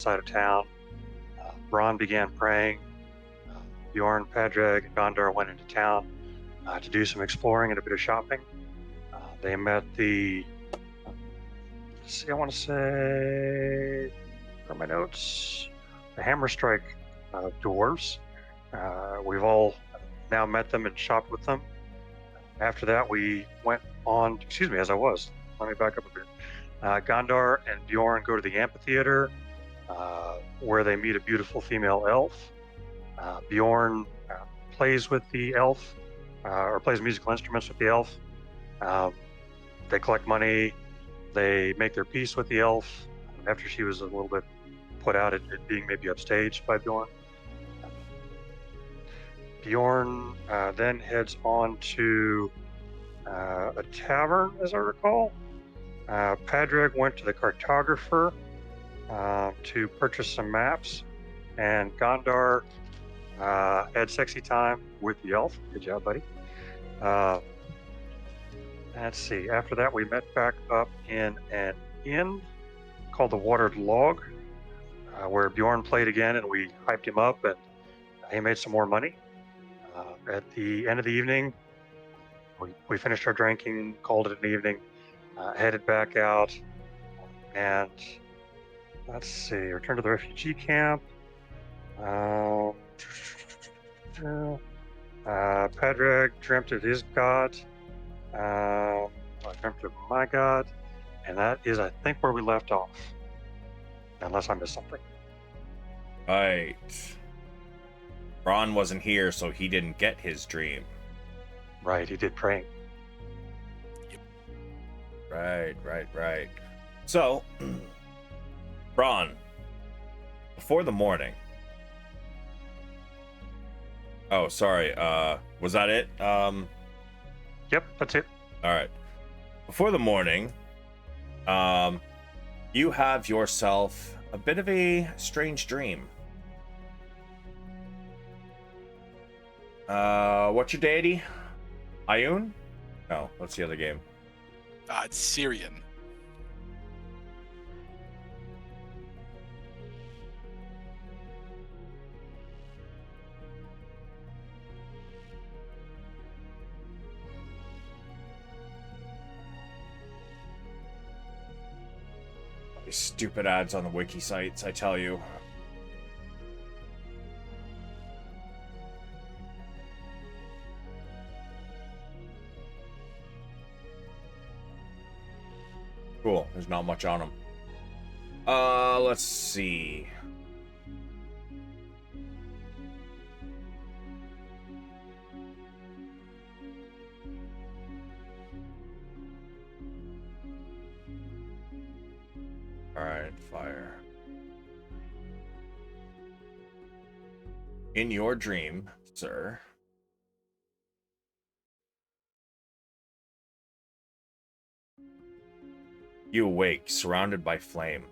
outside of town. Bronn began praying. Bjorn, Padraig, and Gondar went into town to do some exploring and a bit of shopping. They met the, I want to say, where are my notes? The Hammerstrike dwarves. We've all now met them and shopped with them. After that, we went on, let me back up a bit. Gondar and Bjorn go to the amphitheater, where they meet a beautiful female elf. Bjorn plays with the elf, or plays musical instruments with the elf. They collect money. They make their peace with the elf after she was a little bit put out at being maybe upstaged by Bjorn. Bjorn then heads on to a tavern, as I recall. Padraig went to the cartographer to purchase some maps, and Gondar had sexy time with the elf. Good job, buddy. Let's see. After that, we met back up in an inn called the Watered Log, where Bjorn played again, and we hyped him up, and he made some more money. At the end of the evening, we finished our drinking, called it an evening, headed back out, and let's see, returned to the refugee camp. Padraig dreamt of his god. I dreamt of my god, and that is, I think, where we left off, unless I missed something. Right. Bronn wasn't here, so he didn't get his dream. Right, he did praying. Right. So, Bronn, before the morning. Oh, sorry. Was that it? Yep, that's it. All right. Before the morning, you have yourself a bit of a strange dream. What's your deity? Ioun? No, what's the other game? It's Syrian. These stupid ads on the wiki sites, I tell you. Cool, there's not much on them. Let's see. Alright, fire. In your dream, sir, you awake, surrounded by flame.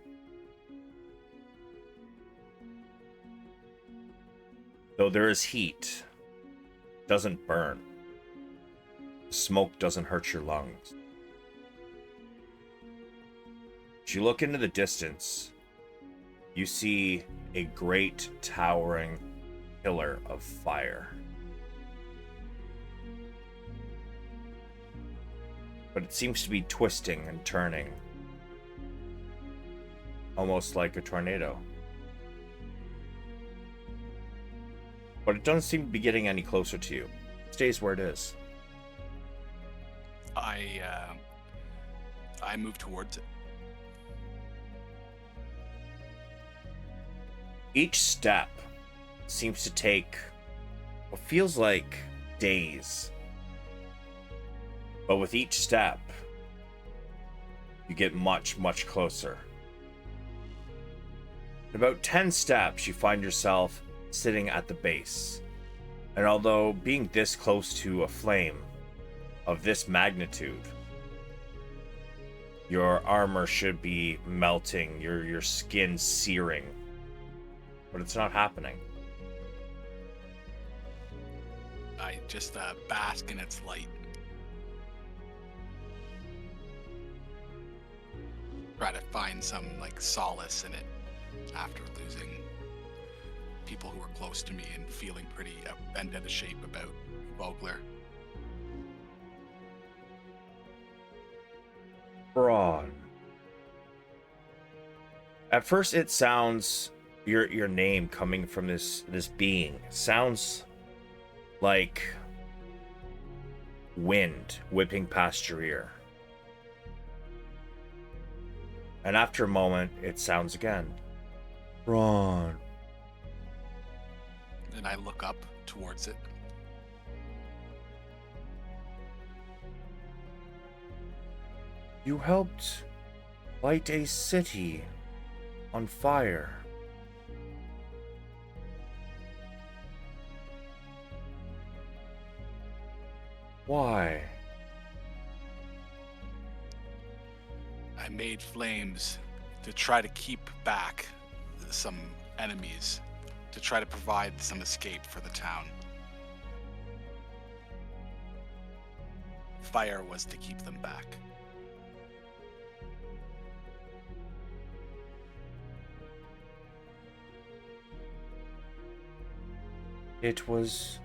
Though there is heat, it doesn't burn. Smoke doesn't hurt your lungs. As you look into the distance, you see a great towering pillar of fire. But it seems to be twisting and turning, almost like a tornado. But it doesn't seem to be getting any closer to you. It stays where it is. I move towards it. Each step seems to take what feels like days. But with each step, you get much, much closer. In about 10 steps, you find yourself sitting at the base. And although being this close to a flame of this magnitude, your armor should be melting, your skin searing. But it's not happening. I just bask in its light. Try to find some solace in it. after losing people who were close to me and feeling pretty bent out of shape about Vogler. Braun. At first, it sounds your name coming from this being sounds like wind whipping past your ear. And after a moment, it sounds again. Braun. And I look up towards it. You helped light a city on fire. Why? I made flames to try to keep back some enemies, to try to provide some escape for the town. Fire was to keep them back. It was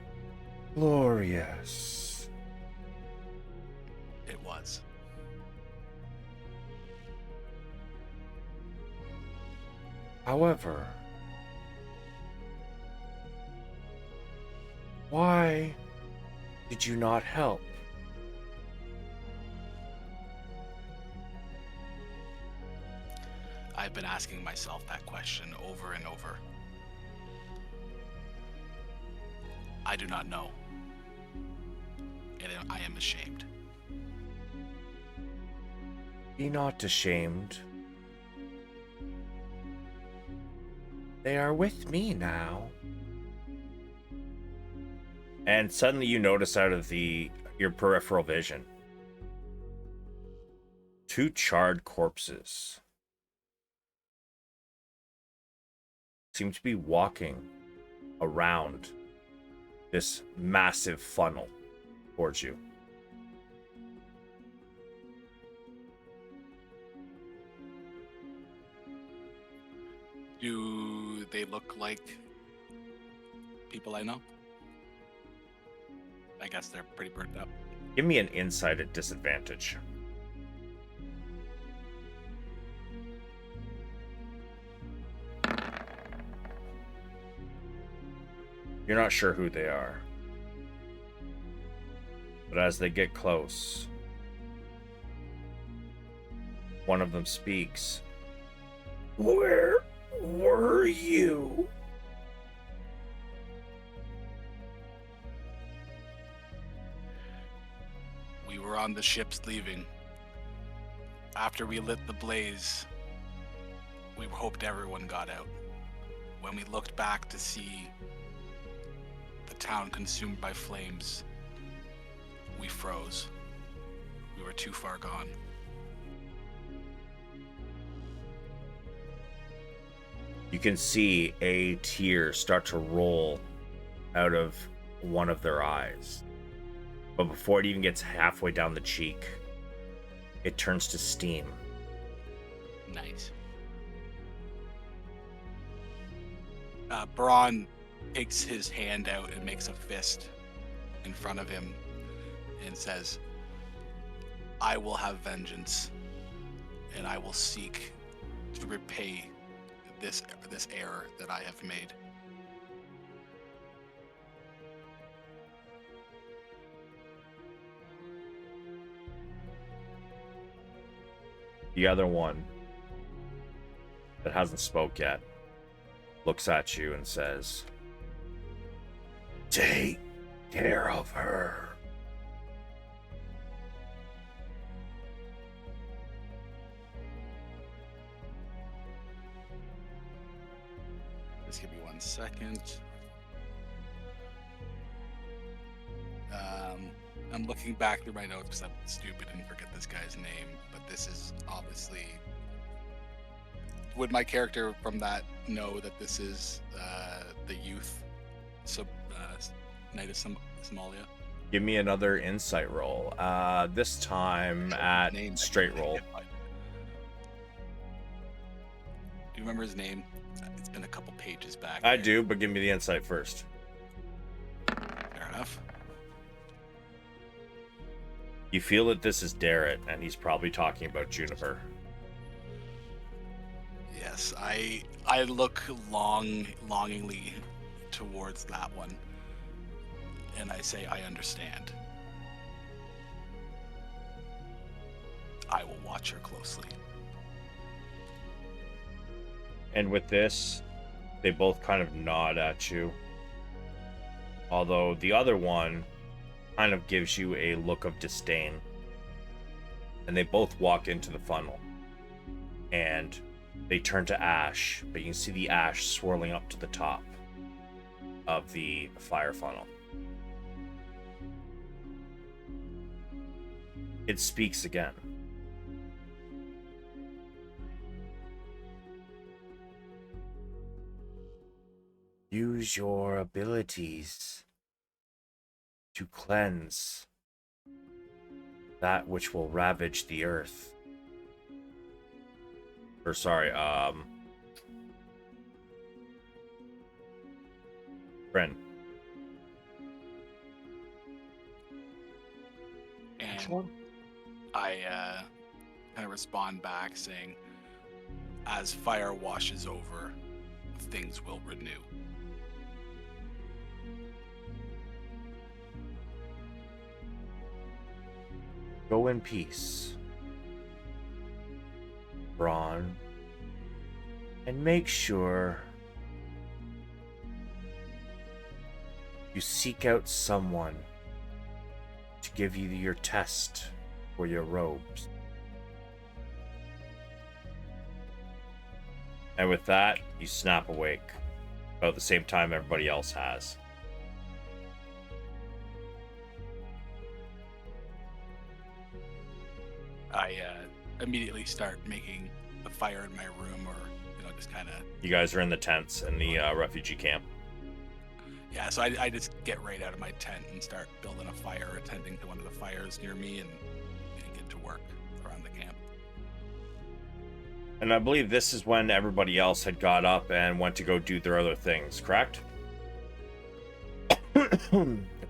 glorious. It was. However, why did you not help? I've been asking myself that question over and over. I do not know. And I am ashamed. Be not ashamed. They are with me now. And suddenly you notice out of your peripheral vision 2 charred corpses seem to be walking around this massive funnel towards you. Do they look like people I know? I guess they're pretty burnt up. Give me an insight at disadvantage. You're not sure who they are. But as they get close, one of them speaks. Where were you? We were on the ships leaving. After we lit the blaze, we hoped everyone got out. When we looked back to see the town consumed by flames, we froze. We were too far gone. You can see a tear start to roll out of one of their eyes. But before it even gets halfway down the cheek, it turns to steam. Nice. Braun takes his hand out and makes a fist in front of him and says, I will have vengeance, and I will seek to repay this error that I have made. The other one that hasn't spoke yet looks at you and says, take care of her. Just give me 1 second. I'm looking back through my notes because I'm stupid and forget this guy's name, but this is obviously... Would my character from that know that this is the youth, Knight of Somalia? Give me another insight roll. This time at straight roll. you remember his name? It's been a couple pages back. I do, but give me the insight first. Fair enough. You feel that this is Darrett, and he's probably talking about Juniper. Yes, I look longingly towards that one, and I say, I understand. I will watch her closely. And with this, they both kind of nod at you. Although the other one kind of gives you a look of disdain. And they both walk into the funnel. And they turn to ash, but you can see the ash swirling up to the top of the fire funnel. It speaks again. Use your abilities to cleanse that which will ravage the earth. Or sorry, Bryn. And I kind of respond back saying, as fire washes over, things will renew. Go in peace, Braun, and make sure you seek out someone to give you your test for your robes. And with that, you snap awake, about the same time everybody else has. I immediately start making a fire in my room, or just kind of. You guys are in the tents in the refugee camp. Yeah, so I just get right out of my tent and start building a fire, attending to one of the fires near me, and get to work around the camp. And I believe this is when everybody else had got up and went to go do their other things, correct? I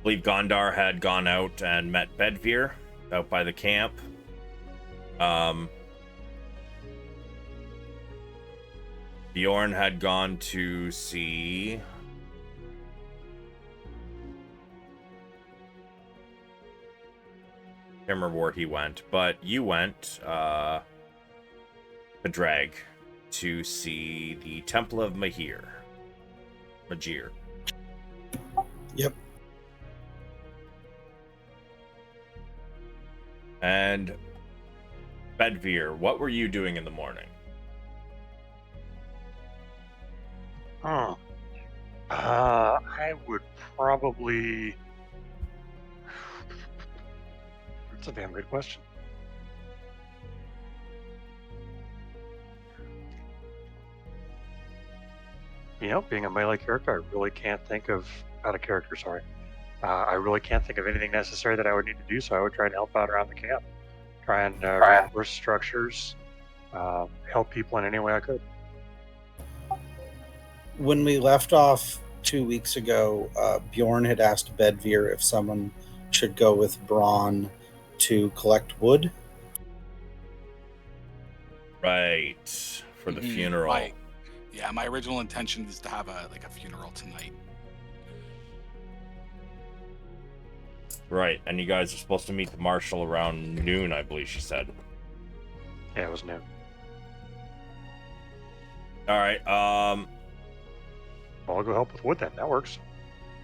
believe Gondar had gone out and met Bedvere out by the camp. Bjorn had gone to see... I can't remember where he went, but you went, Padraig, to see the Temple of Magir. Yep. And Bedvere, what were you doing in the morning? I would probably... That's a damn good question. Being a melee character, I really can't think of... Out of character, sorry. I really can't think of anything necessary that I would need to do, so I would try and help out around the camp. Try and reinforce structures, help people in any way I could. When we left off 2 weeks ago, Bjorn had asked Bedvere if someone should go with Braun to collect wood. Right, for the funeral. My original intention is to have a funeral tonight. Right, and you guys are supposed to meet the marshal around noon, I believe she said. Yeah, it was noon. Alright, Well, I'll go help with wood then. That works.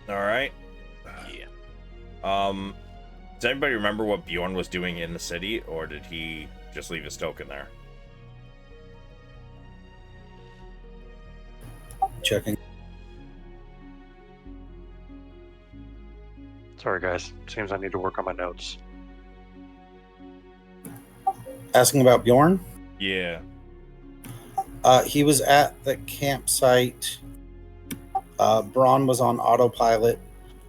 Alright. Yeah. Does anybody remember what Bjorn was doing in the city, or did he just leave his token there? Checking. Sorry, guys. Seems I need to work on my notes. Asking about Bjorn? Yeah. He was at the campsite. Braun was on autopilot,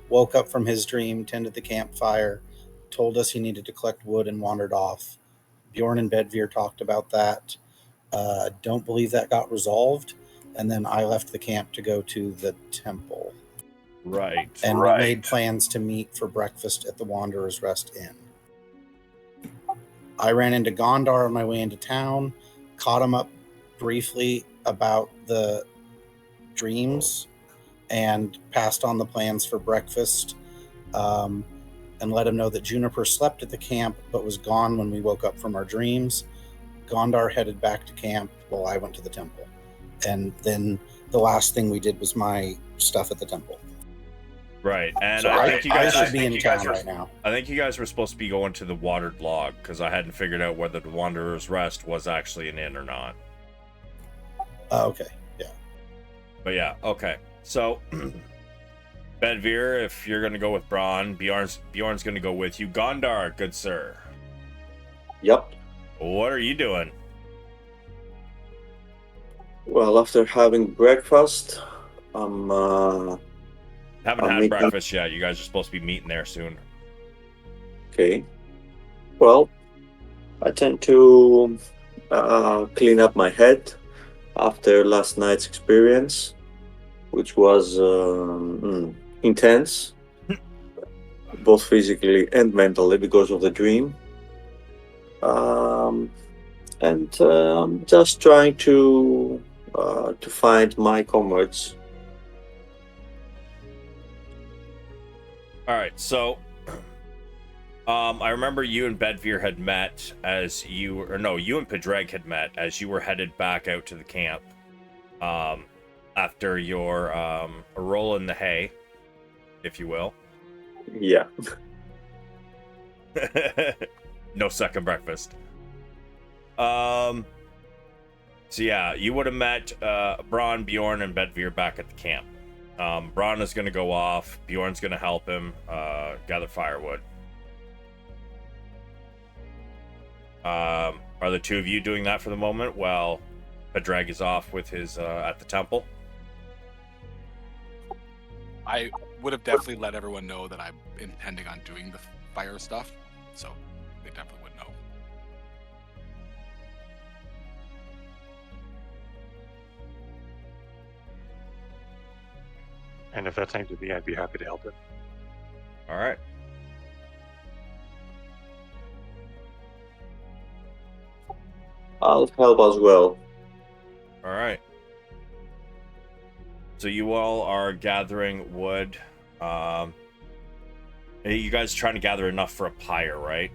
woke up from his dream, tended the campfire, told us he needed to collect wood, and wandered off. Bjorn and Bedvere talked about that. Don't believe that got resolved. And then I left the camp to go to the temple. Right. And we made plans to meet for breakfast at the Wanderer's Rest Inn. I ran into Gondar on my way into town, caught him up briefly about the dreams, and passed on the plans for breakfast, and let him know that Juniper slept at the camp but was gone when we woke up from our dreams. Gondar headed back to camp while I went to the temple. And then the last thing we did was my stuff at the temple. Right, and So I think you guys should be in town right now. I think you guys were supposed to be going to the Watered Log, because I hadn't figured out whether the Wanderer's Rest was actually an inn or not. Okay, yeah. But yeah, okay. So, Bedveer, if you're going to go with Braun, Bjorn's going to go with you. Gondar, good sir. Yep. What are you doing? Well, after having breakfast, I'm Haven't I'm had making- breakfast yet. You guys are supposed to be meeting there soon. okay. Well, I tend to clean up my head after last night's experience, which was intense, both physically and mentally because of the dream. And I'm just trying to find my comrades. All right, so I remember you and Bedveer had met as you and Pedreg had met as you were headed back out to the camp after your roll in the hay, if you will. Yeah. No second breakfast. So yeah, you would have met Braun, Bjorn, and Bedveer back at the camp. Braun is going to go off. Bjorn's going to help him gather firewood. Are the two of you doing that for the moment while Pedreg is off with his at the temple? I would have definitely let everyone know that I'm intending on doing the fire stuff, so they definitely would know. And if that's aimed at me, I'd be happy to help it. All right. I'll help as well. All right. So you all are gathering wood. You guys trying to gather enough for a pyre, right?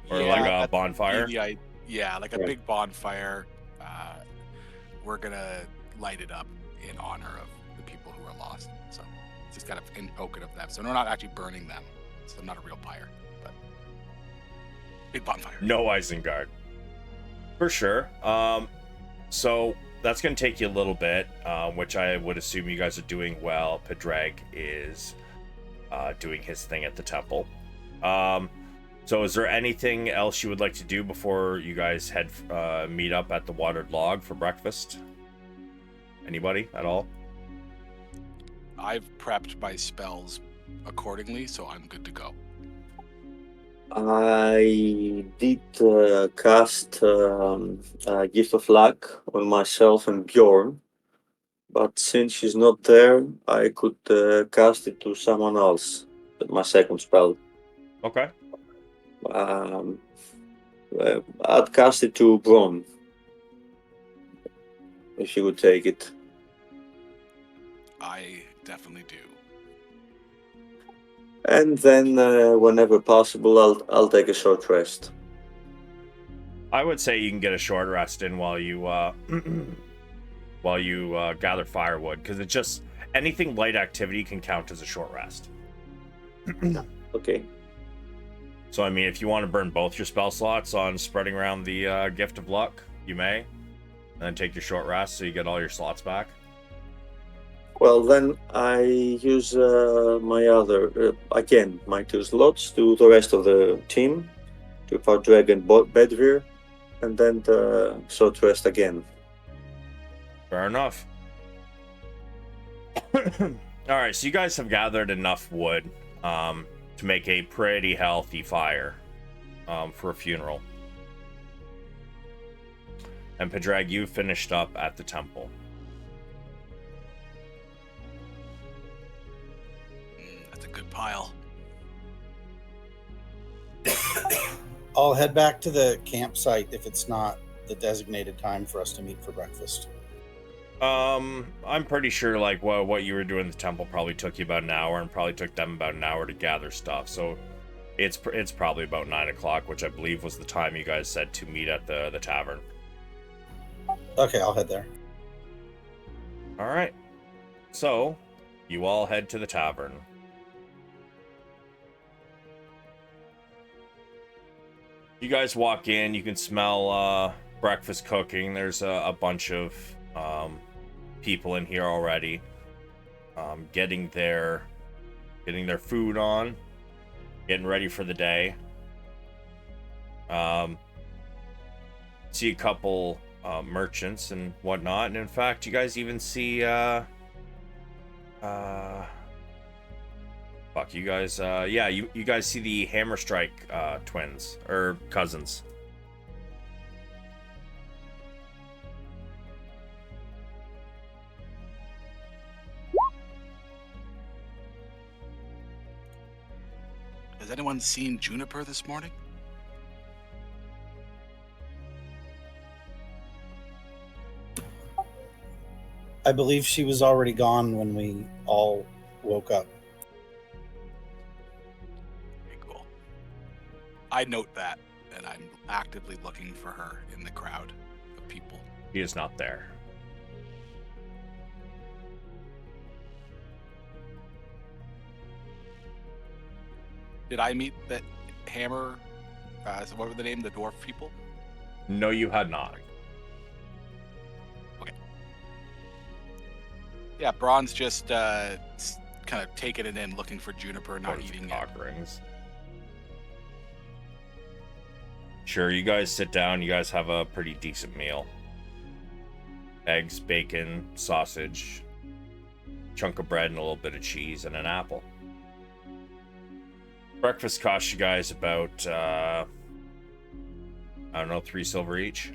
Or like a that's bonfire? maybe yeah, like a Yeah. big bonfire. We're gonna light it up in honor of the people who are lost. So it's just kind of in token of them. So we're not actually burning them. So not a real pyre, but big bonfire. No Isengard. For sure. So that's going to take you a little bit, which I would assume you guys are doing well. Pedreg is doing his thing at the temple. So is there anything else you would like to do before you guys head meet up at the Watered Log for breakfast? Anybody at all? I've prepped my spells accordingly, so I'm good to go. I did cast Gift of Luck on myself and Bjorn, but since she's not there, I could cast it to someone else. My second spell. Okay. I'd cast it to Bron, if you would take it. I definitely do. And then, whenever possible, I'll take a short rest. I would say you can get a short rest in while you gather firewood, because it's just anything light activity can count as a short rest. Okay. So I mean, if you want to burn both your spell slots on spreading around the Gift of Luck, you may, and then take your short rest so you get all your slots back. Well, then I use my other, again, my 2 slots to the rest of the team, to Pedreg and Bedveer, and then the short rest again. Fair enough. All right, so you guys have gathered enough wood to make a pretty healthy fire for a funeral. And Padrag, you finished up at the temple. That's a good pile. I'll head back to the campsite if it's not the designated time for us to meet for breakfast. I'm pretty sure like what you were doing at the temple probably took you about an hour, and probably took them about an hour to gather stuff. So it's probably about 9 o'clock, which I believe was the time you guys said to meet at the tavern. Okay, I'll head there. All right. So you all head to the tavern. You guys walk in. You can smell breakfast cooking. There's a bunch of people in here already, getting their food on, getting ready for the day. See a couple merchants and whatnot, and in fact, you guys even see you guys see the Hammerstrike twins or cousins. Has anyone seen Juniper this morning? I believe she was already gone when we all woke up. Okay, cool. I note that, and I'm actively looking for her in the crowd of people. He is not there. Did I meet that hammer? What were the name? The dwarf people? No, you had not. Okay. Yeah, Braun's just kind of taking it in, looking for Juniper, not eating it. Rings. Sure, you guys sit down. You guys have a pretty decent meal. Eggs, bacon, sausage, chunk of bread, and a little bit of cheese, and an apple. Breakfast costs you guys about, I don't know, 3 silver each.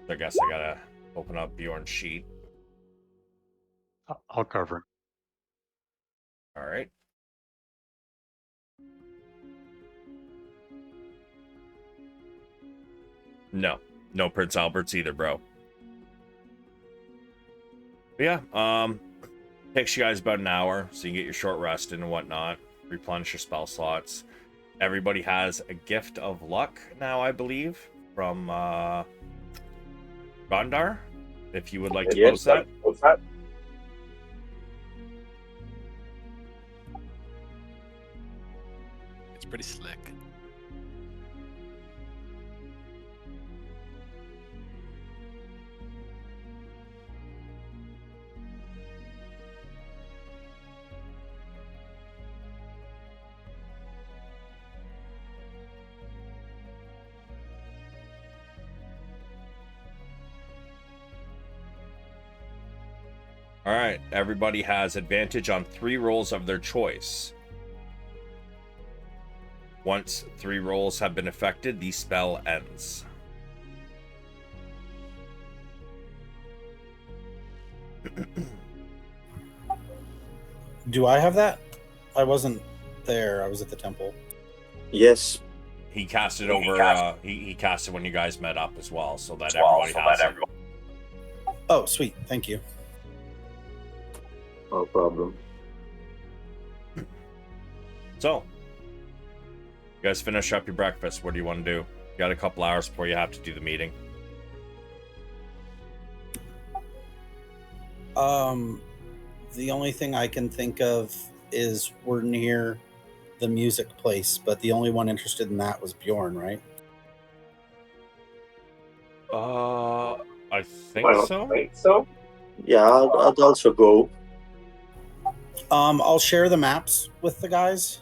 I guess I gotta open up Bjorn's sheet. I'll cover him. All right. No Prince Albert's either, bro. But yeah, takes you guys about an hour, so you can get your short rest and whatnot, replenish your spell slots. Everybody has a gift of luck now, I believe, from Gondar. If you would like to post that. It's pretty slick. All right, everybody has advantage on 3 rolls of their choice. Once 3 rolls have been effected, the spell ends. Do I have that? I wasn't there. I was at the temple. Yes. He cast it over. He cast it when you guys met up as well, so that everybody has it. Oh, sweet. Thank you. No problem. So, you guys finish up your breakfast. What do you want to do? You got a couple hours before you have to do the meeting. The only thing I can think of is we're near the music place, but the only one interested in that was Bjorn, right? I think so. Yeah, I'd also go. I'll share the maps with the guys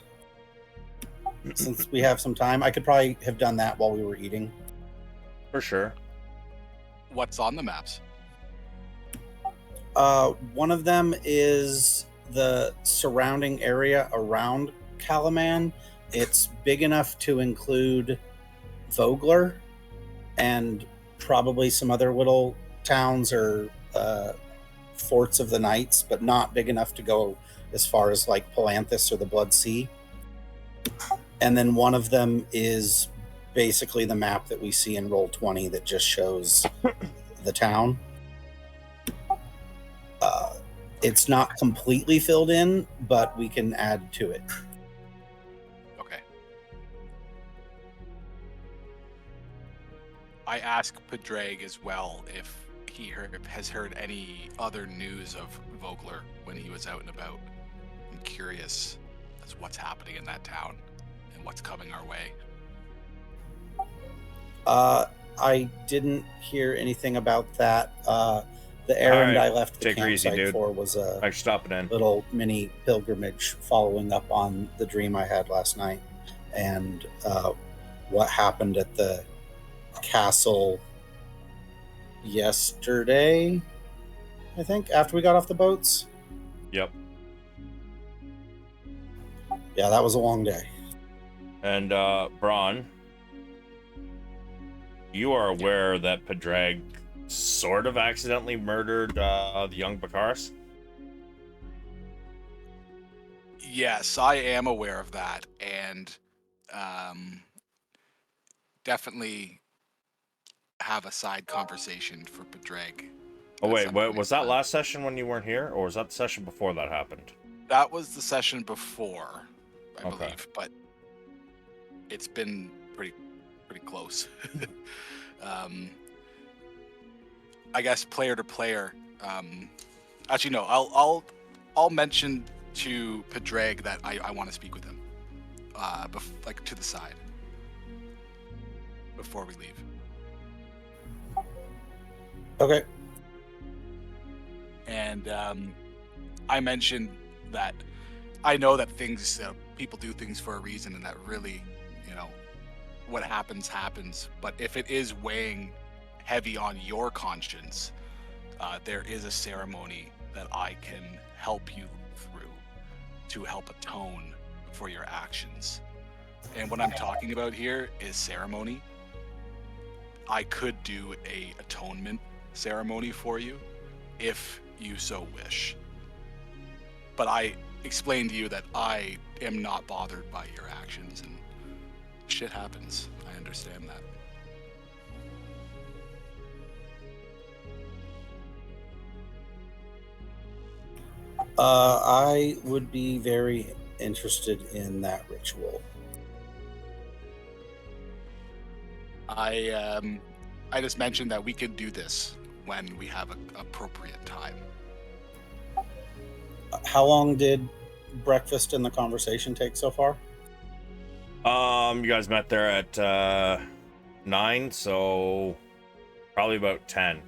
since we have some time. I could probably have done that while we were eating. For sure. What's on the maps? One of them is the surrounding area around Kalaman. It's big enough to include Vogler and probably some other little towns or forts of the knights, but not big enough to go as far as like Palanthus or the Blood Sea. And then one of them is basically the map that we see in Roll20 that just shows the town. It's not completely filled in, but we can add to it. Okay. I ask Padraig as well if he has heard any other news of Vogler when he was out and about. I'm curious as to what's happening in that town and what's coming our way. I didn't hear anything about that. The errand All right, I left the take her easy, campsite dude. for was a Thanks for stopping in. little mini pilgrimage following up on the dream I had last night and what happened at the castle yesterday, I think, after we got off the boats. Yep. Yeah, that was a long day. And Braun, you are aware that Padraig sort of accidentally murdered the young Bakaris? Yes, I am aware of that, and definitely have a side conversation for Padraig. Oh wait, was that last session when you weren't here, or was that the session before that happened? That was the session before, I Okay. believe, but it's been pretty close. I guess player to player. Actually, no. I'll mention to Padraig that I want to speak with him, like to the side before we leave. Okay. And I mentioned that I know that things, people do things for a reason, and that really, what happens. But if it is weighing heavy on your conscience, there is a ceremony that I can help you through to help atone for your actions. And what I'm talking about here is ceremony. I could do a atonement ceremony for you if you so wish. But I explained to you that I am not bothered by your actions, and shit happens. I understand that. I would be very interested in that ritual. I just mentioned that we could do this when we have an appropriate time. How long did breakfast and the conversation take so far? You guys met there at 9, so probably about 10.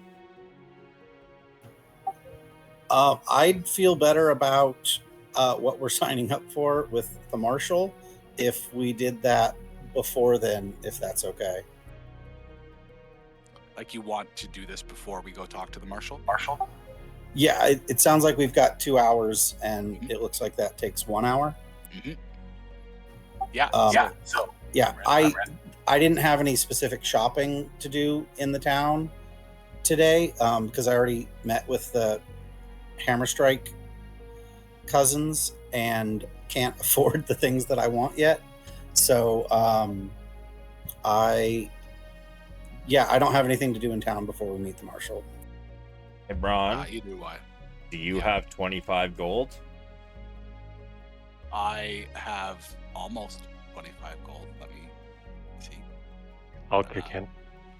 I'd feel better about what we're signing up for with the marshal if we did that before then, if that's okay. Like, you want to do this before we go talk to the marshal? Yeah, it sounds like we've got 2 hours, and it looks like that takes 1 hour. Mm-hmm. Yeah. I didn't have any specific shopping to do in the town today because I already met with the Hammerstrike cousins and can't afford the things that I want yet. So I don't have anything to do in town before we meet the marshal. Hey, Braun, do you have 25 gold? I have almost 25 gold. Let me see. I'll kick in.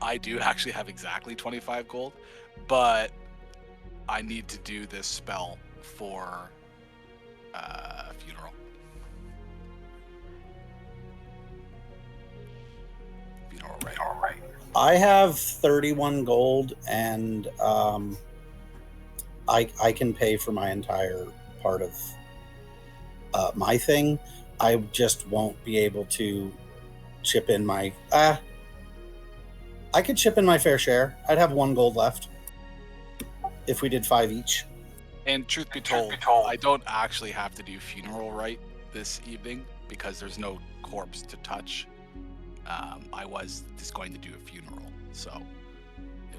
I do actually have exactly 25 gold, but I need to do this spell for a funeral. All right. I have 31 gold, and I can pay for my entire part of my thing. I just won't be able to chip in my... I could chip in my fair share. I'd have 1 gold left if we did 5 each. And truth be told, I don't actually have to do funeral rite this evening because there's no corpse to touch. I was just going to do a funeral, so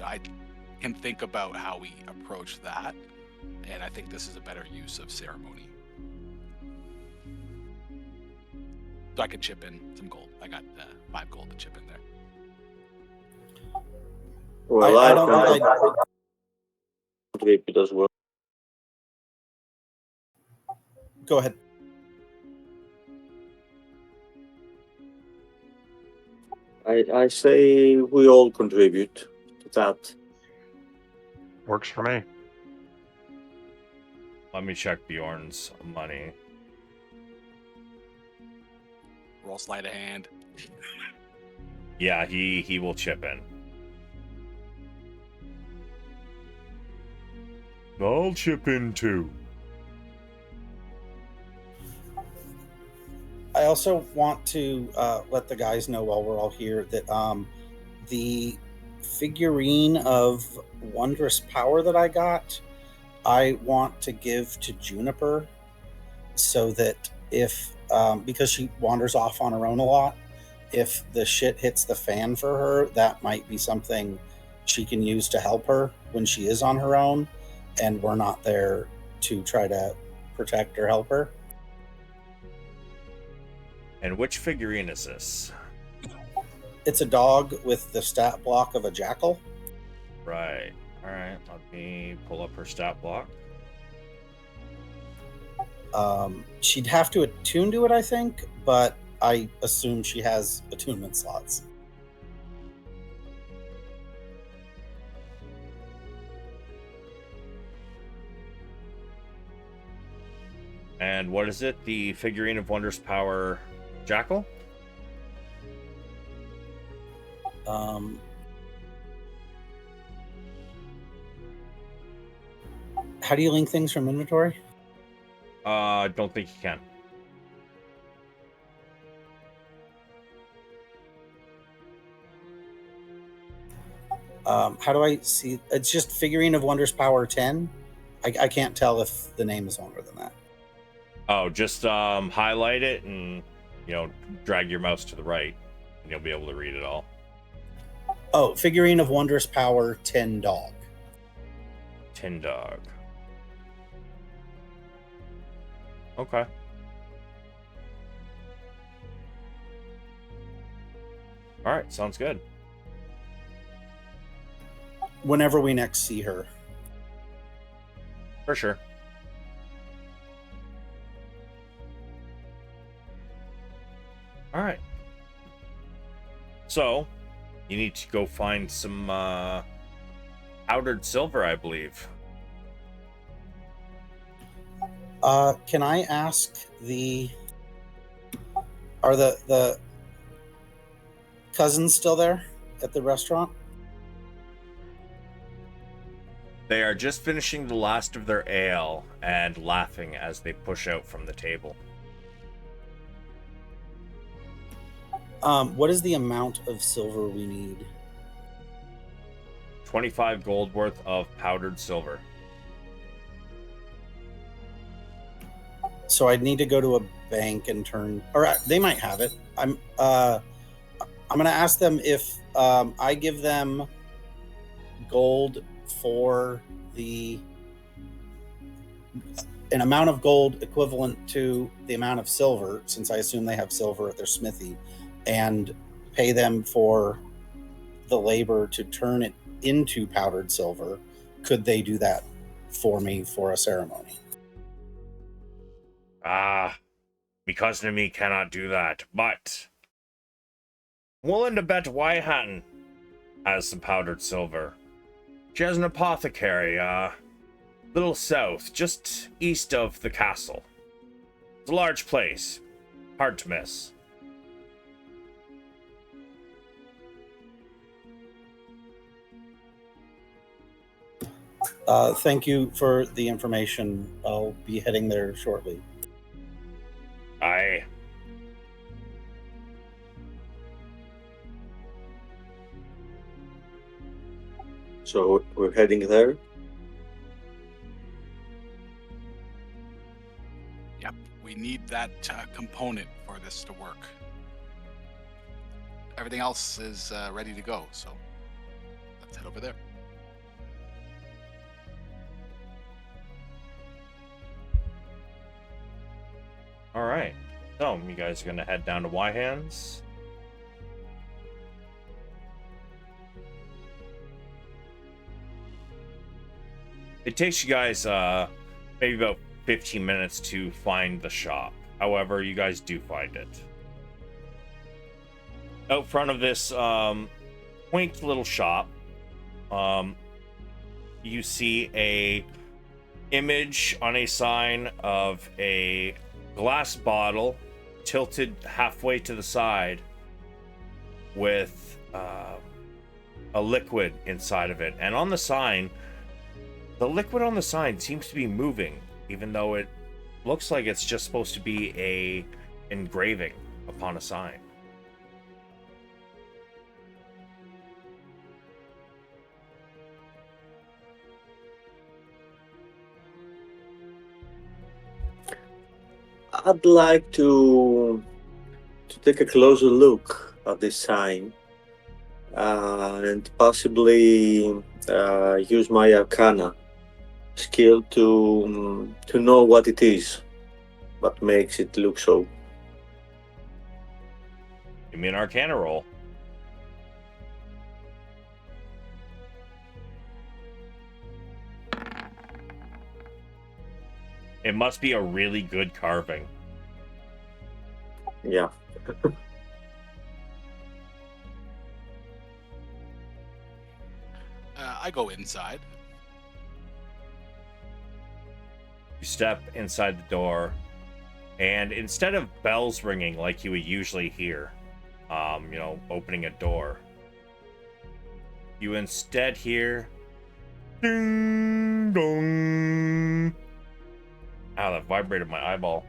I can think about how we approach that, and I think this is a better use of ceremony. So I could chip in some gold. I got 5 gold to chip in there. Well, I I don't can think I- contribute as well. Go ahead. I say we all contribute to that. Works for me. Let me check Bjorn's money. Roll sleight of hand. Yeah, he will chip in. I'll chip in too. I also want to let the guys know while we're all here that the figurine of wondrous power that I got, I want to give to Juniper, so that if because she wanders off on her own a lot, if the shit hits the fan for her, that might be something she can use to help her when she is on her own, and we're not there to try to protect or help her. And which figurine is this? It's a dog with the stat block of a jackal. Right. All right. Let me pull up her stat block. She'd have to attune to it, I think, but I assume she has attunement slots. And what is it? The figurine of wondrous power, jackal? How do you link things from inventory? I don't think you can. How do I see? It's just figurine of wondrous power 10. I can't tell if the name is longer than that. Oh, just highlight it and, drag your mouse to the right, and you'll be able to read it all. Oh, figurine of wondrous power 10 dog. 10 dog. Okay. All right, sounds good. Whenever we next see her. For sure. All right. So, you need to go find some powdered silver, I believe. Can I ask are the cousins still there at the restaurant? They are just finishing the last of their ale and laughing as they push out from the table. What is the amount of silver we need? 25 gold worth of powdered silver. So I'd need to go to a bank and turn, or they might have it. I'm going to ask them if I give them gold for an amount of gold equivalent to the amount of silver, since I assume they have silver at their smithy, and pay them for the labor to turn it into powdered silver. Could they do that for me for a ceremony? Me cousin and me cannot do that, but I'm willing to bet Whitehatton has some powdered silver. She has an apothecary, little south, just east of the castle. It's a large place, hard to miss. Thank you for the information. I'll be heading there shortly. Aye. So we're heading there. Yep, we need that component for this to work. everything else is ready to go. So let's head over there. All right. So you guys are gonna head down to Y Hands. It takes you guys maybe about 15 minutes to find the shop. However, you guys do find it. Out front of this quaint little shop, you see a image on a sign of a glass bottle tilted halfway to the side with a liquid inside of it. And on the sign, the liquid on the sign seems to be moving, even though it looks like it's just supposed to be a engraving upon a sign. I'd like to take a closer look at this sign and possibly use my Arcana skill to know what it is, what makes it look so. Give me an Arcana roll. It must be a really good carving. Yeah. I go inside. You step inside the door, and instead of bells ringing like you would usually hear, opening a door, you instead hear ding dong. Ow, that vibrated my eyeball.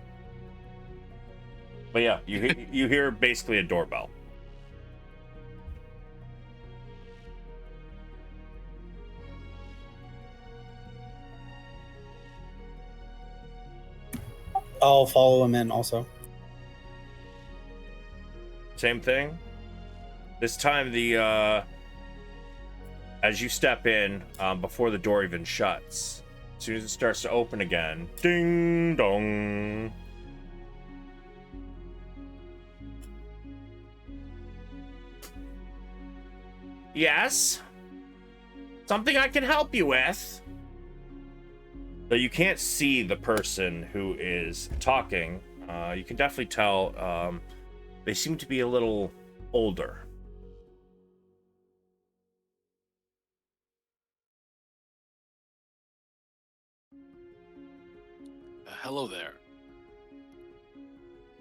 But yeah, you hear basically a doorbell. I'll follow him in also. Same thing. This time, as you step in, before the door even shuts, as soon as it starts to open again, ding dong. Yes? Something I can help you with? Though you can't see the person who is talking, you can definitely tell they seem to be a little older. Hello there.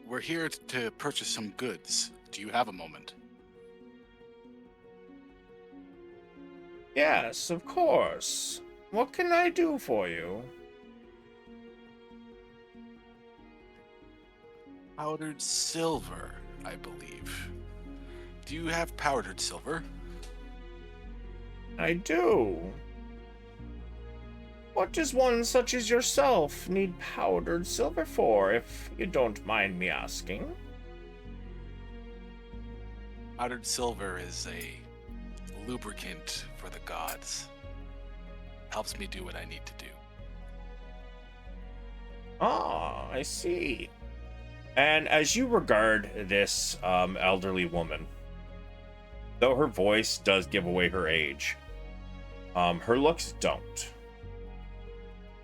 We're here to purchase some goods. Do you have a moment? Yes, of course. What can I do for you? Powdered silver, I believe. Do you have powdered silver? I do. What does one such as yourself need powdered silver for, if you don't mind me asking? Powdered silver is a lubricant for the gods. Helps me do what I need to do. Ah, I see. And as you regard this elderly woman, though her voice does give away her age, her looks don't.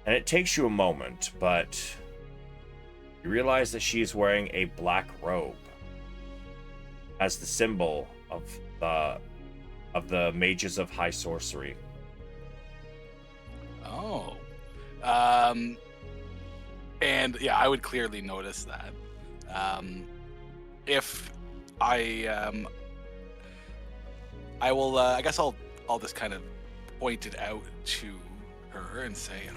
And it takes you a moment, but you realize that she is wearing a black robe as the symbol of the mages of high sorcery. Oh. And yeah, I would clearly notice that. If I will, I guess I'll just kind of point it out to her and say,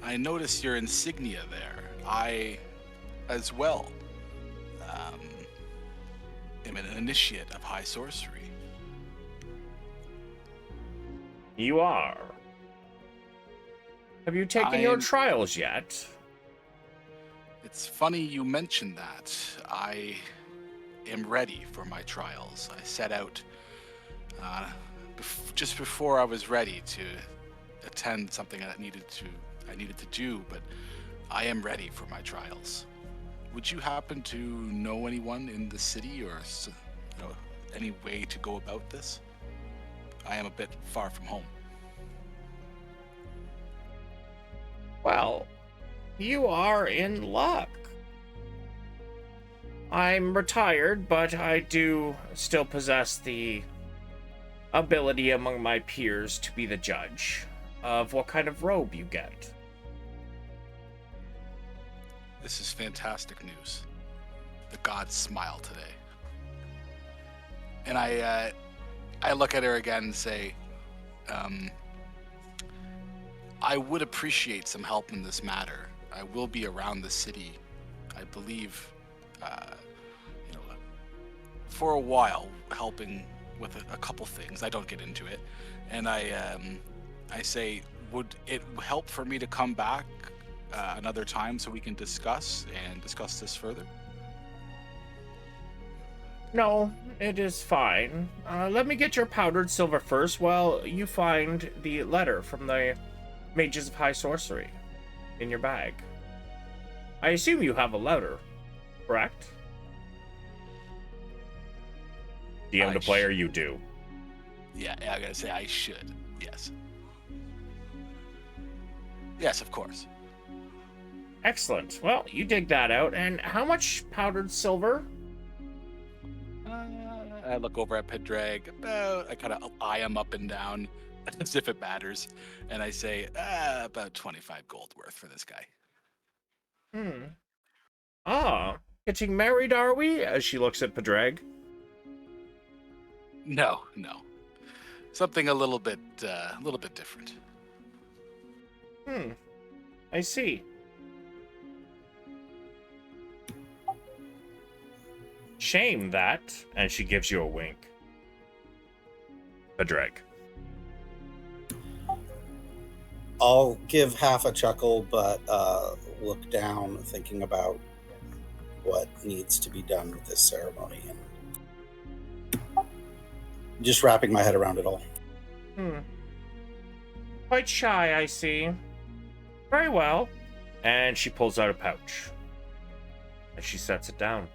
I notice your insignia there. I, as well, am an initiate of high sorcery. You are. Have you taken your trials yet? It's funny you mentioned that. am ready for my trials. I set out just before I was ready to attend something I needed to do, but I am ready for my trials. Would you happen to know anyone in the city, or any way to go about this? I am a bit far from home. Well, you are in luck. I'm retired, but I do still possess the ability among my peers to be the judge of what kind of robe you get. This is fantastic news. The gods smile today. And I look at her again and say, I would appreciate some help in this matter. I will be around the city, I believe, for a while, helping with a couple things. I don't get into it. And I say, would it help for me to come back another time so we can discuss this further? No, it is fine. Let me get your powdered silver first while you find the letter from the Mages of High Sorcery in your bag. I assume you have a letter, correct? DM to player, you do. Yeah, I gotta say, I should. Yes. Yes, of course. Excellent. Well, you dig that out. And how much powdered silver? I look over at Pedrag. I kind of eye him up and down as if it matters. And I say, about 25 gold worth for this guy. Getting married, are we? As she looks at Pedrag. No. Something a little bit different. I see. Shame that. And she gives you a wink. Pedrag. I'll give half a chuckle, but look down, thinking about what needs to be done with this ceremony, and just wrapping my head around it all. Quite shy, I see. Very well. And she pulls out a pouch. And she sets it down.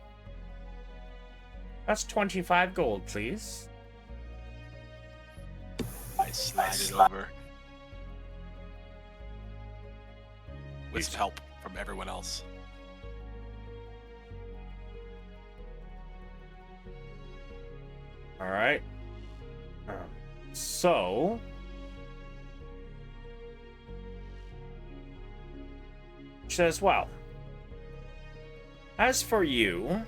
That's 25 gold, please. I slide it over. With some help from everyone else. All right. So... she says, well, as for you,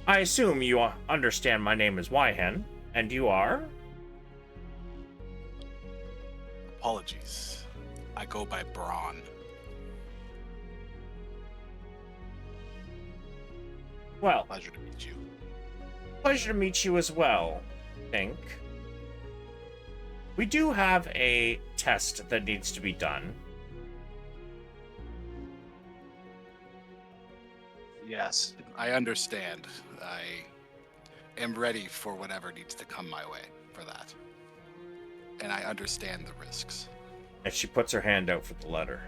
I assume you understand my name is Wyhen, and you are? Apologies. I go by Braun. Well, Pleasure to meet you. Pleasure to meet you as well, Think. We do have a test that needs to be done. Yes, I understand. I am ready for whatever needs to come my way for that. And I understand the risks. And she puts her hand out for the letter.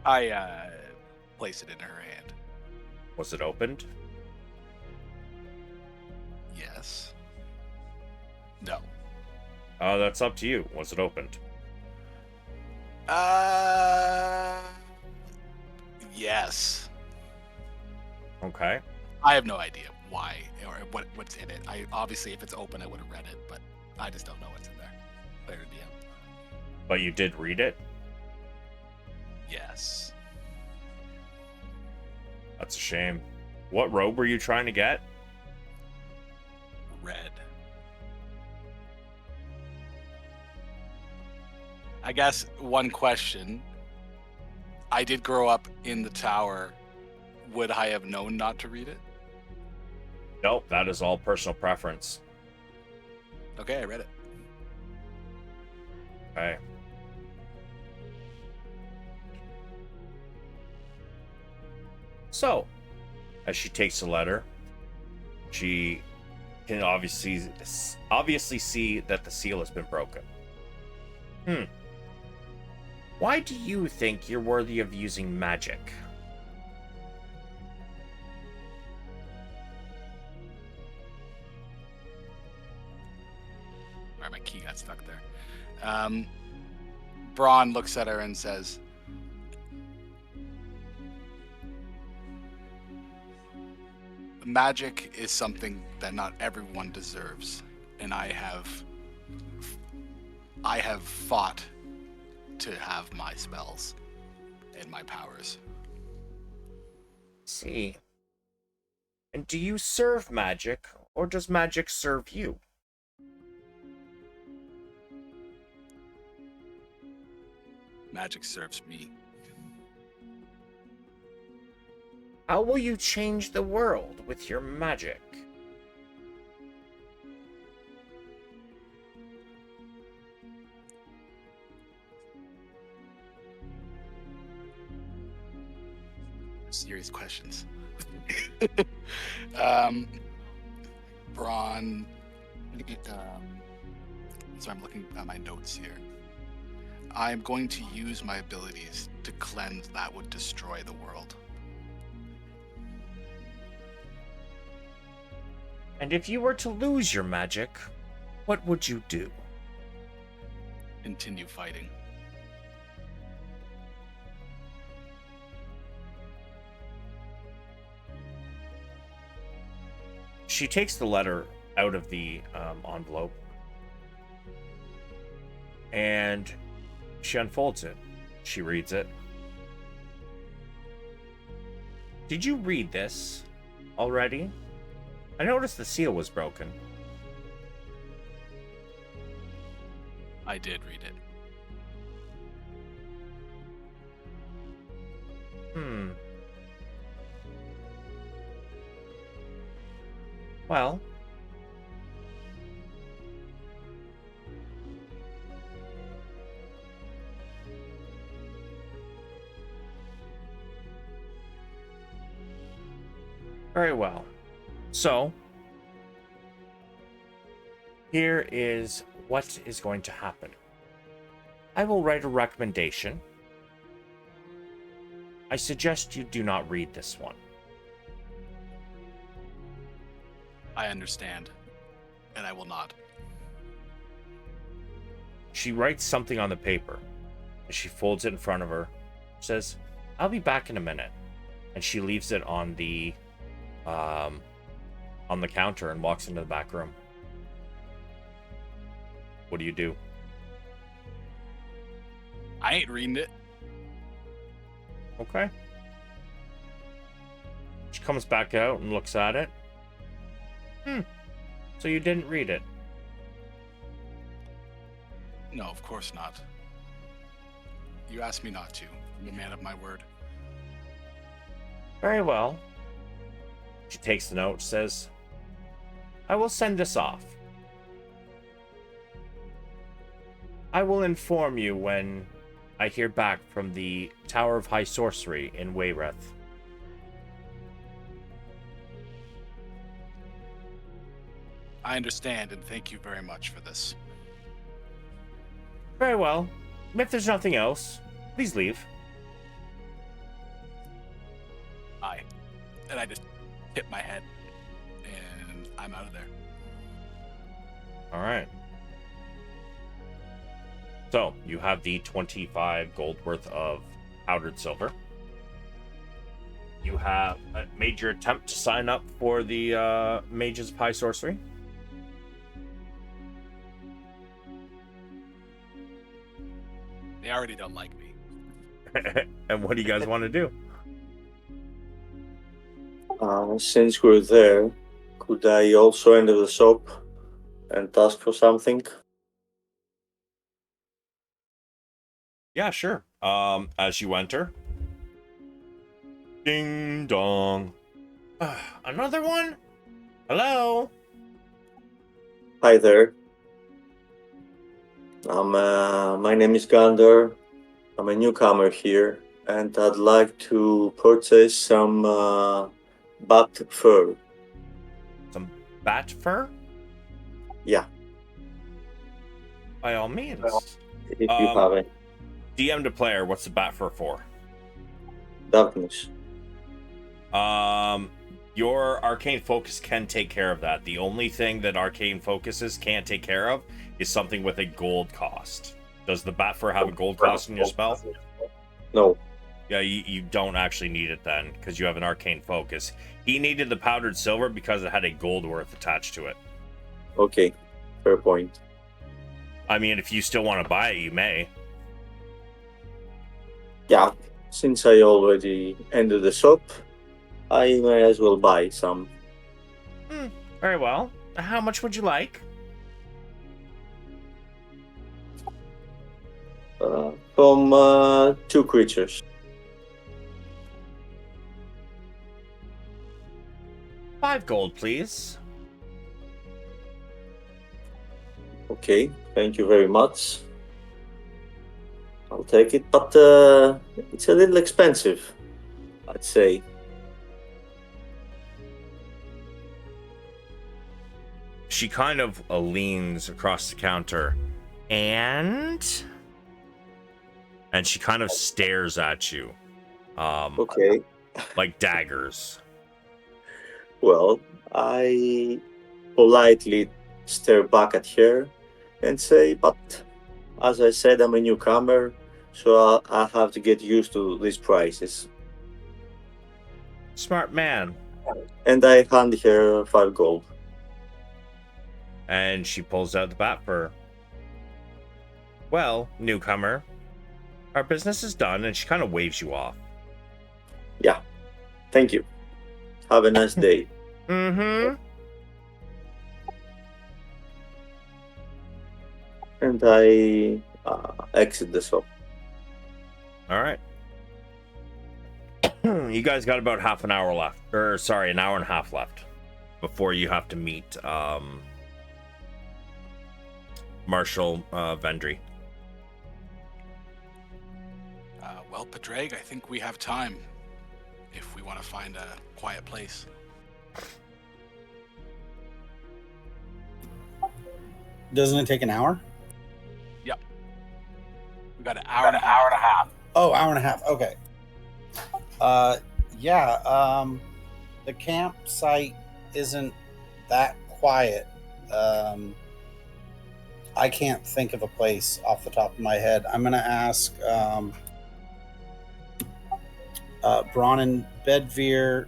I place it in her hand. Was it opened? Yes. No. That's up to you. Was it opened? Yes. Okay. I have no idea why or what's in it. I obviously, if it's open, I would have read it, but I just don't know what's in there. Player DM. But you did read it? Yes. That's a shame. What robe were you trying to get? Red. I guess one question. I did grow up in the tower. Would I have known not to read it? Nope, that is all personal preference. Okay, I read it. Okay. So, as she takes the letter, she can obviously see that the seal has been broken. Why do you think you're worthy of using magic? Alright, my key got stuck there. Braun looks at her and says, magic is something that not everyone deserves, and I have fought to have my spells and my powers. See. And do you serve magic, or does magic serve you? Magic serves me. How will you change the world with your magic? Serious questions. Braun. So I'm looking at my notes here. I'm going to use my abilities to cleanse that would destroy the world. And if you were to lose your magic, what would you do? Continue fighting. She takes the letter out of the envelope and she unfolds it. She reads it. Did you read this already? I noticed the seal was broken. I did read it. Well, very well. So, here is what is going to happen. I will write a recommendation. I suggest you do not read this one. I understand, and I will not. She writes something on the paper, and she folds it in front of her, says, I'll be back in a minute. And she leaves it on the counter and walks into the back room. What do you do? I ain't reading it. Okay. She comes back out and looks at it. So you didn't read it? No, of course not. You asked me not to. I'm a man of my word. Very well. She takes the note, says, I will send this off. I will inform you when I hear back from the Tower of High Sorcery in Wayreth. I understand, and thank you very much for this. Very well. If there's nothing else, please leave. Aye. And I just hit my head, and I'm out of there. All right. So, you have the 25 gold worth of powdered silver. You have made your attempt to sign up for the Mages of High Sorcery. They already don't like me. And what do you guys want to do? Since we're there, could I also enter the shop and ask for something? Yeah, sure. As you enter. Ding dong. Another one? Hello? Hi there. My name is Gander. I'm a newcomer here, and I'd like to purchase some bat fur. Some bat fur? Yeah, By all means. if you have it. DM to player, what's the bat fur for? Darkness. Your arcane focus can take care of that. The only thing that arcane focuses can't take care of is something with a gold cost. Does the bat fur have a gold cost in your spell? No. Yeah, you don't actually need it then, because you have an arcane focus. He needed the powdered silver because it had a gold worth attached to it. Okay, fair point. I mean, if you still want to buy it, you may. Yeah, since I already entered the shop, I may as well buy some. Very well. How much would you like? From 2 creatures. 5 gold, please. Okay, thank you very much. I'll take it, but it's a little expensive, I'd say. She kind of leans across the counter and she kind of stares at you. Okay. Like daggers. Well, I politely stare back at her and say, but as I said, I'm a newcomer, so I have to get used to these prices. Smart man. And I hand her 5 gold. And she pulls out the bat fur. Well, newcomer, our business is done, and she kind of waves you off. Yeah, thank you. Have a nice day. Mm-hmm. And I exit the shop. All right. You guys got about half an hour left. Or, sorry, an hour and a half left before you have to meet Marshal Vendry. Well, Padraig, I think we have time if we want to find a quiet place. Doesn't it take an hour? Yep. We got an hour and a half. Oh, hour and a half. Okay. Yeah. The campsite isn't that quiet. I can't think of a place off the top of my head. I'm gonna ask Braun and Bedveer,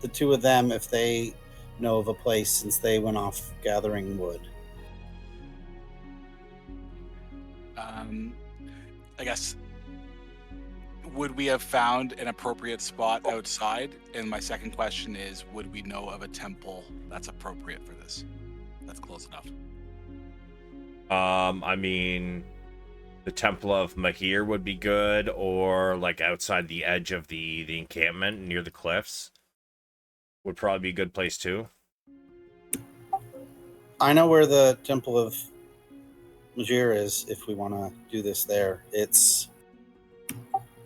the two of them, if they know of a place since they went off gathering wood. I guess, would we have found an appropriate spot outside? And my second question is, would we know of a temple that's appropriate for this? That's close enough. I mean, the Temple of Mahir would be good, or like outside the edge of the encampment near the cliffs would probably be a good place too. I know where the Temple of Majir is if we want to do this there. It's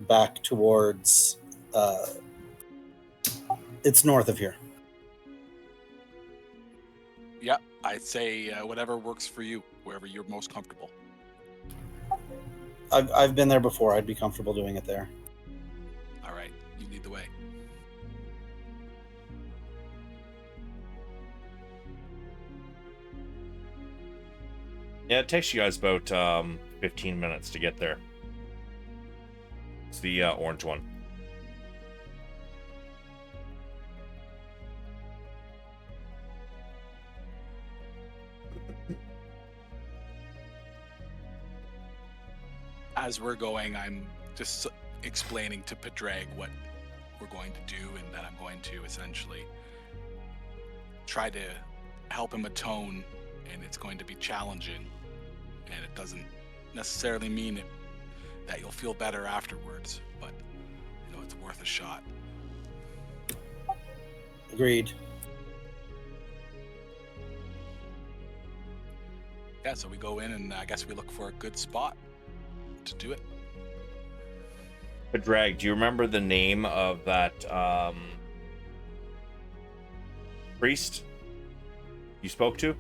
back towards it's north of here. Yeah, I'd say whatever works for you, wherever you're most comfortable. I've been there before. I'd be comfortable doing it there. All right, you lead the way. Yeah, it takes you guys about 15 minutes to get there. It's the orange one. As we're going, I'm just explaining to Padraig what we're going to do, and that I'm going to essentially try to help him atone, and it's going to be challenging, and it doesn't necessarily mean that you'll feel better afterwards, but you know, it's worth a shot. Agreed. Yeah, so we go in, and I guess we look for a good spot to do it. But Drag, do you remember the name of that priest you spoke to?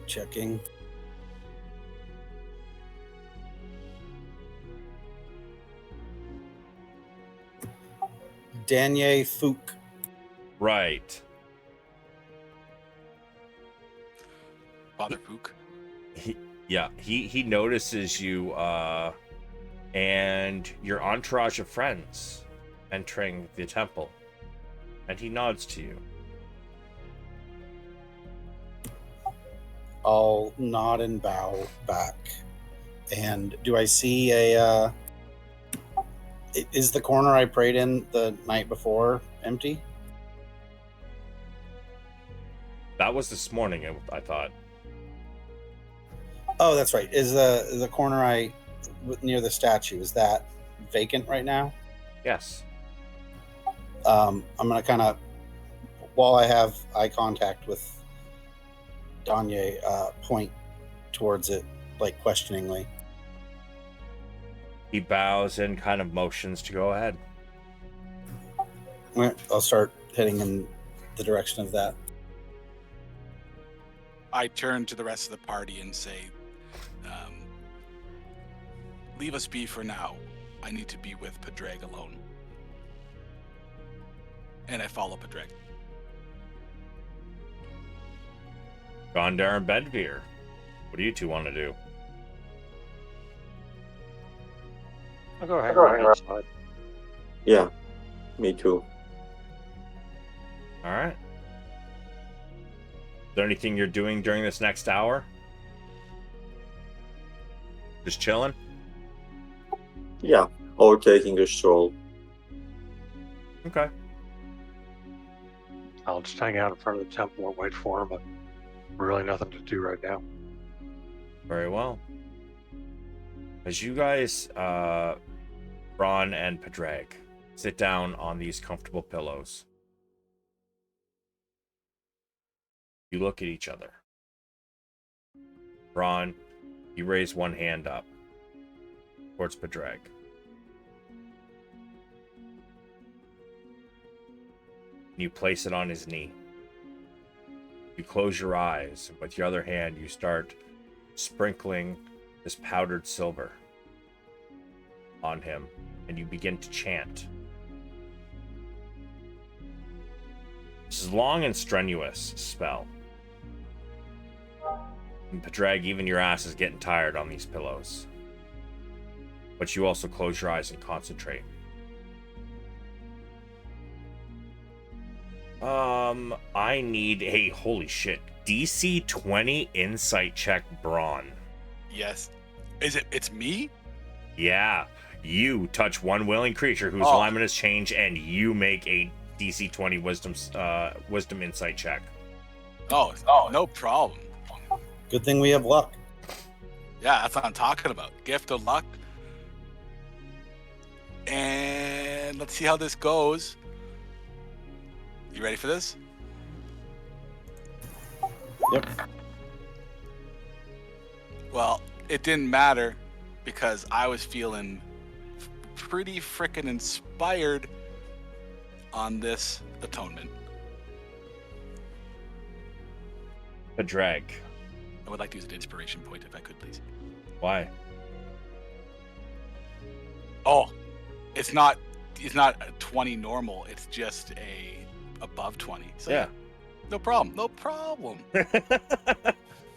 Checking. Danier Fook. Right. Father Pook. He notices you and your entourage of friends entering the temple, and he nods to you. I'll nod and bow back. And do I see a... is the corner I prayed in the night before empty? That was this morning, I thought. Oh, that's right. Is the corner near the statue, is that vacant right now? Yes. I'm going to kind of, while I have eye contact with Danye, point towards it, like questioningly. He bows and kind of motions to go ahead. I'll start heading in the direction of that. I turn to the rest of the party and say, leave us be for now. I need to be with Padraig alone. And I follow Padraig. Gondar and Bedveer, what do you two want to do? I'll go hang around outside. Yeah, me too. All right. Is there anything you're doing during this next hour? Just chilling? Yeah, or taking a stroll. Okay. I'll just hang out in front of the temple and wait for him, but really nothing to do right now. Very well. As you guys, Braun and Padraig, sit down on these comfortable pillows, you look at each other. Braun, you raise one hand up towards Padraig. You place it on his knee. You close your eyes, and with your other hand, you start sprinkling this powdered silver on him, and you begin to chant. This is a long and strenuous spell. And Padraig, even your ass is getting tired on these pillows. But you also close your eyes and concentrate. I need a holy shit DC 20 insight check, Braun. Yes. It's me? Yeah, you touch one willing creature whose alignment has changed, and you make a DC 20 wisdom insight check. Oh, no problem. Good thing we have luck. Yeah, that's what I'm talking about. Gift of luck. And let's see how this goes. You ready for this? Yep. Well, it didn't matter because I was feeling pretty frickin' inspired on this atonement. Padraig. I would like to use an inspiration point if I could, please. Why? Oh, it's not a 20 normal. It's just a above 20. So Yeah. No problem.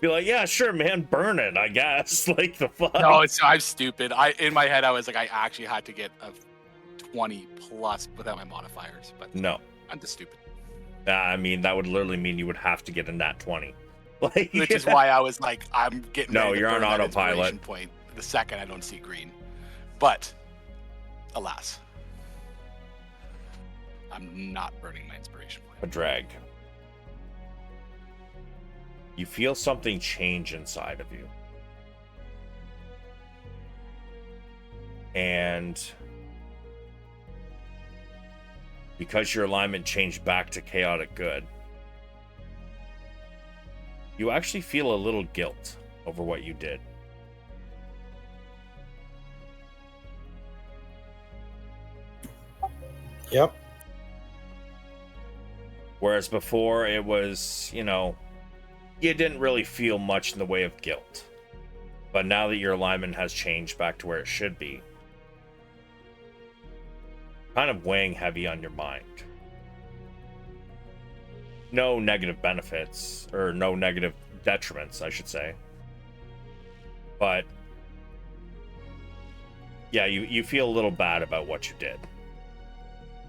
Be like, yeah, sure, man, burn it, I guess. Like, the fuck? No, I'm stupid. In my head, I was like, I actually had to get a 20 plus without my modifiers, but No. I'm just stupid. I mean, that would literally mean you would have to get a nat 20. Like, Which is why I was like, I'm getting No, ready to you're on burn that autopilot. inspiration point the second I don't see green. But, alas, I'm not burning my inspiration point. Padraig. You feel something change inside of you. And because your alignment changed back to chaotic good, you actually feel a little guilt over what you did. Yep. Whereas before it was, you didn't really feel much in the way of guilt. But now that your alignment has changed back to where it should be, kind of weighing heavy on your mind. No negative benefits, or no negative detriments, I should say. But yeah, you feel a little bad about what you did.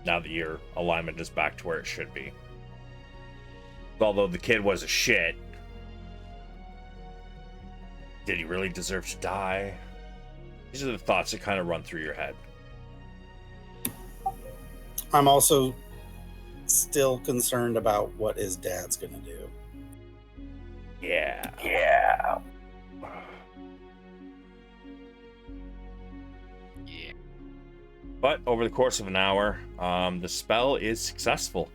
Now that your alignment is back to where it should be. Although the kid was a shit, did he really deserve to die? These are the thoughts that kind of run through your head. I'm also still concerned about what his dad's gonna do. Yeah. Yeah. But over the course of an hour, the spell is successful.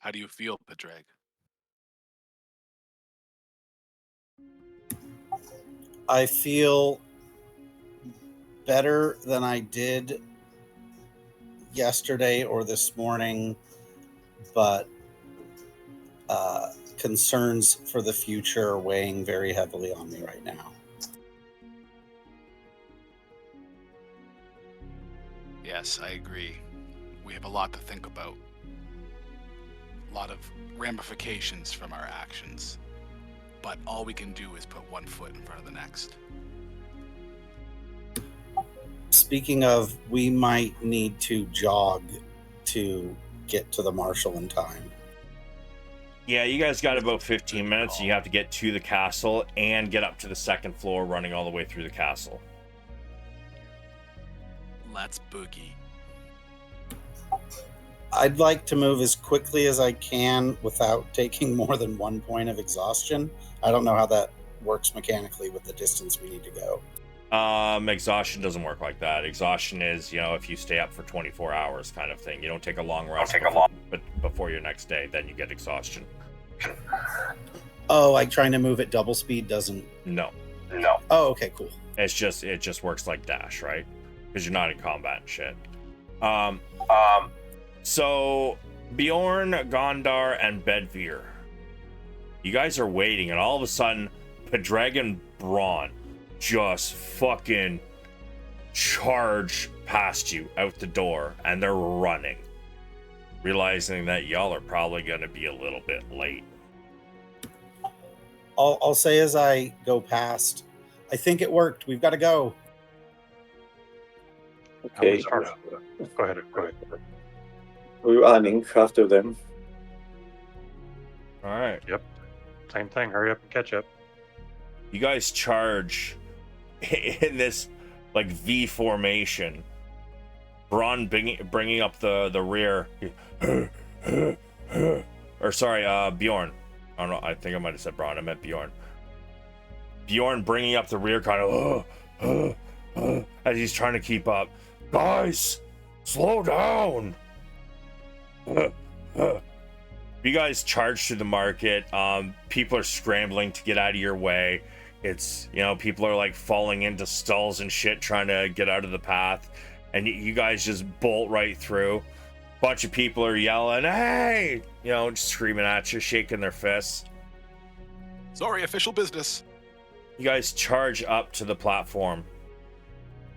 How do you feel, Padraig? I feel better than I did yesterday or this morning, but concerns for the future are weighing very heavily on me right now. Yes, I agree. We have a lot to think about. A lot of ramifications from our actions. But all we can do is put one foot in front of the next. Speaking of, we might need to jog to get to the marshal in time. Yeah, you guys got about 15 minutes, and you have to get to the castle and get up to the second floor, running all the way through the castle. Let's boogie. I'd like to move as quickly as I can without taking more than 1 point of exhaustion. I don't know how that works mechanically with the distance we need to go. Exhaustion doesn't work like that. Exhaustion is, if you stay up for 24 hours kind of thing. You don't take a long rest but before your next day, then you get exhaustion. Oh, like trying to move at double speed doesn't... No. Oh, okay, cool. It just works like dash, right? Because you're not in combat and shit. So Bjorn, Gondar, and Bedvir, you guys are waiting, and all of a sudden, Padraig and Braun just fucking charge past you out the door, and they're running, realizing that y'all are probably going to be a little bit late. I'll say as I go past, I think it worked. We've got to go. Okay, Go ahead. we're running after them. All right. Yep. Same thing. Hurry up and catch up. You guys charge in this like V formation. Braun bringing up the rear. Or sorry, Bjorn. I don't know. I think I might have said Braun. I meant Bjorn. Bjorn bringing up the rear, kind of as he's trying to keep up. Guys, slow down. You guys charge through the market. People are scrambling to get out of your way. It's, people are like falling into stalls and shit trying to get out of the path. And you guys just bolt right through. Bunch of people are yelling, hey! Just screaming at you, shaking their fists. Sorry, official business. You guys charge up to the platform.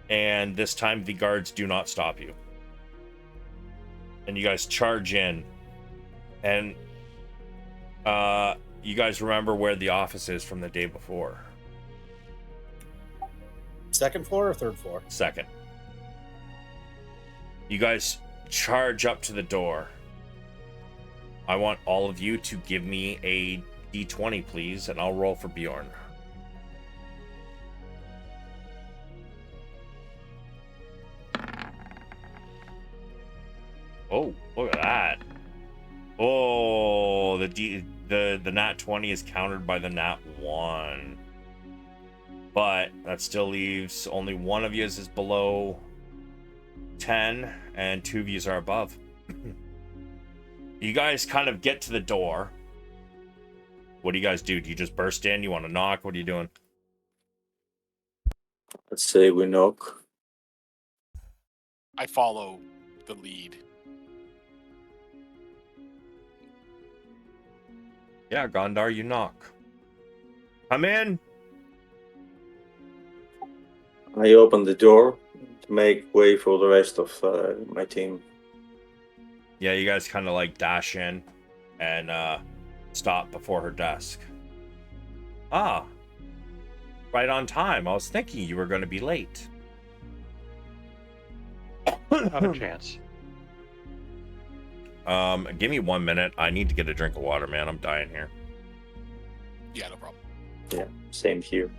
And this time the guards do not stop you. And you guys charge in. And you guys remember where the office is from the day before. Second floor or third floor? Second. You guys charge up to the door. I want all of you to give me a d20, please, and I'll roll for Bjorn. Oh, look at that. Oh, the nat 20 is countered by the nat 1. But that still leaves only one of you is below 10 and 2 of you are above. You guys kind of get to the door. What do you guys do? Do you just burst in? You want to knock? What are you doing? Let's say we knock. I follow the lead. Yeah, Gondar, you knock. Come in. I open the door to make way for the rest of my team. Yeah, you guys kind of like dash in and stop before her desk. Ah, right on time. I was thinking you were going to be late. Not a chance. Give me 1 minute. I need to get a drink of water, man. I'm dying here. Yeah, no problem. Yeah, same here.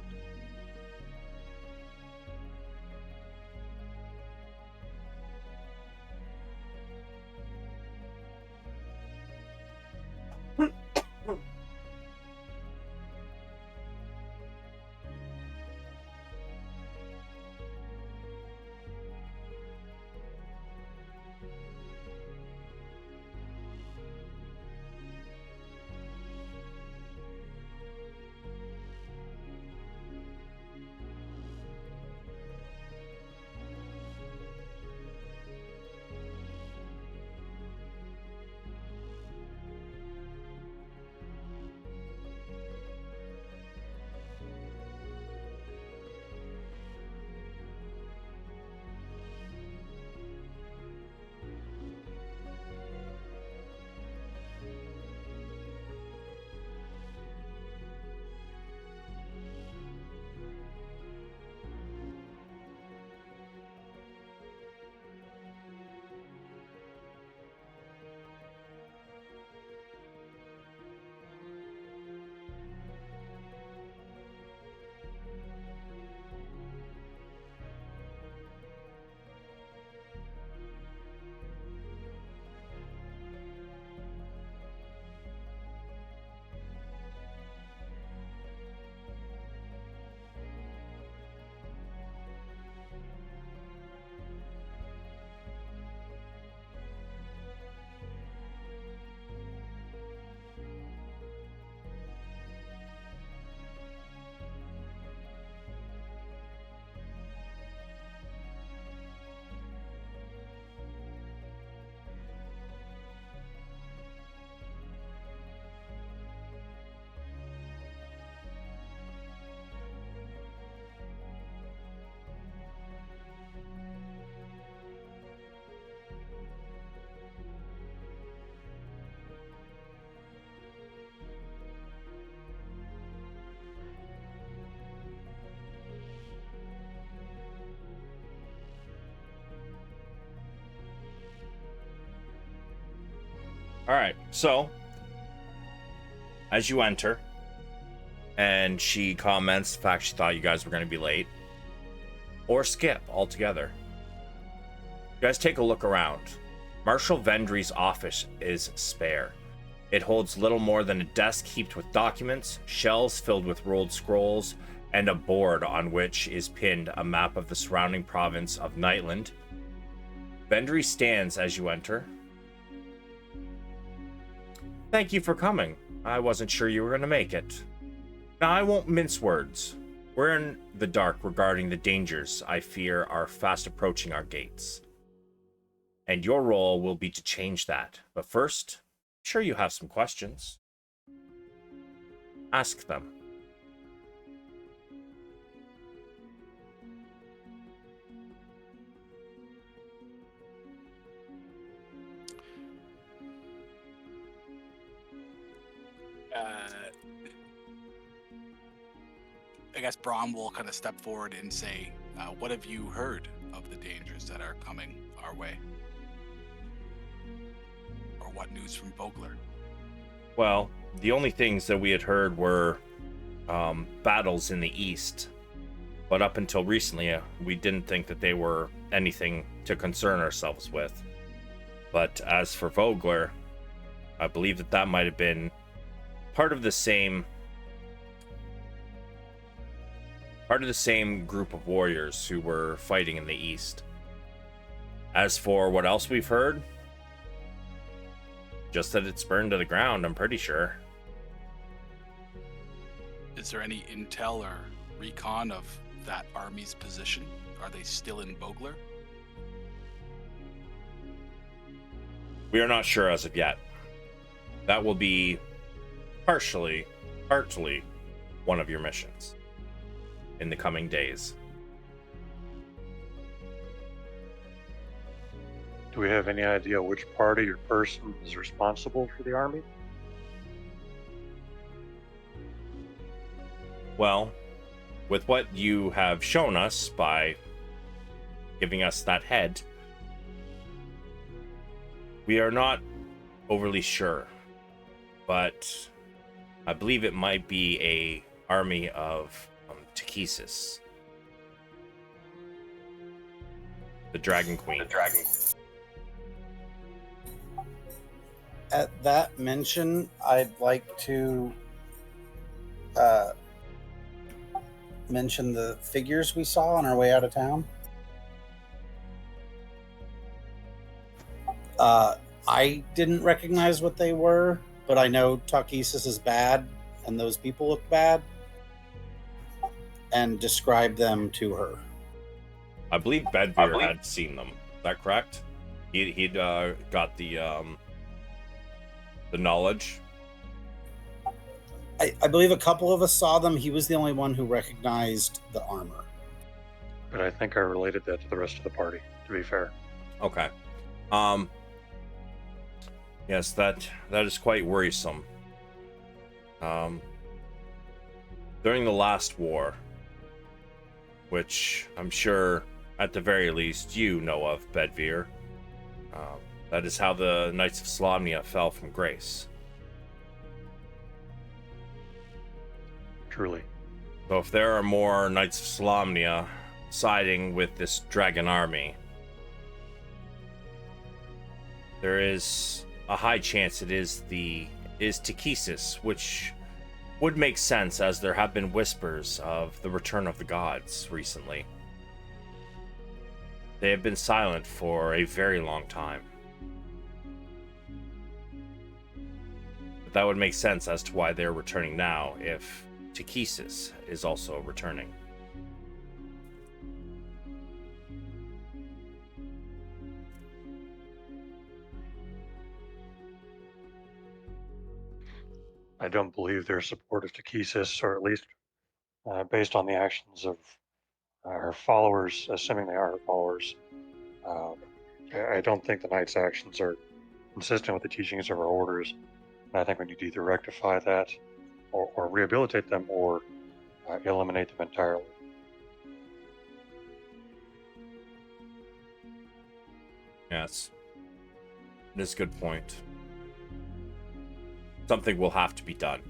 All right, so as you enter, and she comments the fact she thought you guys were going to be late, or skip altogether. You guys take a look around. Marshal Vendry's office is spare. It holds little more than a desk heaped with documents, shelves filled with rolled scrolls, and a board on which is pinned a map of the surrounding province of Nightland. Vendry stands as you enter. Thank you for coming. I wasn't sure you were going to make it. Now, I won't mince words. We're in the dark regarding the dangers I fear are fast approaching our gates. And your role will be to change that. But first, I'm sure you have some questions. Ask them. I guess Brahm will kind of step forward and say, what have you heard of the dangers that are coming our way? Or what news from Vogler? Well, the only things that we had heard were battles in the east. But up until recently, we didn't think that they were anything to concern ourselves with. But as for Vogler, I believe that that might have been part of the same group of warriors who were fighting in the east. As for what else we've heard, just that it's burned to the ground, I'm pretty sure. Is there any intel or recon of that army's position? Are they still in Vogler? We are not sure as of yet. That will be partly one of your missions in the coming days. Do we have any idea which party or person is responsible for the army? Well, with what you have shown us by giving us that head, we are not overly sure, but I believe it might be a army of Takesis, the Dragon Queen. At that mention, I'd like to mention the figures we saw on our way out of town. I didn't recognize what they were, but I know Takesis is bad, and those people look bad, and described them to her. I believe Bedveer had seen them. Is that correct? He'd got the knowledge. I believe a couple of us saw them. He was the only one who recognized the armor. But I think I related that to the rest of the party, to be fair. Okay. Yes, that is quite worrisome. During the last war, which I'm sure at the very least you know of, Bedveer, that is how the Knights of Solamnia fell from grace. Truly. So if there are more Knights of Solamnia siding with this dragon army, there is a high chance it is Takesis, which would make sense as there have been whispers of the return of the gods recently. They have been silent for a very long time. But that would make sense as to why they're returning now if Takesis is also returning. I don't believe they're supportive to Takesis, or at least based on the actions of her followers, assuming they are her followers. I don't think the Knight's actions are consistent with the teachings of our orders. And I think we need to either rectify that or rehabilitate them or eliminate them entirely. Yes. It is a good point. Something will have to be done.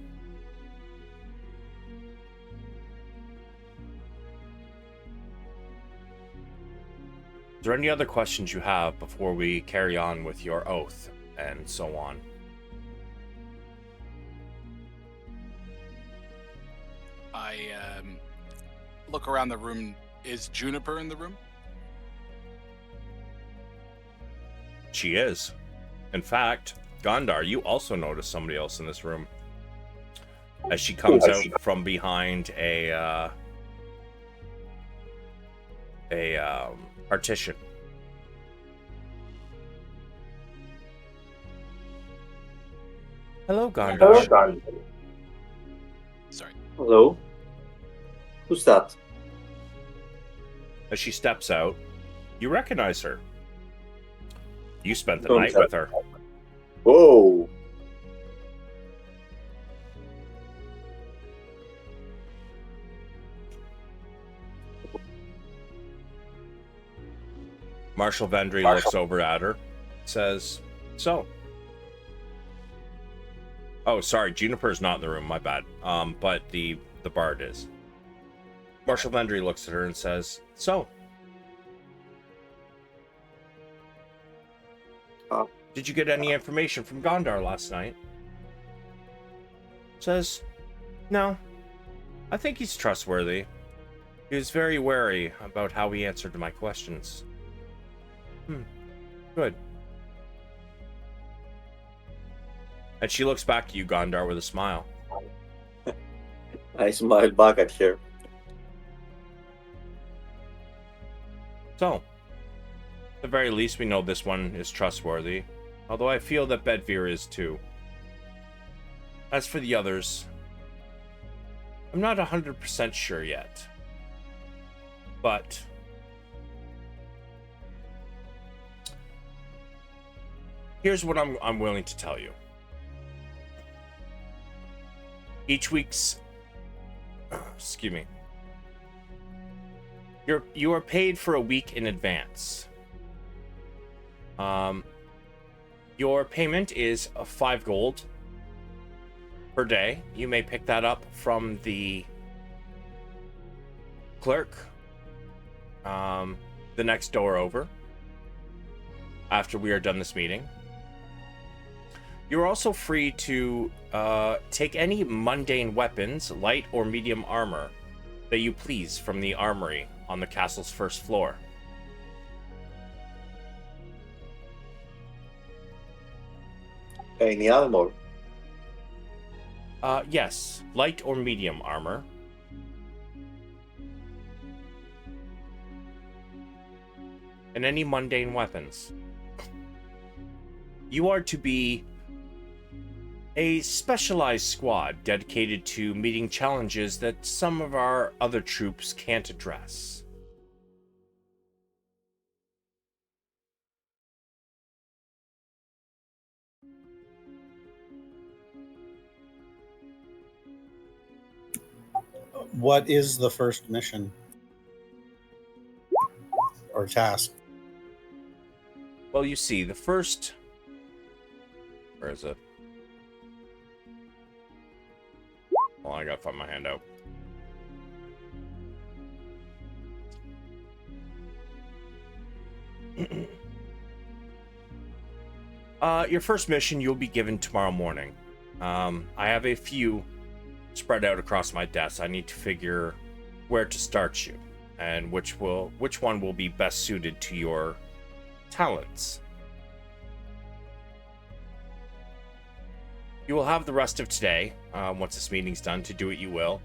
Is there any other questions you have before we carry on with your oath and so on? I look around the room. Is Juniper in the room? She is. In fact, Gondar, you also notice somebody else in this room as she comes out from behind a partition. Hello, Gondar. Sorry. Hello? Who's that? As she steps out, you recognize her. You spent the Don't night tell- with her. Whoa! Marshal Vendry looks over at her, says, "So." Oh, sorry, Juniper's not in the room, my bad. But the bard is. Marshal Vendry looks at her and says, "So, did you get any information from Gondar last night?" Says, "No. I think he's trustworthy. He was very wary about how he answered my questions." Good. And she looks back at you, Gondar, with a smile. I smiled back at her. So, at the very least, we know this one is trustworthy. Although I feel that Bedvere is too. As for the others, I'm not 100% sure yet. But here's what I'm willing to tell you. Each week's excuse me. You are paid for a week in advance. Your payment is 5 gold per day. You may pick that up from the clerk the next door over after we are done this meeting. You're also free to take any mundane weapons, light or medium armor, that you please from the armory on the castle's first floor. Any armor? Yes, light or medium armor. And any mundane weapons. You are to be a specialized squad dedicated to meeting challenges that some of our other troops can't address. What is the first mission or task? Well, you see, the first... Where is it? Well, I gotta find my handout. Your first mission you'll be given tomorrow morning. I have a few spread out across my desk. I need to figure where to start you and which one will be best suited to your talents. You will have the rest of today, once this meeting's done, to do what you will,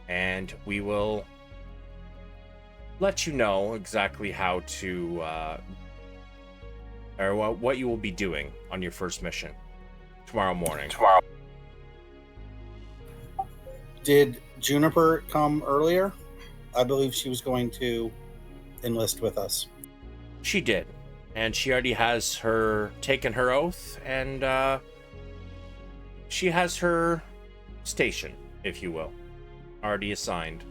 and we will let you know exactly how to, or what you will be doing on your first mission tomorrow morning. Did Juniper come earlier? I believe she was going to enlist with us. She did, and she already has taken her oath, and she has her station, if you will, already assigned.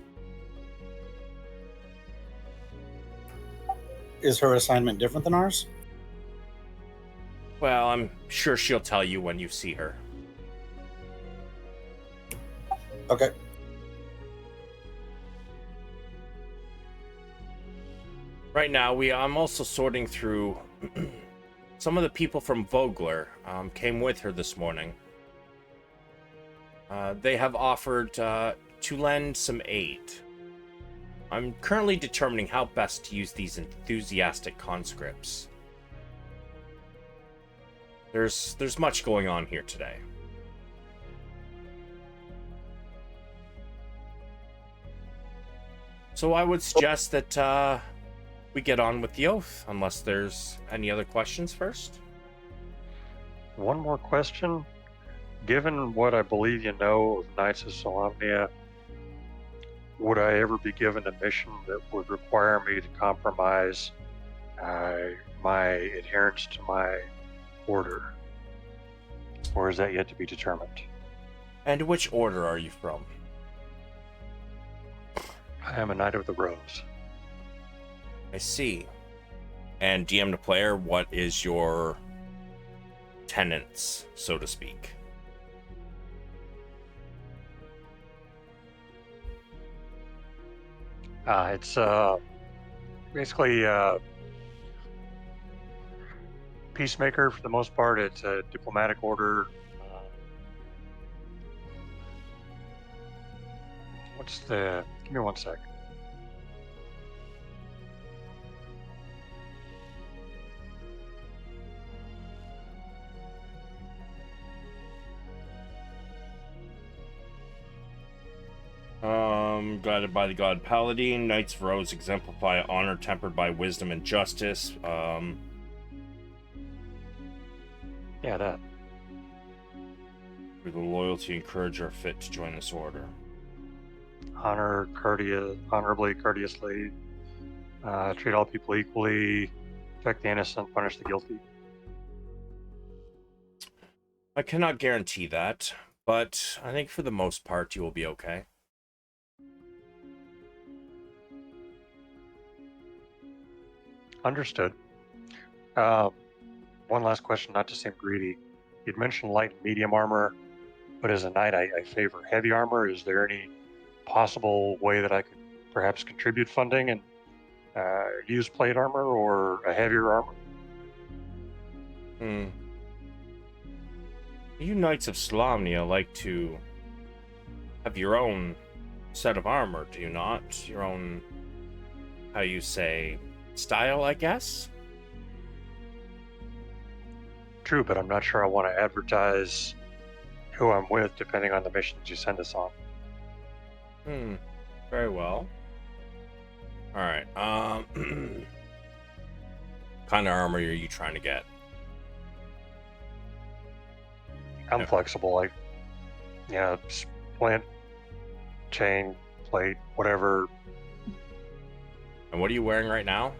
Is her assignment different than ours? Well, I'm sure she'll tell you when you see her. Okay. Right now, I'm also sorting through some of the people from Vogler came with her this morning. They have offered to lend some aid. I'm currently determining how best to use these enthusiastic conscripts. There's much going on here today. So I would suggest that we get on with the oath, unless there's any other questions first. One more question. Given what I believe you know of Knights of Solamnia, would I ever be given a mission that would require me to compromise my adherence to my order? Or is that yet to be determined? And which order are you from? I am a Knight of the Rose. I see. And DM to player, what is your tenets, so to speak? It's basically peacemaker for the most part. It's a diplomatic order. Give me 1 sec. Guided by the god Paladin, Knights of Rose exemplify honor tempered by wisdom and justice. Yeah, that. Through the loyalty and courage are fit to join this order. Honorably, courteously, treat all people equally, protect the innocent, punish the guilty. I cannot guarantee that, but I think for the most part you will be okay. Understood. One last question, not to seem greedy. You'd mentioned light and medium armor, but as a knight, I favor heavy armor. Is there any possible way that I could perhaps contribute funding and use plate armor or a heavier armor? You Knights of Solamnia like to have your own set of armor, do you not? Your own, how you say, style, I guess? True, but I'm not sure I want to advertise who I'm with depending on the missions you send us on. Very well. Alright, kind of armor are you trying to get? I'm flexible, like, splint, chain, plate, whatever. And what are you wearing right now?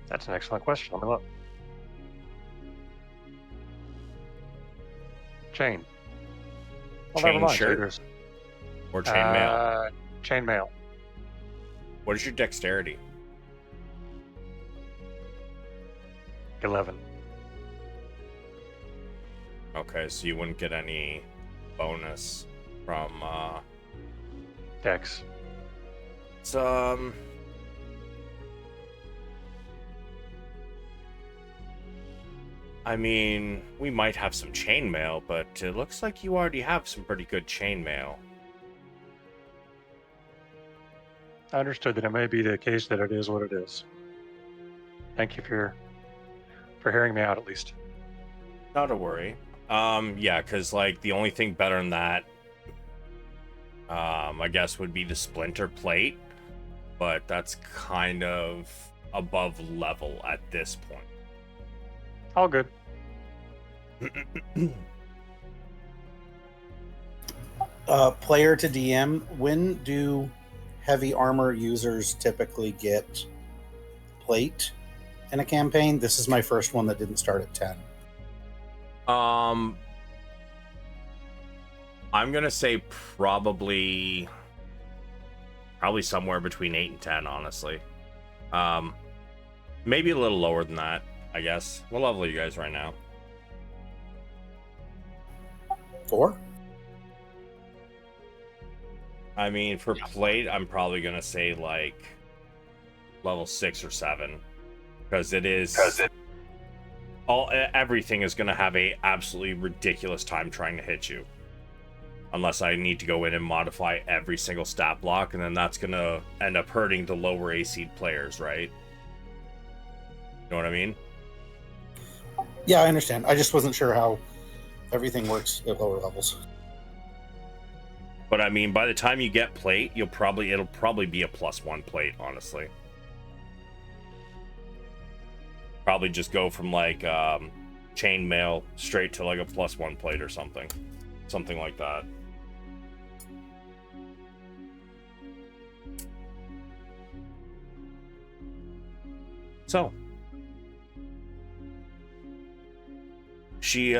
That's an excellent question. Let me look. Chain. Well, never Chain mind. shirt? There's Or chainmail? chainmail. What is your dexterity? 11. Okay, so you wouldn't get any bonus from, Dex. It's, I mean, we might have some chainmail, but it looks like you already have some pretty good chainmail. I understood that it may be the case that it is what it is. Thank you for hearing me out, at least. Not a worry. Yeah, because, like, the only thing better than that, I guess, would be the splinter plate, but that's kind of above level at this point. All good. Player to DM, when do heavy armor users typically get plate in a campaign? This is my first one that didn't start at 10. I'm gonna say probably somewhere between 8 and 10, honestly. Maybe a little lower than that, I guess. What level are you guys right now? 4? I mean, for plate, I'm probably gonna say like level 6 or 7, because everything is gonna have a absolutely ridiculous time trying to hit you, unless I need to go in and modify every single stat block, and then that's gonna end up hurting the lower AC players, right? You know what I mean? Yeah, I understand. I just wasn't sure how everything works at lower levels. But I mean, by the time you get plate, it'll probably be a +1 plate, honestly. Probably just go from like chainmail straight to like a +1 plate or something like that. So she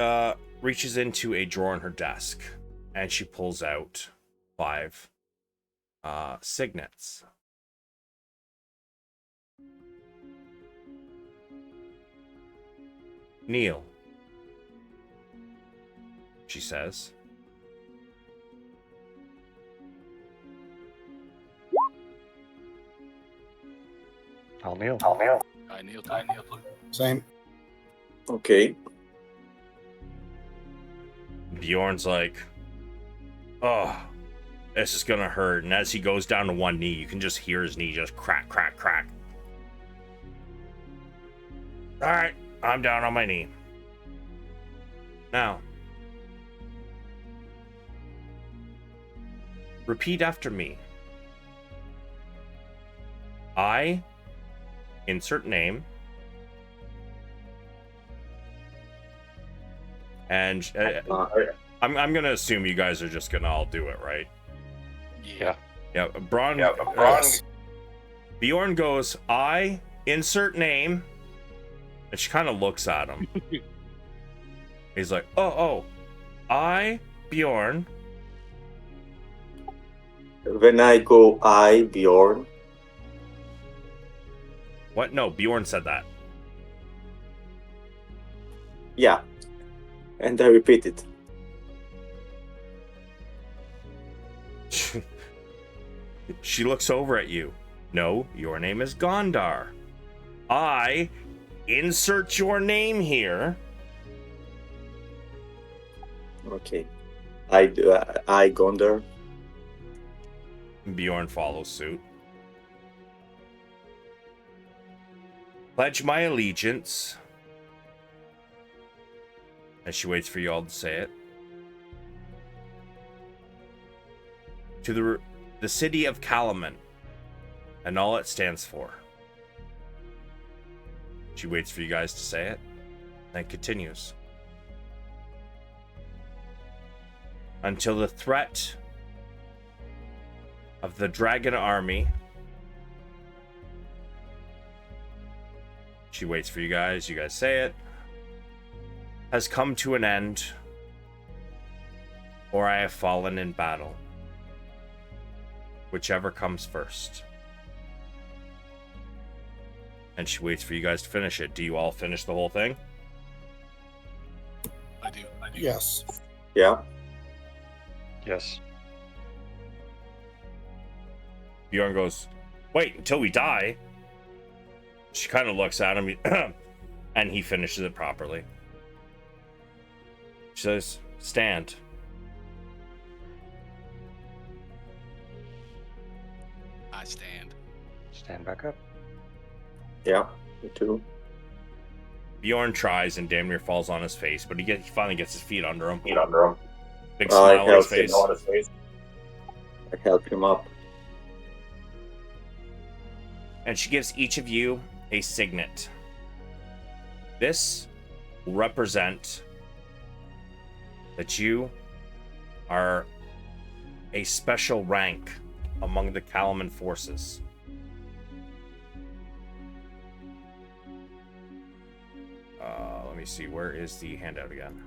reaches into a drawer in her desk and she pulls out 5 signets. Kneel, she says. I'll kneel. I kneel. Same. Okay. Bjorn's like, oh, this is gonna hurt. And as he goes down to one knee, you can just hear his knee just crack, crack, crack. All right, I'm down on my knee. Now, repeat after me. I, insert name, And I'm gonna assume you guys are just gonna all do it, right? Yeah. Yeah. Braun. Bjorn goes, I insert name, and she kind of looks at him. He's like, oh, I Bjorn. When I go, I Bjorn. What? No, Bjorn said that. Yeah, and I repeat it. She looks over at you. No, your name is Gondar. I insert your name here. Okay, I Gondar. Bjorn follows suit. Pledge my allegiance. And she waits for you all to say it. To the city of Kalaman and all it stands for. She waits for you guys to say it, then continues. Until the threat of the dragon army. She waits for you guys say it. Has come to an end, or I have fallen in battle. Whichever comes first. And she waits for you guys to finish it. Do you all finish the whole thing? I do. Yes. Yeah. Yes. Bjorn goes, wait until we die. She kind of looks at him and he finishes it properly. She says, stand. I stand. Stand back up. Yeah, me too. Bjorn tries and damn near falls on his face, but he finally gets his feet under him. Big I smile on his face. I help him up. And she gives each of you a signet. This will represent that you are a special rank among the Kalaman forces. Let me see, where is the handout again?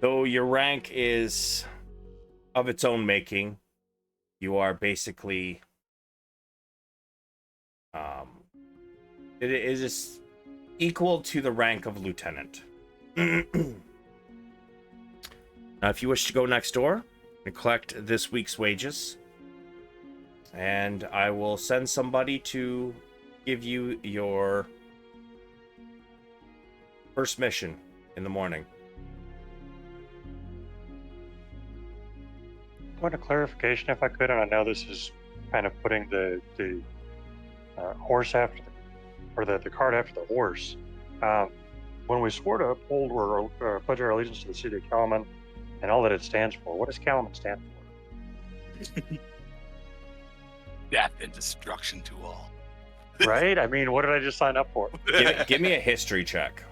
Though your rank is of its own making, you are basically it is equal to the rank of lieutenant. Now, if you wish to go next door and collect this week's wages, and I will send somebody to give you your first mission in the morning. Point of clarification, if I could, and I know this is kind of putting the horse after the cart after the horse. When we swore to uphold or pledge our allegiance to the city of Kalaman and all that it stands for, what does Kalaman stand for? Death and destruction to all. Right? I mean, what did I just sign up for? Give me a history check.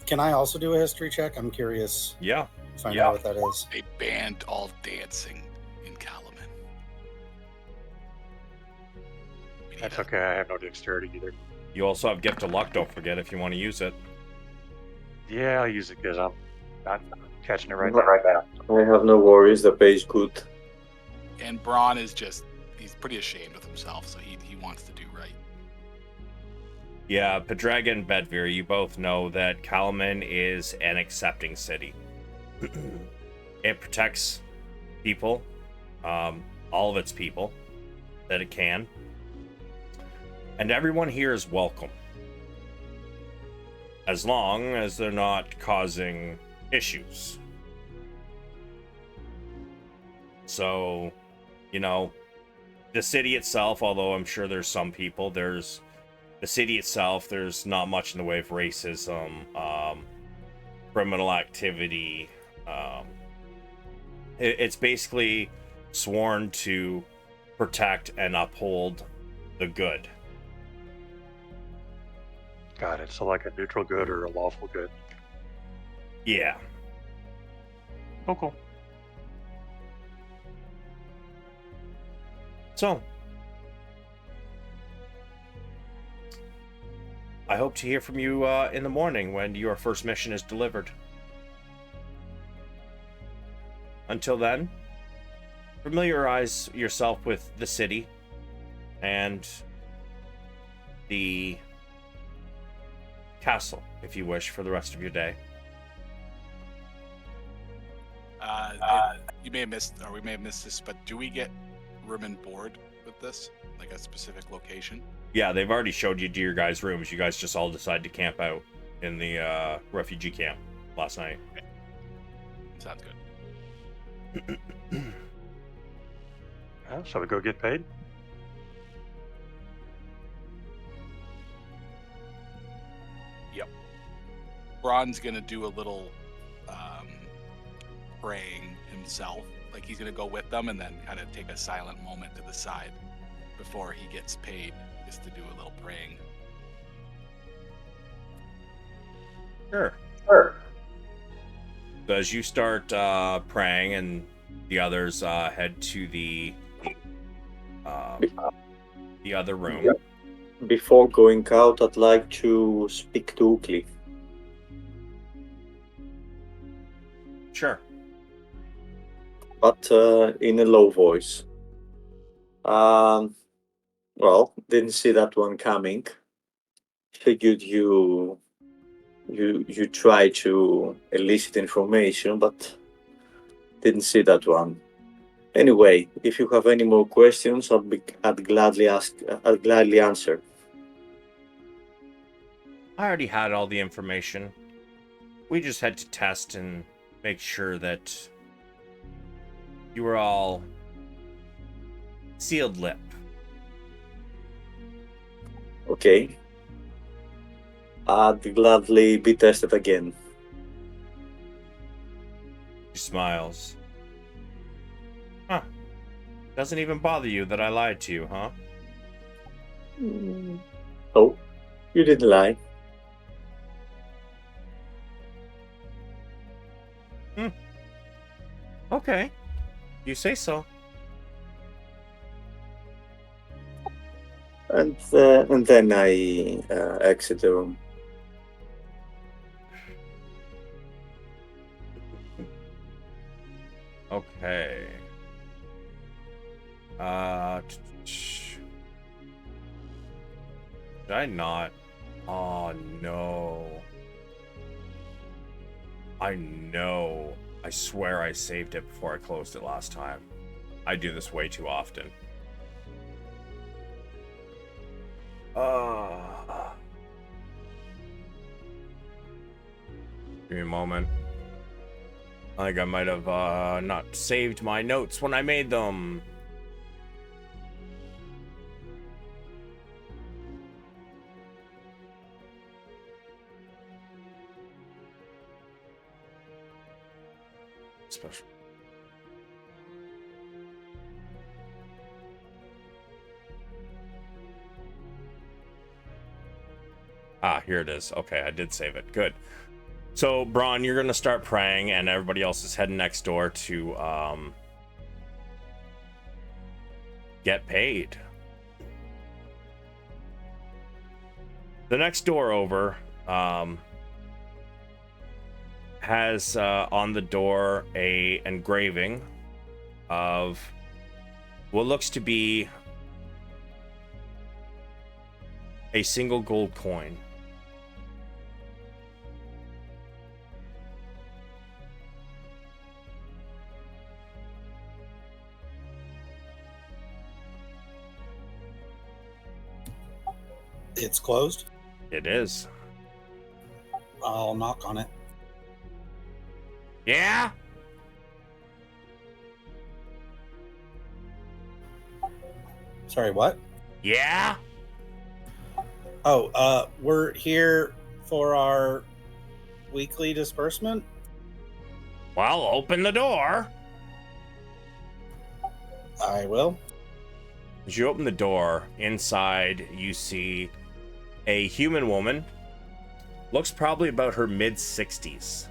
Can I also do a history check? I'm curious. Yeah. Find out what that is. They banned all dancing in Kalaman. That's okay. I have no dexterity either. You also have gift of luck, don't forget, if you want to use it. Yeah, I'll use it because I'm not catching it right now. I have no worries. The pay is good. And Braun is he's pretty ashamed of himself, so he wants to do right. Yeah, Pedraga and Bedvere, you both know that Kalaman is an accepting city. It protects people, all of its people that it can. And everyone here is welcome. As long as they're not causing issues. So, the city itself, although I'm sure there's some people, the city itself, there's not much in the way of racism, criminal activity. It's basically sworn to protect and uphold the good. Got it. So like a neutral good or a lawful good. Yeah. Oh, cool. So, I hope to hear from you in the morning when your first mission is delivered. Until then, familiarize yourself with the city and the castle, if you wish, for the rest of your day. You may have missed, or we may have missed this, but do we get room and board with this? Like a specific location? Yeah, they've already showed you to your guys' rooms. You guys just all decided to camp out in the refugee camp last night. Okay. Sounds good. Shall we go get paid? Ron's gonna do a little praying himself. Like he's gonna go with them and then kind of take a silent moment to the side before he gets paid, just to do a little praying. Sure. So as you start praying and the others head to the other room. Yep. Before going out, I'd like to speak to Oakley. Sure. But in a low voice. Well, didn't see that one coming. Figured you try to elicit information, but didn't see that one. Anyway, if you have any more questions, I'd gladly answer. I already had all the information. We just had to test and make sure that you were all sealed lip. Okay. I'd gladly be tested again. He smiles. Huh. Doesn't even bother you that I lied to you, huh? Oh, you didn't lie. Okay. You say so. And then I exit the room. Okay. Should I not? Oh no. I know. I swear I saved it before I closed it last time. I do this way too often. Give me a moment. I think I might have not saved my notes when I made them. Special. Here it is. Okay, I did save it. Good. So, Braun, you're going to start praying, and everybody else is heading next door to get paid. The next door over has on the door a engraving of what looks to be a single gold coin. It's closed. It is. I'll knock on it. Yeah? Sorry, what? Yeah? Oh, we're here for our weekly disbursement. Well, open the door. I will. As you open the door, inside you see a human woman. Looks probably about her mid-60s.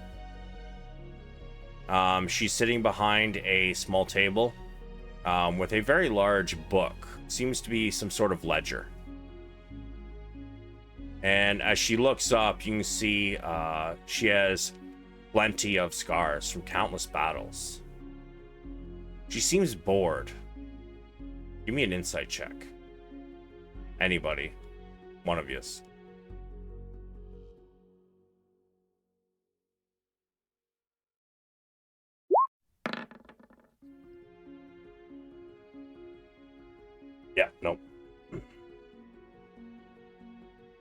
She's sitting behind a small table with a very large book. Seems to be some sort of ledger. And as she looks up, you can see she has plenty of scars from countless battles. She seems bored. Give me an insight check. Anybody. One of yous. Yeah, no.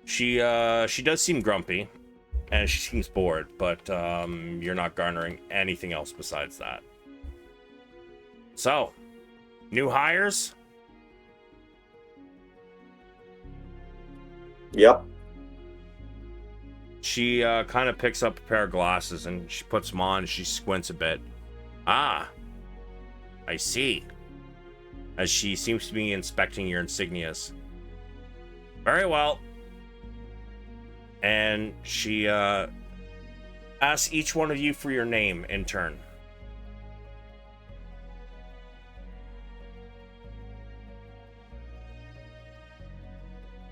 She does seem grumpy, and she seems bored, but you're not garnering anything else besides that. So, new hires? Yep. She kind of picks up a pair of glasses and she puts them on and she squints a bit. Ah, I see. As she seems to be inspecting your insignias. Very well. And she asks each one of you for your name in turn.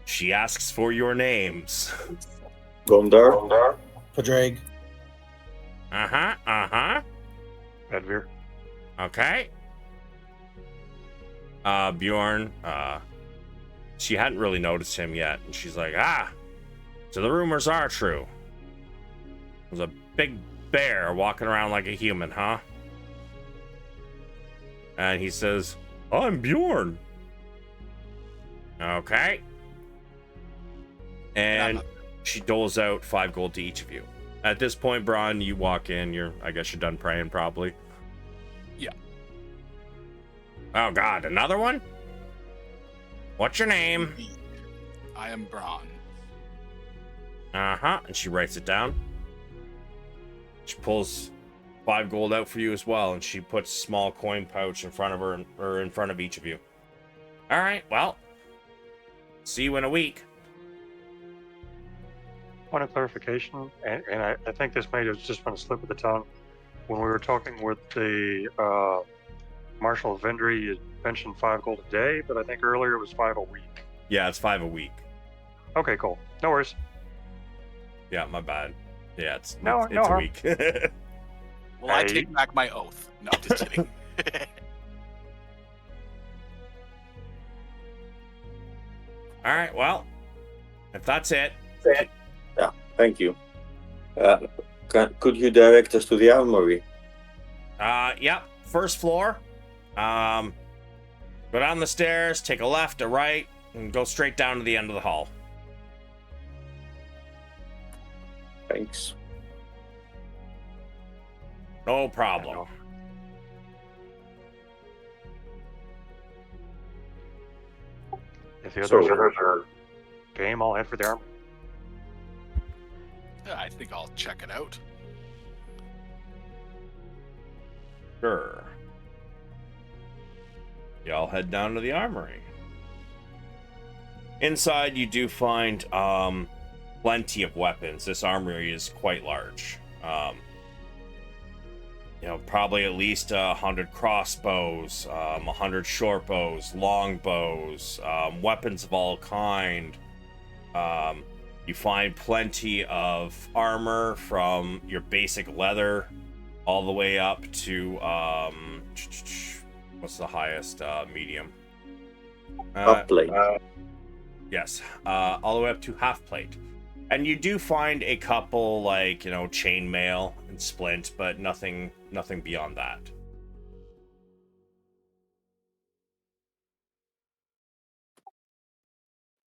She asks for your names. Gondar. Padraig. Uh-huh. Edvir. Okay. Bjorn, she hadn't really noticed him yet, and she's like, so the rumors are true. There's a big bear walking around like a human, huh? And he says, I'm Bjorn. Okay. And she doles out 5 gold to each of you. At this point, Braun, you walk in, I guess you're done praying probably. Yeah. Oh god, another one? What's your name? I am Braun. Uh-huh. And she writes it down. She pulls 5 gold out for you as well, and she puts a small coin pouch in front of her, or in front of each of you. All right, well, see you in a week. Point of clarification, and I think this may have just been a slip of the tongue. When we were talking with the Marshal of Vendry, you mentioned 5 gold a day, but I think earlier it was 5 a week. Yeah, it's 5 a week. Okay, cool. No worries. Yeah, my bad. Yeah, it's No a harm. week. Well, I take back my oath. No, just kidding. All right, well, if that's it. Yeah, thank you. Could you direct us to the armory? Yep, first floor. Go down the stairs, take a left, a right, and go straight down to the end of the hall. Thanks. No problem. If the others are game, I'll head for the armor. Yeah, I think I'll check it out. Sure. Y'all head down to the armory. Inside, you do find plenty of weapons. This armory is quite large. Probably at least 100 crossbows, 100 short bows, long bows, weapons of all kind. You find plenty of armor from your basic leather all the way up to what's the highest? Medium. Half plate. Yes, all the way up to half plate. And you do find a couple, chainmail and splint, but nothing beyond that.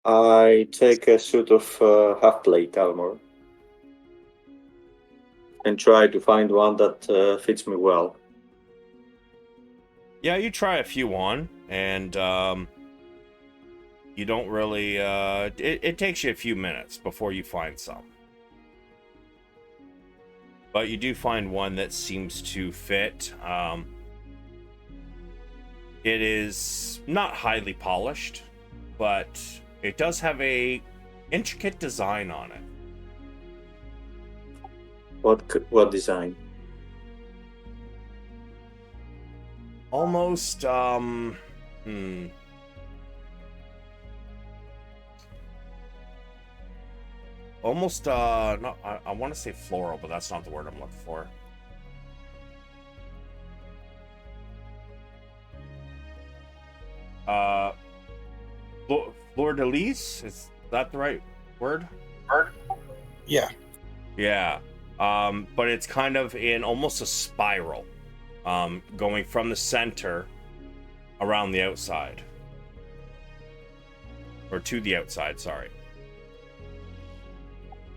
I take a suit of half plate armor and try to find one that fits me well. Yeah, you try a few on, and you don't really... It takes you a few minutes before you find some. But you do find one that seems to fit. It is not highly polished, but it does have a intricate design on it. What design? Almost almost not, I want to say floral, but that's not the word I'm looking for. Fleur de lis, is that the right word? Yeah. Yeah. But it's kind of in almost a spiral, going from the center around the outside, or to the outside, sorry.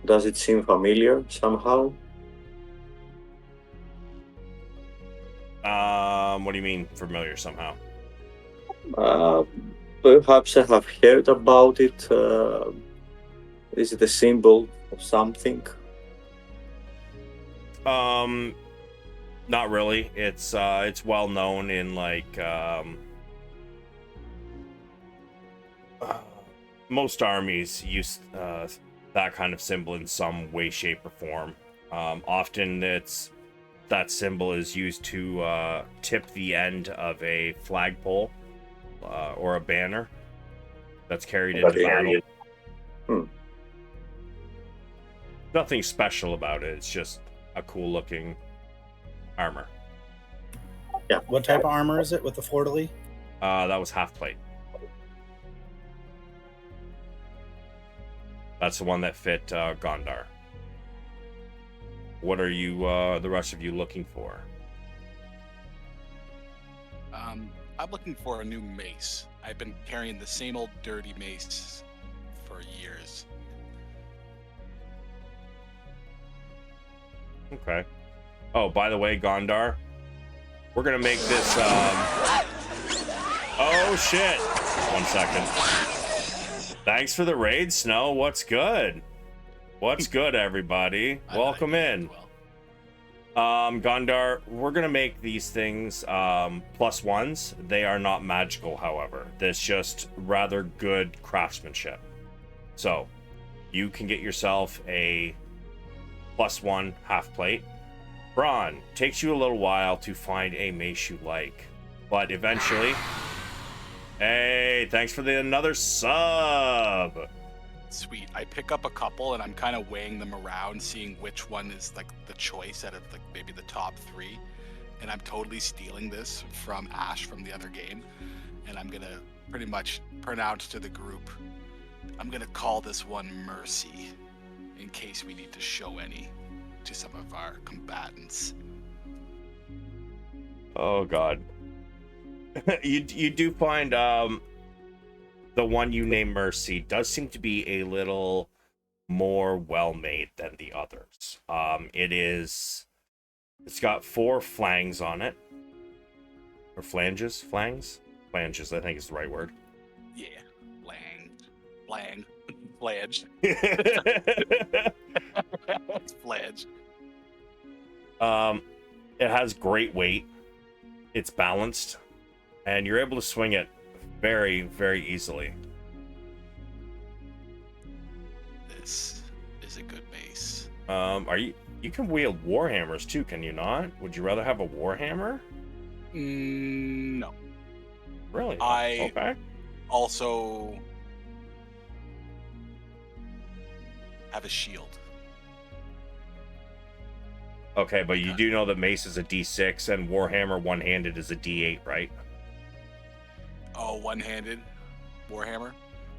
Does it seem familiar somehow? What do you mean familiar somehow? Perhaps I have heard about it. Is it a symbol of something? Not really. It's well known in like most armies use that kind of symbol in some way, shape, or form. Often that symbol is used to tip the end of a flagpole or a banner that's carried into battle. Nothing special about it. It's just a cool looking armor. Yeah. What type of armor is it with the fleur-de-lis? That was half plate. That's the one that fit Gondar. What are you, the rest of you, looking for? I'm looking for a new mace. I've been carrying the same old dirty mace for years. Okay. Oh, by the way, Gondar, we're gonna make this. Oh shit! 1 second. Thanks for the raid, Snow. What's good? What's good, everybody? Welcome in. Gondar, we're gonna make these things +1s. They are not magical, however. That's just rather good craftsmanship. So, you can get yourself a +1 half plate. Braun, takes you a little while to find a mace you like, but eventually. Hey, thanks for another sub. Sweet. I pick up a couple and I'm kind of weighing them around, seeing which one is like the choice out of like maybe the top 3. And I'm totally stealing this from Ash from the other game. And I'm gonna pretty much pronounce to the group, I'm gonna call this one Mercy, in case we need to show any to some of our combatants. Oh god. you do find the one you name Mercy does seem to be a little more well made than the others. It's got 4 flanges on it, or flanges, flanges I think is the right word. Yeah, flange. Flange. It has great weight. It's balanced, and you're able to swing it very, very easily. This is a good base. You can wield warhammers too, can you not? Would you rather have a warhammer? No. Really? I Okay. also have a shield. Okay, but you do know that mace is a D6 and warhammer one-handed is a D8, right? Oh, one-handed Warhammer?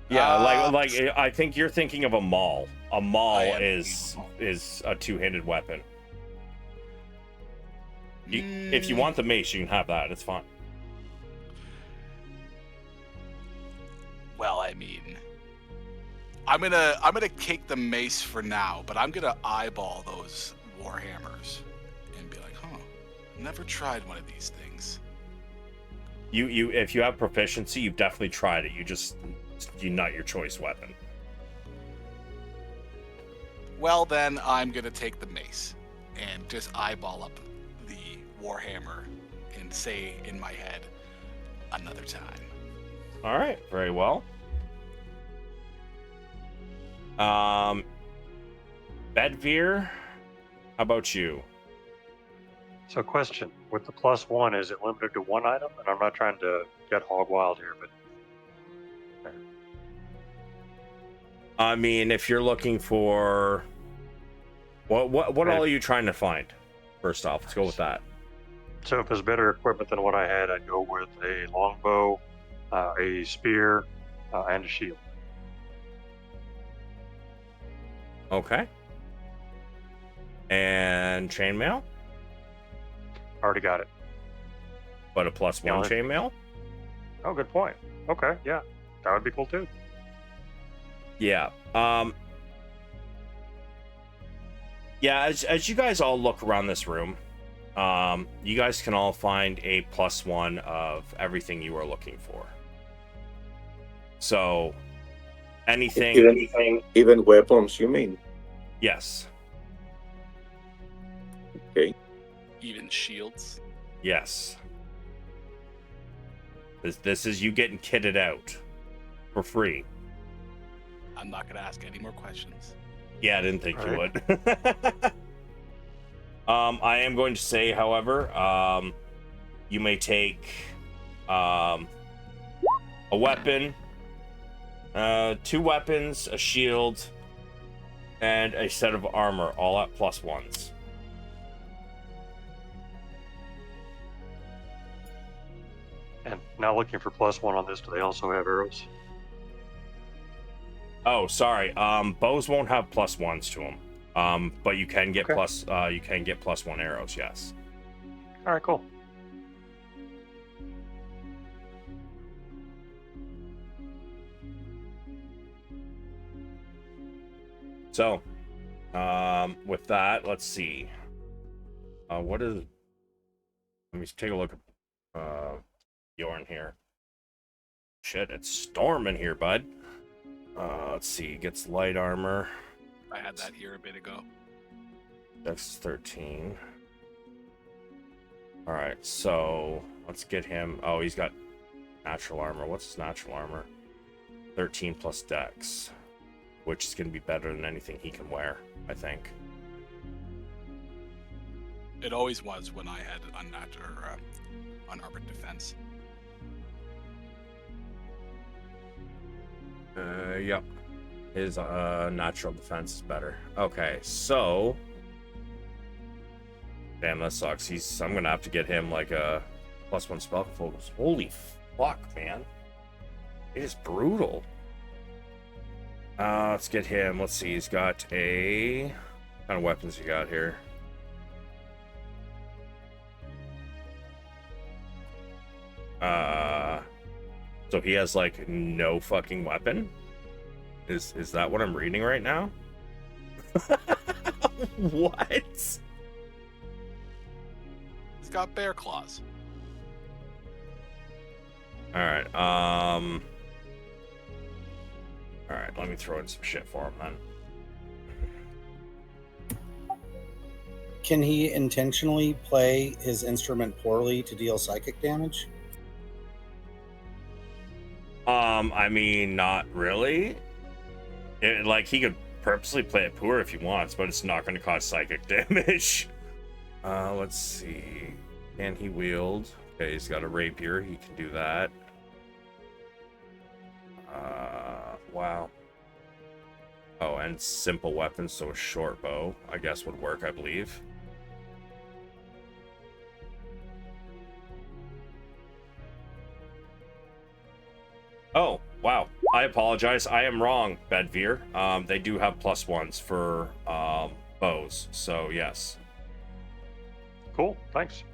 Yeah, like I think you're thinking of a maul. A maul is a two-handed weapon. If you want the mace, you can have that. It's fine. Well, I mean, I'm gonna take the mace for now, but I'm gonna eyeball those Warhammers and be like, never tried one of these things. You if you have proficiency, you've definitely tried it. You're not your choice weapon. Well, then I'm gonna take the mace and just eyeball up the Warhammer and say in my head, another time. All right, very well. Bedveer, how about you? So, question: with the +1, is it limited to one item? And I'm not trying to get hog wild here, but I mean, if you're looking for what all are you trying to find? First off, let's go with that. so if there's better equipment than what I had, I'd go with a longbow, a spear, and a shield. Okay. And chainmail, Already got it. but a +1 Yeah, chainmail. Oh, good point. Okay, yeah, that would be cool too. Yeah. Yeah, as you guys all look around this room, you guys can all find a +1 of everything you are looking for. So, anything. Even weapons, you mean? Yes. Okay. Even shields. Yes. This is you getting kitted out for free. I'm not going to ask any more questions. Yeah, I didn't think All you right. would. I am going to say, however, you may take a weapon, 2 weapons, a shield, and a set of armor, all at +1s. And now looking for +1 on this, do they also have arrows? Oh, sorry. Bows won't have +1s to them. But you can get Okay. you can get +1 arrows. Yes. All right, cool. So, with that, let's see. What is? Let me take a look at Bjorn here. Shit, it's storming here, bud. Let's see. Gets light armor. I had that here a bit ago. Dex 13. All right, so let's get him. Oh, he's got natural armor. What's his natural armor? 13 plus Dex, which is going to be better than anything he can wear, I think. It always was when I had unarmored defense. Yep. His natural defense is better. Okay, so damn, that sucks. I'm gonna have to get him like a +1 spell focus. Holy fuck, man. It is brutal. Let's get him. Let's see. He's got a what kind of weapons he got here. So he has like no fucking weapon. Is that what I'm reading right now? What? He's got bear claws. All right. All right. Let me throw in some shit for him then. Can he intentionally play his instrument poorly to deal psychic damage? I mean, not really. Like, he could purposely play it poor if he wants, but it's not going to cause psychic damage. Let's see. Can he wield? Okay, he's got a rapier. He can do that. Wow. Oh, and simple weapons, so a short bow, I guess, would work, I believe. Oh, wow. I apologize. I am wrong, Bedveer. They do have +1s for bows, so yes. Cool, thanks.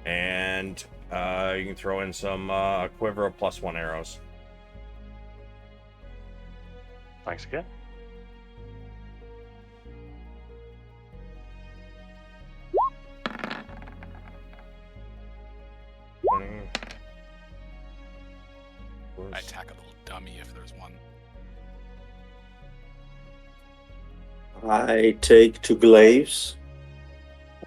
And you can throw in some quiver of +1 arrows. Thanks again. I attack a little dummy if there's one. I take 2 glaives,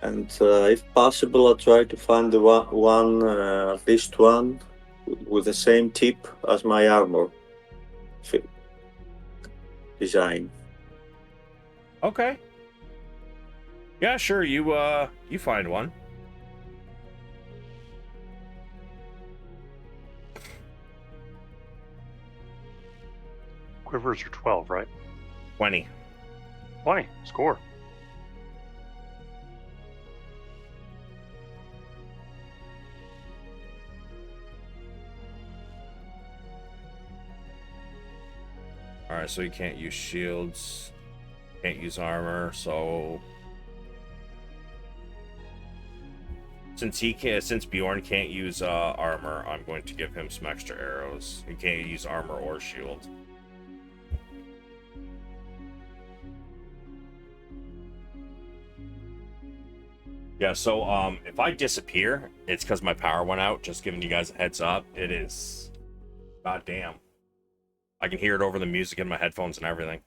and if possible, I try to find the one, at least one with the same tip as my armor design. Okay. Yeah, sure. You find one. Quivers are 12, right? 20. 20. Score. All right, so you can't use shields, can't use armor. So since Bjorn can't use armor, I'm going to give him some extra arrows. He can't use armor or shield. Yeah, so if I disappear, it's because my power went out. Just giving you guys a heads up. It is, goddamn. I can hear it over the music in my headphones and everything.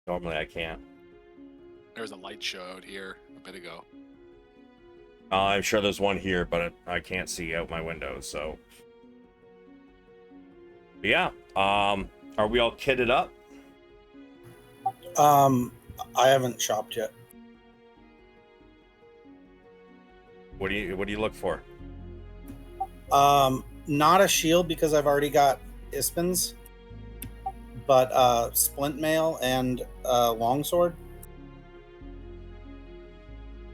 Normally I can't. There was a light show out here a bit ago. I'm sure there's one here, but I can't see out my window, so. But yeah, are we all kitted up? I haven't shopped yet. What do you look for? Not a shield because I've already got Ispens, but splint mail and longsword.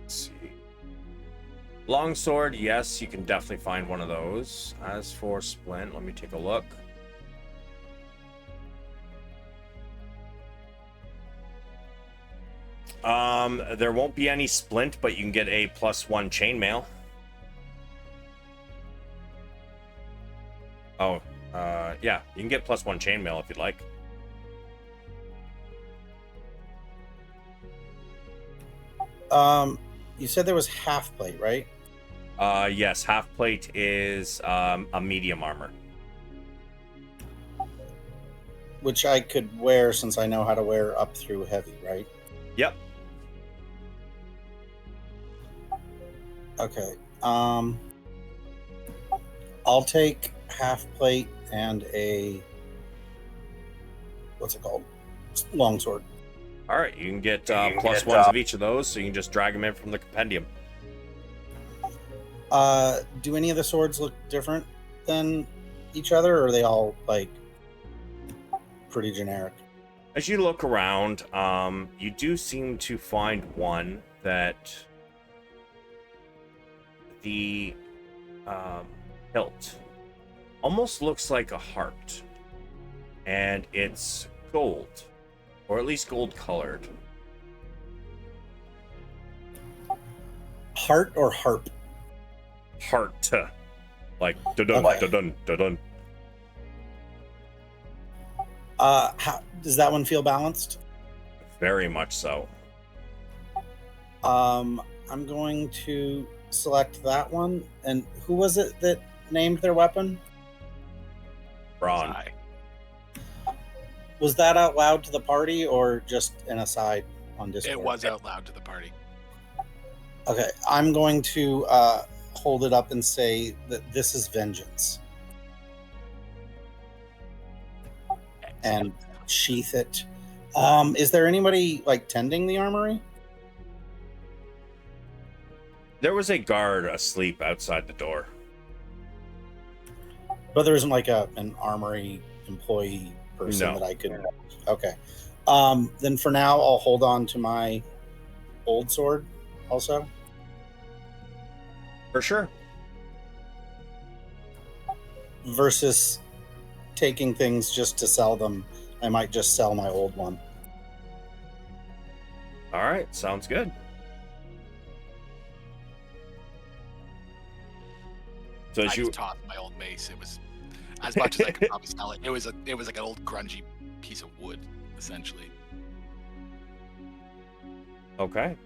Let's see. Longsword, yes, you can definitely find one of those. As for splint, let me take a look. There won't be any splint, but you can get a +1 chainmail. Oh, yeah, you can get +1 chainmail if you'd like. You said there was half plate, right? Yes, half plate is a medium armor. Which I could wear since I know how to wear up through heavy, right? Yep. Okay. I'll take half plate and a what's it called? Longsword. All right, you can get +1s of each of those, so you can just drag them in from the compendium. Do any of the swords look different than each other, or are they all like pretty generic? As you look around, you do seem to find one that the hilt almost looks like a heart, and it's gold, or at least gold colored. Heart or harp? Heart, like dun Okay. dun dun. How does that one feel balanced? Very much so. I'm going to select that one. And who was it that named their weapon? Braun. Sigh. Was that out loud to the party or just an aside on Discord? It was out loud to the party. Okay, I'm going to hold it up and say that this is vengeance. And sheath it. Is there anybody like tending the armory? There was a guard asleep outside the door. But there isn't like an armory employee person No. that I could. Okay. Then for now, I'll hold on to my old sword also. For sure. Versus taking things just to sell them, I might just sell my old one. All right, sounds good. So I as you just tossed my old mace. It was as much as I could probably sell it. It was like an old grungy piece of wood, essentially. okay.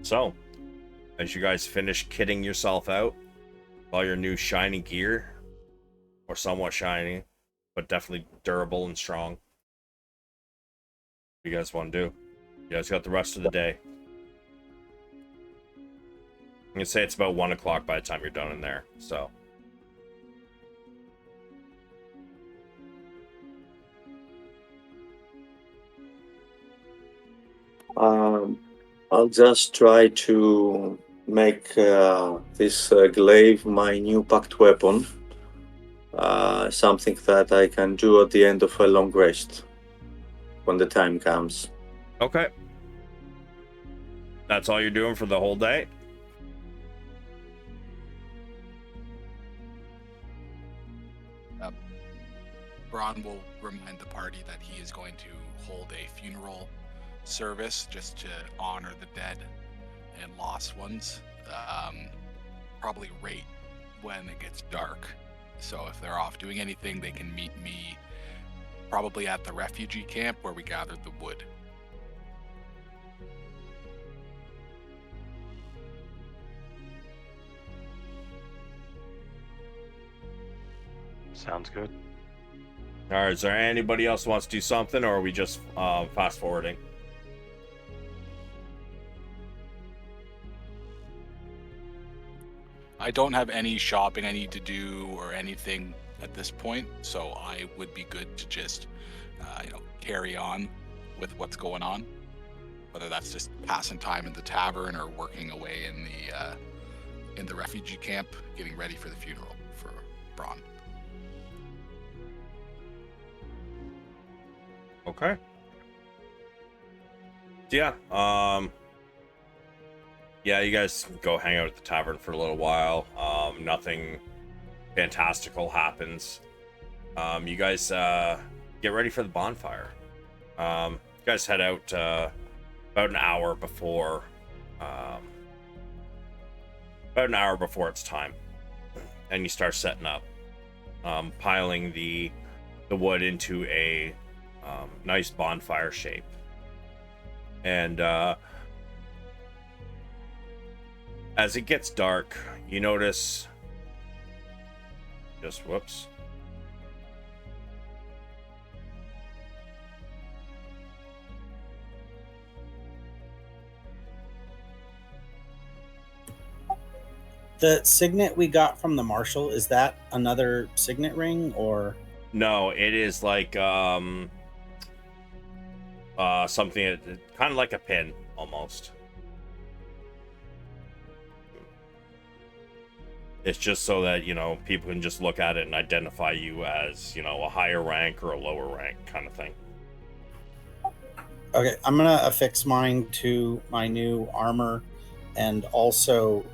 So, as you guys finish kitting yourself out, all your new shiny gear, or somewhat shiny, but definitely durable and strong. What do you guys want to do? You guys got the rest of the day. I'm gonna say it's about 1 o'clock by the time you're done in there, so. I'll just try to make this glaive my new packed weapon. Something that I can do at the end of a long rest when the time comes. Okay. That's all you're doing for the whole day? Braun will remind the party that he is going to hold a funeral service just to honor the dead and lost ones. Probably right when it gets dark. So if they're off doing anything, they can meet me probably at the refugee camp where we gathered the wood. Sounds good. All right, is there anybody else who wants to do something, or are we just fast forwarding? I don't have any shopping I need to do or anything at this point, so I would be good to just, carry on with what's going on. Whether that's just passing time in the tavern or working away in the refugee camp, getting ready for the funeral for Braun. Okay. Yeah. Yeah, you guys go hang out at the tavern for a little while. Nothing fantastical happens. You guys get ready for the bonfire. You guys head out about an hour before it's time, and you start setting up, piling the wood into a nice bonfire shape. And as it gets dark, you notice whoops. The signet we got from the marshal, is that another signet ring, or? No, it is like something kind of like a pin almost. It's just so that, people can just look at it and identify you as, a higher rank or a lower rank kind of thing. Okay, I'm going to affix mine to my new armor and also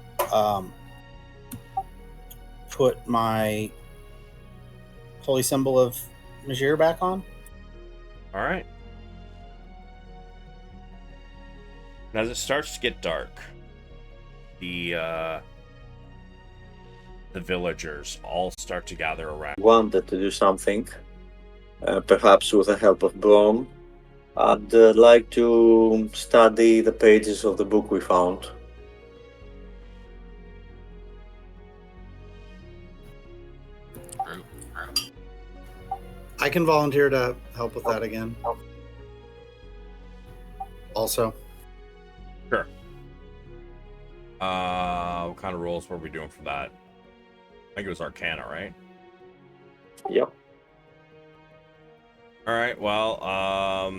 put my holy symbol of Majir back on. All right. And as it starts to get dark, the villagers all start to gather around. Wanted to do something, perhaps with the help of Braun. I'd like to study the pages of the book we found. I can volunteer to help with that again. Also. Sure. What kind of rolls were we doing for that? I think it was Arcana, right? Yep. All right. Well,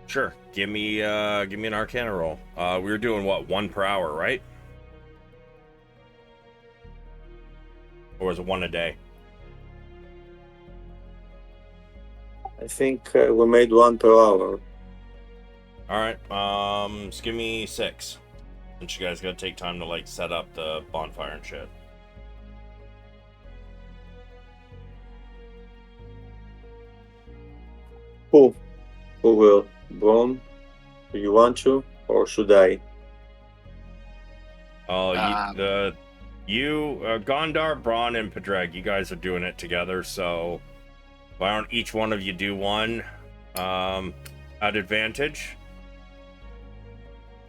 sure. Give me an Arcana roll. We were doing what, 1 per hour, right? Or was it 1 a day? I think we made 1 per hour. All right. Just give me 6. Since you guys gotta take time to set up the bonfire and shit. Who will? Braun? Do you want to, or should I? Oh, Gondar, Braun, and Pedreg, you guys are doing it together, so why don't each one of you do one at advantage?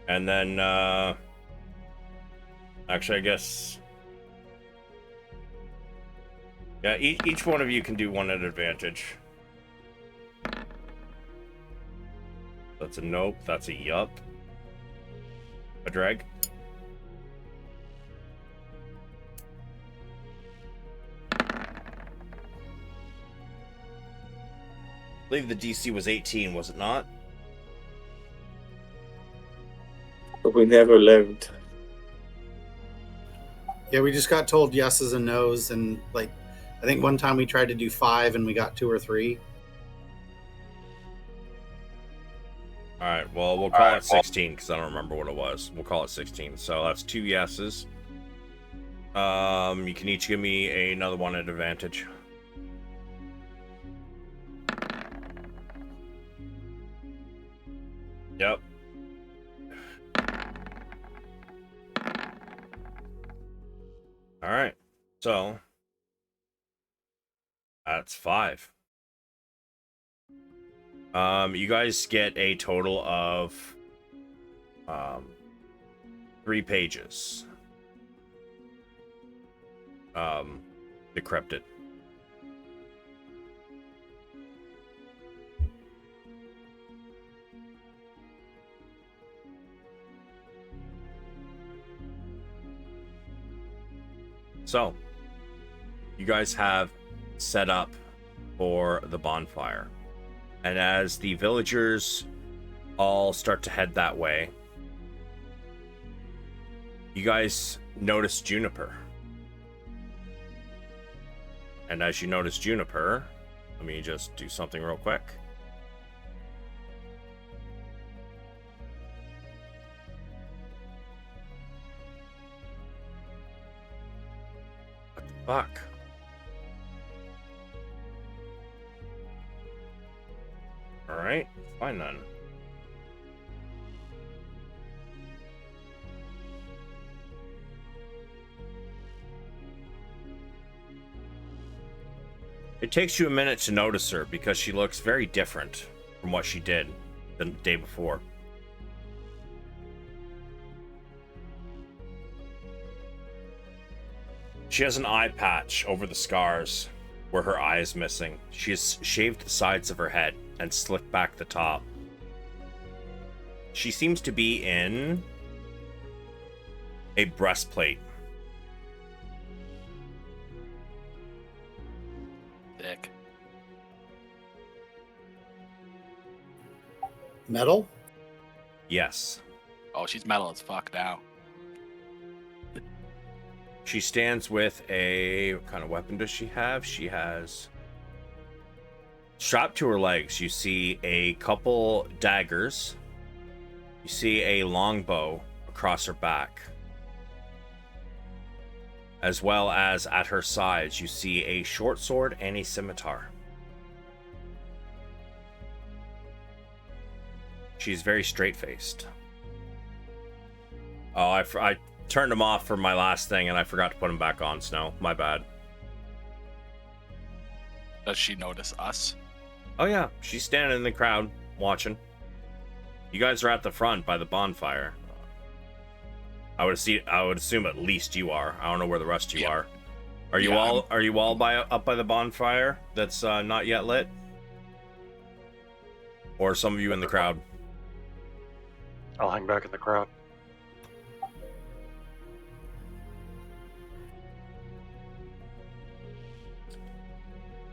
And then, actually, I guess, yeah, each one of you can do one at advantage. That's a nope. That's a yup. A drag. I believe the DC was 18, was it not? But we never learned. Yeah, we just got told yeses and nos, and like I think one time we tried to do 5 and we got 2 or 3. All right, well, we'll call it 16 because I don't remember what it was. We'll call it 16. So that's 2 yeses. You can each give me another one at advantage. Yep. All right. So that's 5. You guys get a total of 3 pages. Decrypted. So, you guys have set up for the bonfire. And as the villagers all start to head that way, you guys notice Juniper. And as you notice Juniper, let me just do something real quick. What the fuck? Alright, fine then. It takes you a minute to notice her because she looks very different from what she did the day before. She has an eye patch over the scars where her eye is missing. She has shaved the sides of her head and slicked back the top. She seems to be in a breastplate. Dick. Metal? Yes. Oh, she's metal as fuck now. She stands with a... What kind of weapon does she have? She has... Strapped to her legs, you see a couple daggers. You see a longbow across her back. As well as at her sides, you see a short sword and a scimitar. She's very straight-faced. Oh, I turned them off for my last thing, and I forgot to put them back on, Snow. My bad. Does she notice us? Oh yeah, she's standing in the crowd, watching. You guys are at the front by the bonfire. I would assume at least you are. I don't know where the rest of you are. Are you all up by the bonfire that's not yet lit? Or some of you in the crowd? I'll hang back in the crowd.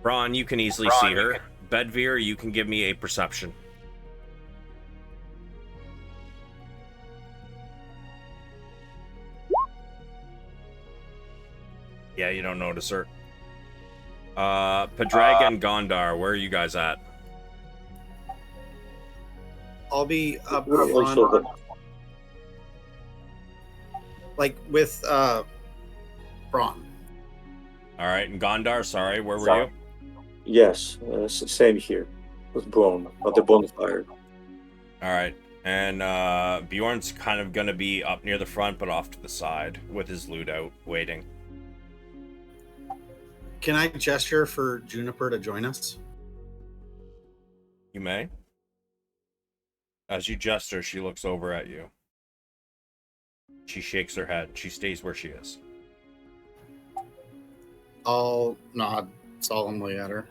Braun, you can easily see her. Bedveer, you can give me a perception. Yeah, you don't notice her. Padraig and Gondar, where are you guys at? I'll be up We're front, also like with Braun. Alright, and Gondar, sorry, where were you? yes, same here with Braun at the bonfire. Alright, and Bjorn's kind of gonna be up near the front, but off to the side, with his loot out, waiting. Can I gesture for Juniper to join us? You may. As you gesture, she looks over at you. She shakes her head. She stays where she is. I'll nod solemnly at her.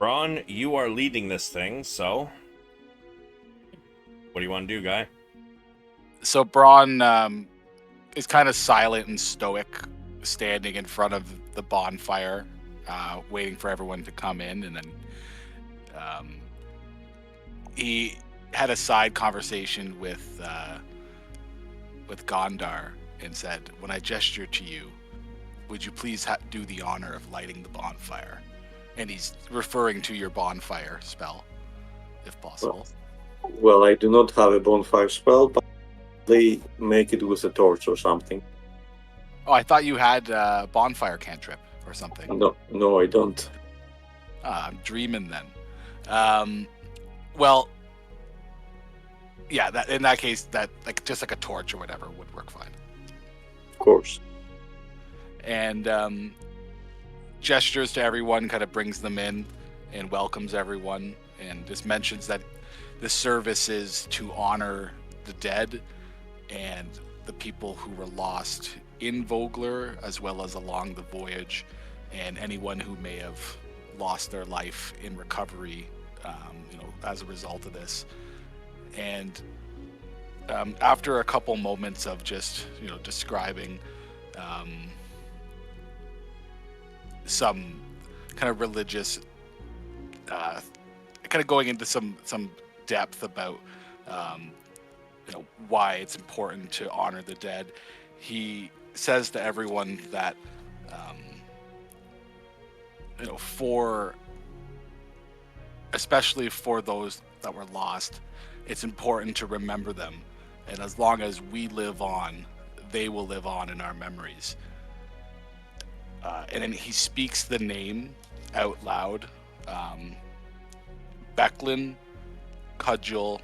Braun, you are leading this thing, so what do you want to do, guy? So Braun is kind of silent and stoic, standing in front of the bonfire, waiting for everyone to come in, and then he had a side conversation with Gondar and said, "When I gesture to you, would you please do the honor of lighting the bonfire?" And he's referring to your bonfire spell, if possible. Well, I do not have a bonfire spell, but they make it with a torch or something. Oh, I thought you had a bonfire cantrip or something. No, I don't. I'm dreaming then. Well, yeah. That in that case, that like just like a torch or whatever would work fine. Of course. And gestures to everyone, kind of brings them in and welcomes everyone, and just mentions that the service is to honor the dead and the people who were lost in Vogler as well as along the voyage, and anyone who may have lost their life in recovery, as a result of this. And after a couple moments of just describing some kind of religious, kind of going into some depth about why it's important to honor the dead, he says to everyone that especially for those that were lost, it's important to remember them, and as long as we live on, they will live on in our memories. And then he speaks the name out loud. Becklin, Cudgel,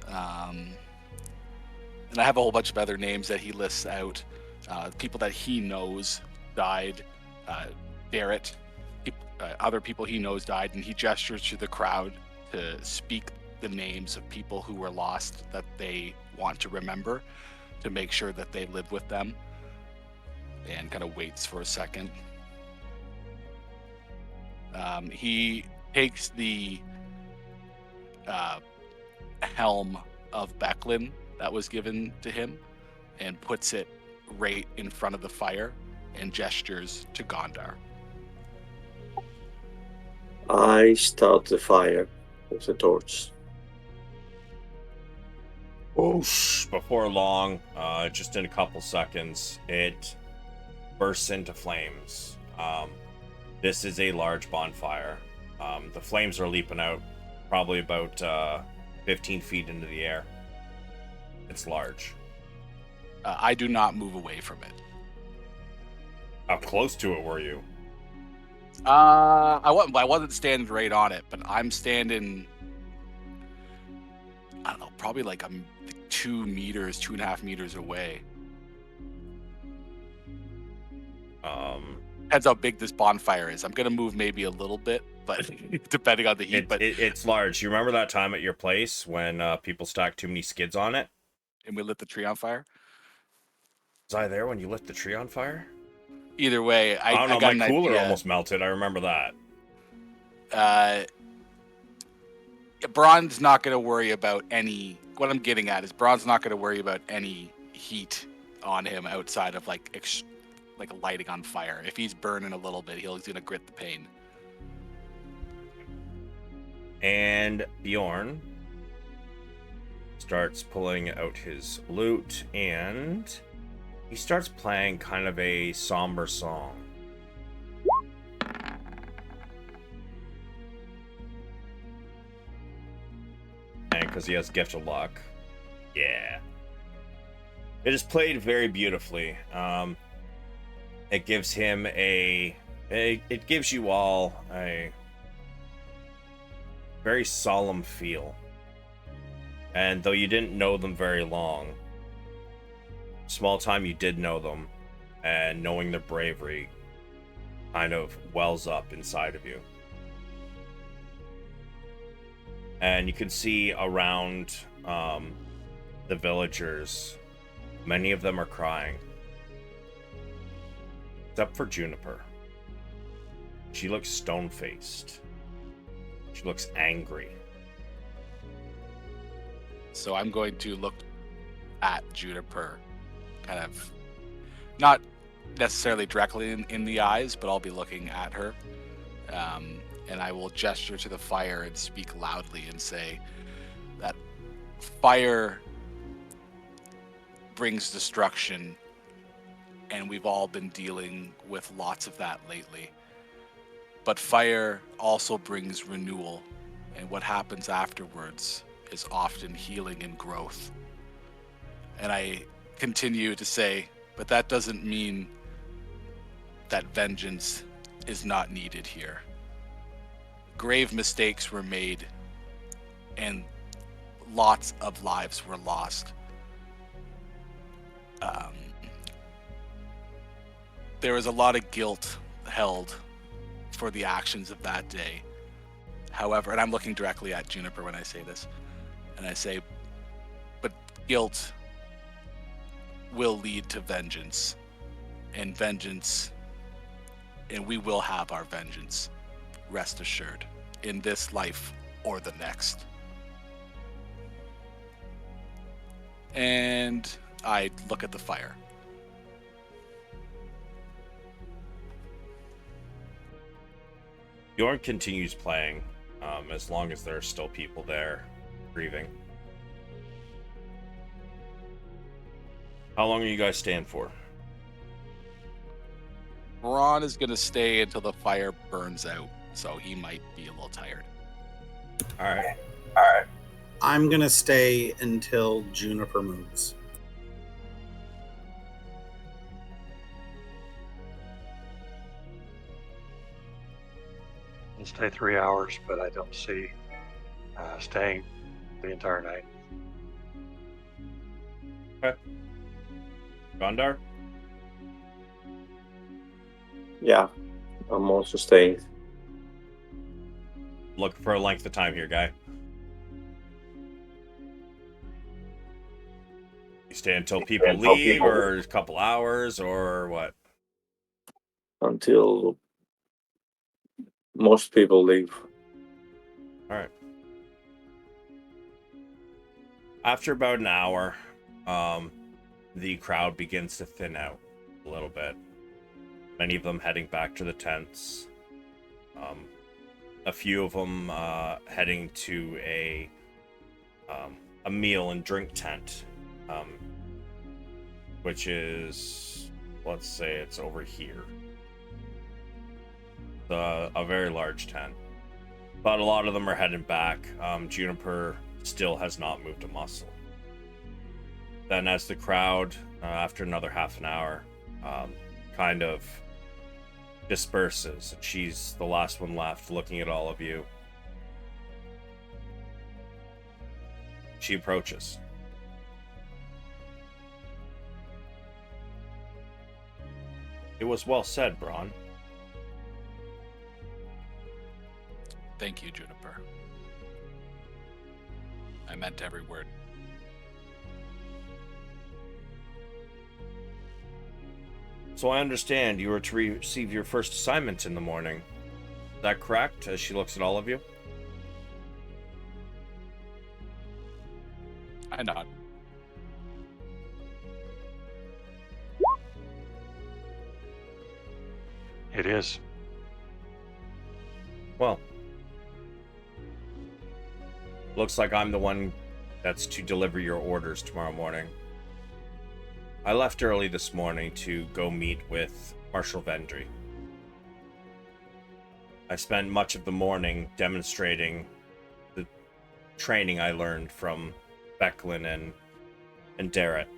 and I have a whole bunch of other names that he lists out. People that he knows died. Barrett, other people he knows died, and he gestures to the crowd to speak the names of people who were lost that they want to remember, to make sure that they live with them, and kind of waits for a second. He takes the helm of Becklin that was given to him and puts it right in front of the fire and gestures to Gondar. I start the fire with the torch. Whoosh! Before long, just in a couple seconds, it bursts into flames. This is a large bonfire. The flames are leaping out probably about 15 feet into the air. It's large. I do not move away from it. How close to it were you? I wasn't standing right on it, but I'm standing, I don't know, probably like I'm 2 meters, 2.5 meters away. Depends how big this bonfire is. I'm gonna move maybe a little bit, but depending on the heat. It's large. You remember that time at your place when people stacked too many skids on it? And we lit the tree on fire? Was I there when you lit the tree on fire? Either way, I don't know, got my an cooler idea. almost melted. I remember that. Braun's not going to worry about any... What I'm getting at is Braun's not going to worry about any heat on him outside of like lighting on fire. If he's burning a little bit, he's going to grit the pain. And Bjorn starts pulling out his lute, and he starts playing kind of a somber song. And because he has Gift of Luck. Yeah. It is played very beautifully. It gives him it gives you all a very solemn feel. And though you didn't know them very long, small time you did know them, and knowing their bravery kind of wells up inside of you. And you can see around the villagers, many of them are crying. Except for Juniper. she looks stone-faced. She looks angry. So I'm going to look at Juniper, kind of not necessarily directly in the eyes, but I'll be looking at her. And I will gesture to the fire and speak loudly and say that fire brings destruction, and we've all been dealing with lots of that lately. But fire also brings renewal, and what happens afterwards is often healing and growth. And I continue to say, but that doesn't mean that vengeance is not needed here. Grave mistakes were made, and lots of lives were lost. There was a lot of guilt held for the actions of that day. However, and I'm looking directly at Juniper when I say this, and I say, but guilt will lead to vengeance, and we will have our vengeance, rest assured, in this life or the next. And I look at the fire. Bjorn continues playing, as long as there are still people there grieving. How long are you guys staying for? Ron is going to stay until the fire burns out, so he might be a little tired. All right. I'm going to stay until Juniper moves. I'll stay 3 hours, but I don't see staying the entire night. Okay. Gondar? Yeah, I'm also staying. Look for a length of time here, guy. You stay until people leave, or a couple hours, or what? Until most people leave. All right. After about an hour, the crowd begins to thin out a little bit. Many of them heading back to the tents. A few of them heading to a meal and drink tent, which is, let's say it's over here. A very large tent. But a lot of them are heading back. Juniper still has not moved a muscle. Then as the crowd, after another half an hour, kind of disperses, and she's the last one left looking at all of you, she approaches. It was well said, Braun. Thank you, Juniper. I meant every word. So I understand you were to receive your first assignment in the morning. Is that correct? As she looks at all of you. I nod. It is. Well, looks like I'm the one that's to deliver your orders tomorrow morning. I left early this morning to go meet with Marshal Vendry. I spent much of the morning demonstrating the training I learned from Becklin and Darrett.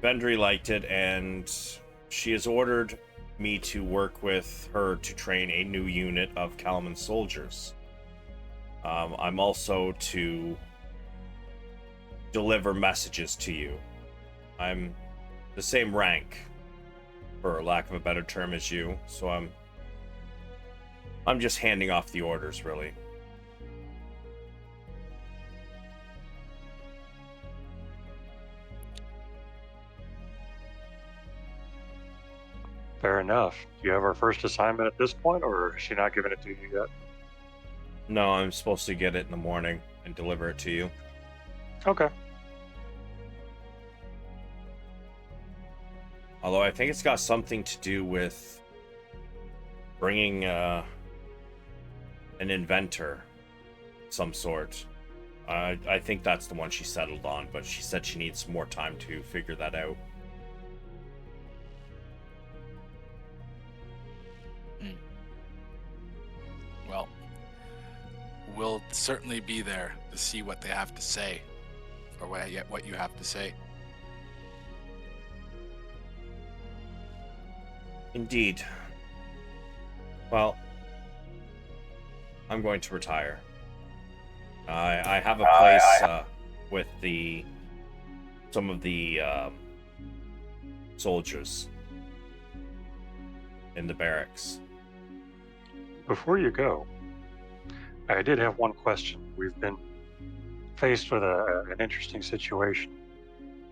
Vendry liked it, and she has ordered me to work with her to train a new unit of Kalaman soldiers. I'm also to deliver messages to you. I'm the same rank, for lack of a better term, as you, so I'm just handing off the orders, really. Fair enough. Do you have our first assignment at this point, or has she not given it to you yet? No, I'm supposed to get it in the morning and deliver it to you. Okay. Although I think it's got something to do with bringing an inventor of some sort. I think that's the one she settled on, but she said she needs more time to figure that out. Well, we'll certainly be there to see what they have to say, or what you have to say. Indeed. Well, I'm going to retire. I have a place with some of the soldiers in the barracks. Before you go, I did have one question. We've been faced with an interesting situation.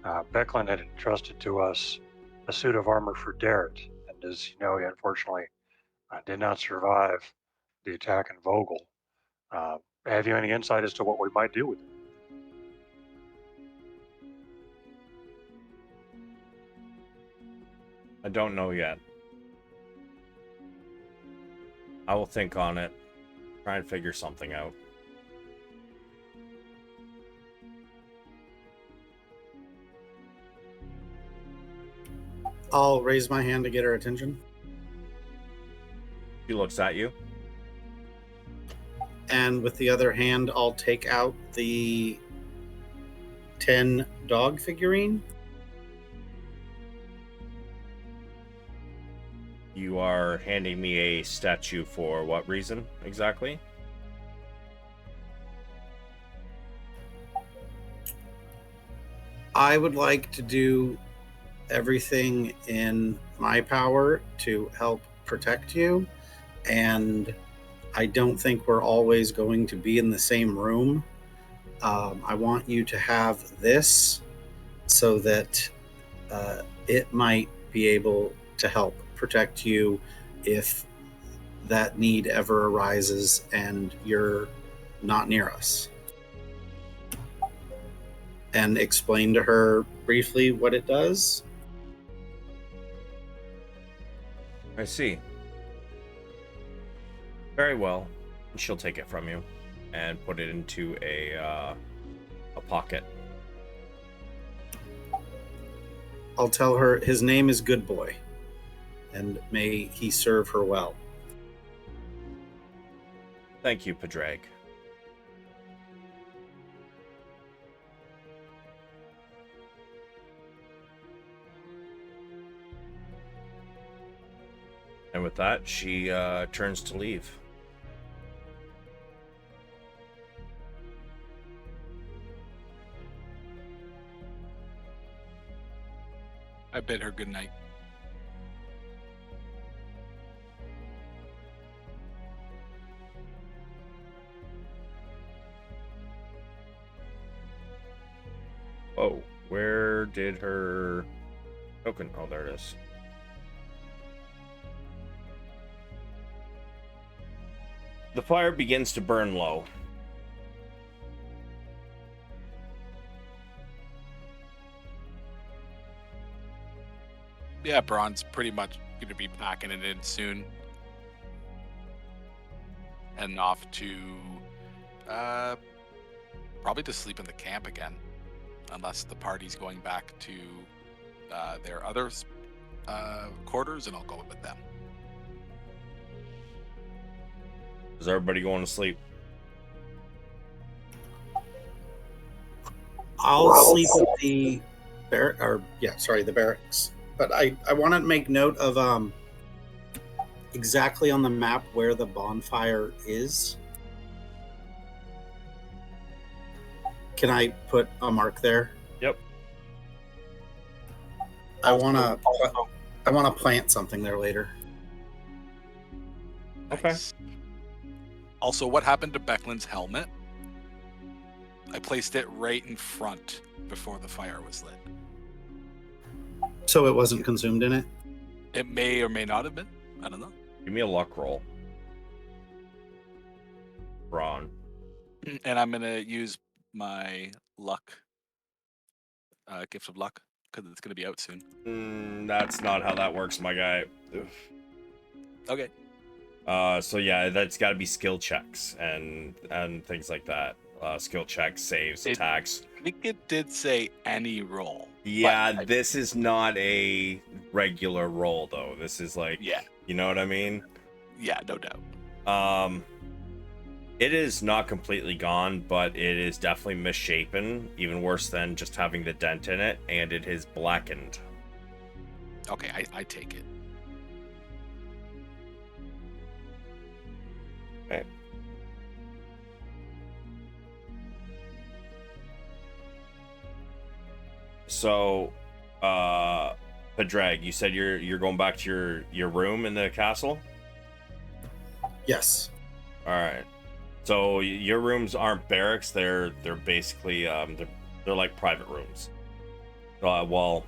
Becklin had entrusted to us a suit of armor for Darrett, and as you know, he unfortunately did not survive the attack in Vogel. Have you any insight as to what we might do with it? I don't know yet. I will think on it. Try and figure something out. I'll raise my hand to get her attention. He looks at you. And with the other hand, I'll take out the 10 dog figurine. You are handing me a statue for what reason exactly? I would like to do everything in my power to help protect you, and I don't think we're always going to be in the same room. I want you to have this so that it might be able to help protect you if that need ever arises and you're not near us. And explain to her briefly what it does. I see. Very well. She'll take it from you and put it into a pocket. I'll tell her his name is Good Boy, and may he serve her well. Thank you, Padraig. And with that, she turns to leave. I bid her good night. Oh, where did her token? Oh, there it is. The fire begins to burn low. Yeah, Braun's pretty much going to be packing it in soon. Heading off to probably to sleep in the camp again, unless the party's going back to their other quarters, and I'll go with them. Is everybody going to sleep? I'll sleep at the the barracks. But I want to make note of exactly on the map where the bonfire is. Can I put a mark there? Yep. I want to plant something there later. Okay. Nice. Also, what happened to Becklin's helmet? I placed it right in front before the fire was lit. So it wasn't consumed in it? It may or may not have been. I don't know. Give me a luck roll. Ron. And I'm gonna use my luck, gift of luck, because it's gonna be out soon. That's not how that works, my guy. Okay. So yeah, that's got to be skill checks and things like that. Skill checks, saves, attacks. I think it did say any roll. Yeah, this is not a regular roll though. This is like, Yeah. You know what I mean? Yeah, no doubt. It is not completely gone, but it is definitely misshapen, even worse than just having the dent in it, and it is blackened. Okay, I take it. Okay. So, Padraig, you said you're going back to your room in the castle? Yes. All right. So your rooms aren't barracks; they're basically they're like private rooms. Well,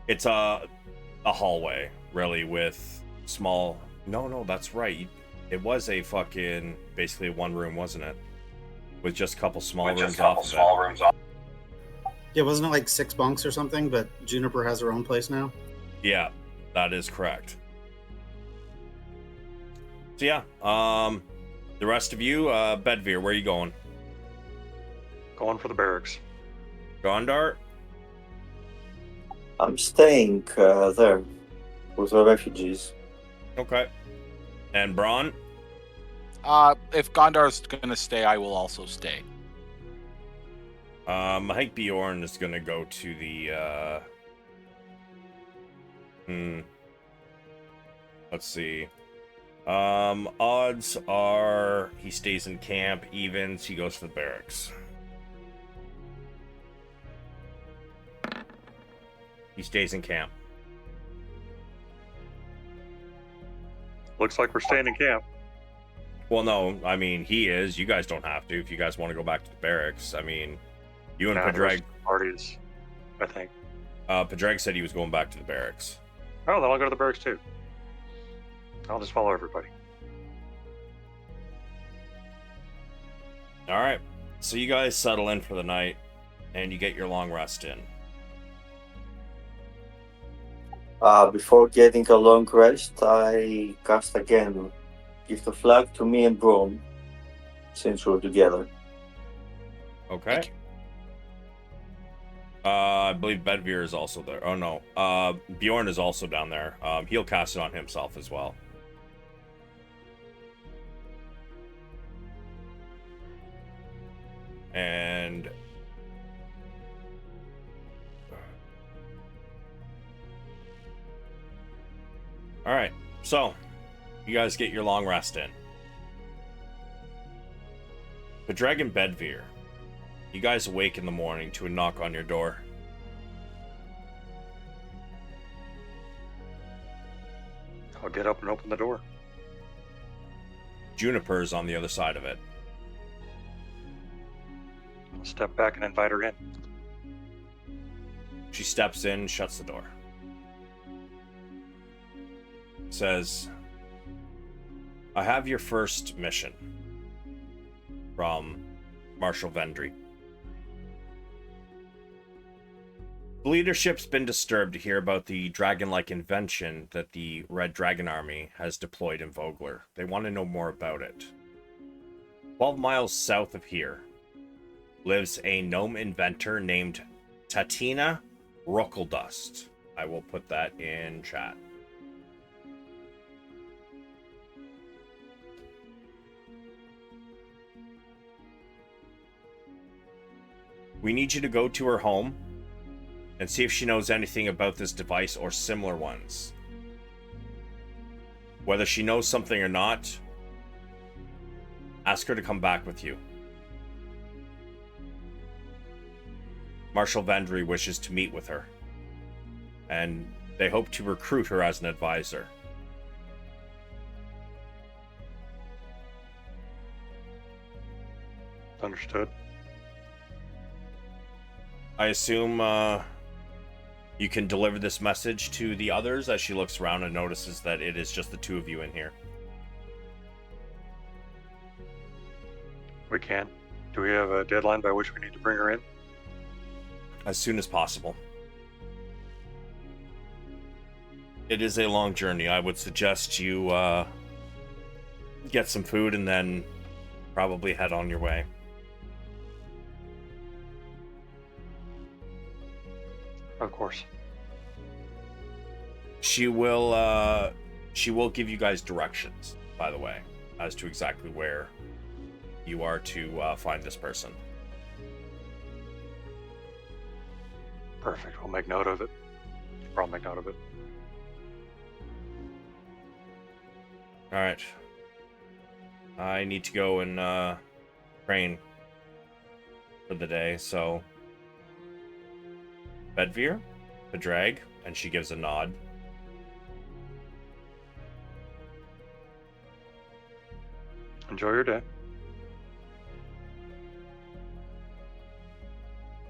it's a hallway really with small. No, that's right. It was a fucking basically one room, wasn't it? With just a couple small rooms off of it. Yeah, wasn't it like 6 bunks or something? But Juniper has her own place now. Yeah, that is correct. So yeah, the rest of you, Bedveer, where are you going? Going for the barracks. Gondar? I'm staying there with the refugees. Okay. And Braun? If Gondar's gonna stay, I will also stay. I think Bjorn is gonna go to the let's see. Odds are he stays in camp. Evens, he goes to the barracks. He stays in camp. Looks like we're staying in camp. Well, no, I mean, he is. You guys don't have to if you guys want to go back to the barracks. I mean, you and Padraig. Parties, I think. Padraig said he was going back to the barracks. Oh, then I'll go to the barracks too. I'll just follow everybody. All right. So you guys settle in for the night, and you get your long rest in. Before getting a long rest, I cast again. Give the flag to me and Braun, since we're together. Okay. I believe Bedveer is also there. Oh no, Bjorn is also down there. He'll cast it on himself as well. And all right, so you guys get your long rest in. Padraig and Bedveer, you guys awake in the morning to a knock on your door. I'll get up and open the door. Juniper's on the other side of it. I'll step back and invite her in. She steps in, shuts the door. Says, I have your first mission from Marshal Vendry. The leadership's been disturbed to hear about the dragon-like invention that the Red Dragon Army has deployed in Vogler. They want to know more about it. 12 miles south of here lives a gnome inventor named Tatina Ruckledust. I will put that in chat. We need you to go to her home and see if she knows anything about this device or similar ones. Whether she knows something or not, ask her to come back with you. Marshal Vendry wishes to meet with her, and they hope to recruit her as an advisor. Understood. I assume You can deliver this message to the others as she looks around and notices that it is just the two of you in here. We can. Do we have a deadline by which we need to bring her in? As soon as possible. It is a long journey. I would suggest you get some food and then probably head on your way. Of course. She will give you guys directions, by the way, as to exactly where you are to find this person. Perfect. We'll make note of it. I'll make note of it. All right. I need to go and train for the day, so Bedvere, Bedrag, and she gives a nod. Enjoy your day.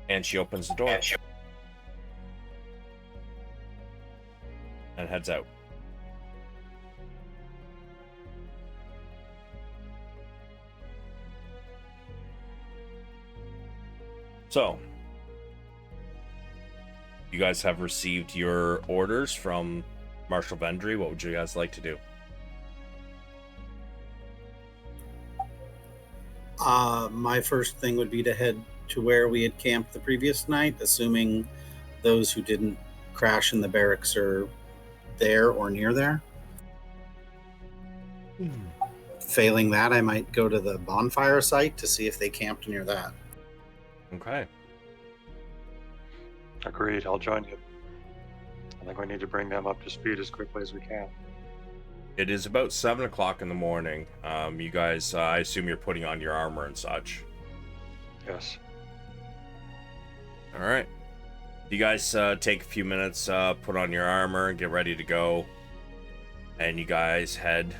And she opens the door and heads out. So, you guys have received your orders from Marshal Vendry. What would you guys like to do? My first thing would be to head to where we had camped the previous night, assuming those who didn't crash in the barracks are there or near there. Failing that, I might go to the bonfire site to see if they camped near that. Okay. Agreed. I'll join you. I think we need to bring them up to speed as quickly as we can. It is about 7 o'clock in the morning. You guys, I assume you're putting on your armor and such. Yes. All right. You guys take a few minutes, put on your armor, and get ready to go. And you guys head